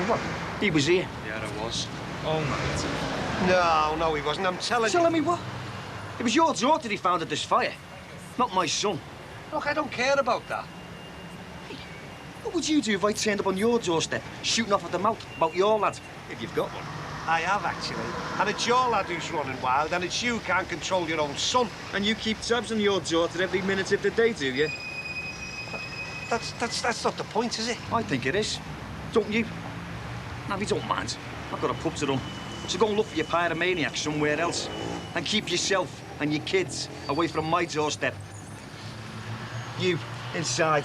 R: What? He was here.
B: Yeah, I was. All night.
F: No, he wasn't. I'm telling you.
R: Telling me what? It was your daughter he found at this fire, not my son.
F: Look, I don't care about that.
R: Hey, what would you do if I turned up on your doorstep, shooting off at the mouth about your lad, if you've got one?
F: I have, actually. And it's your lad who's running wild, and it's you who can't control your own son.
R: And you keep tabs on your daughter every minute of the day, do you?
F: That's not the point, is it?
R: I think it is. Don't you? Now, if you don't mind, I've got a pub to run.
M: So go and look for your pyromaniac somewhere else. And keep yourself and your kids away from my doorstep. You, inside.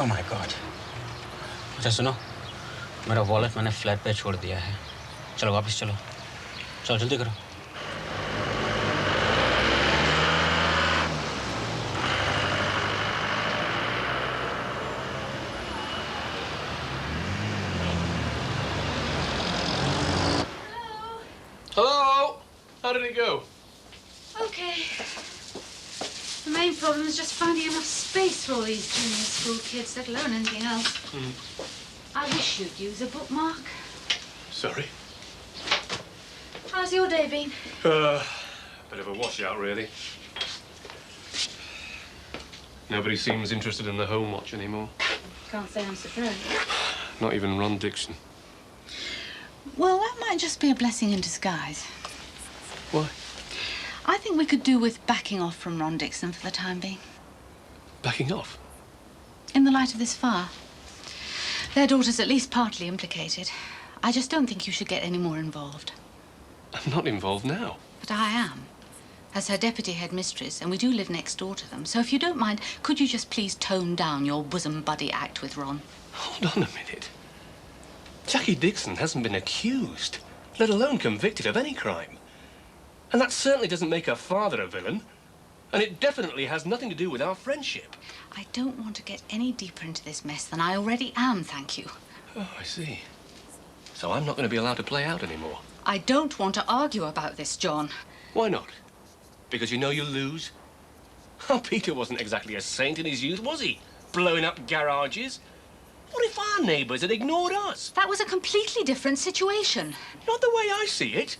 N: Oh my God. अच्छा सुनो, मेरा wallet मैंने flat पे छोड़ दिया है. चलो वापस चलो. चलो जल्दी करो.
G: Hello? How did it go?
H: Okay. The main problem is just finding enough space for all these junior school kids, let alone anything else. I wish you'd use a bookmark.
G: Sorry.
H: How's your day been?
G: Bit of a washout, really. Nobody seems interested in the home watch anymore.
H: Can't say I'm surprised.
G: Not even Ron Dixon.
H: Well, that might just be a blessing in disguise.
G: Why?
H: I think we could do with backing off from Ron Dixon for the time being.
G: Backing off?
H: In the light of this fire. Their daughter's at least partly implicated. I just don't think you should get any more involved.
G: I'm not involved now.
H: But I am. As her deputy headmistress, and we do live next door to them. So if you don't mind, could you just please tone down your bosom buddy act with Ron?
G: Hold on a minute. Jackie Dixon hasn't been accused, let alone convicted of any crime. And that certainly doesn't make her father a villain. And it definitely has nothing to do with our friendship.
H: I don't want to get any deeper into this mess than I already am, thank you.
G: Oh, I see. So I'm not going to be allowed to play out anymore.
H: I don't want to argue about this, John.
G: Why not? Because you know you'll lose? Oh, Peter wasn't exactly a saint in his youth, was he? Blowing up garages. What if our neighbours had ignored us?
H: That was a completely different situation.
G: Not the way I see it.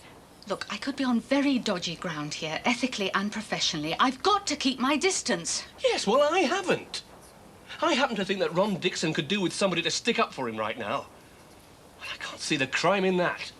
H: Look, I could be on very dodgy ground here, ethically and professionally. I've got to keep my distance.
G: Yes, well, I haven't. I happen to think that Ron Dixon could do with somebody to stick up for him right now. I can't see the crime in that.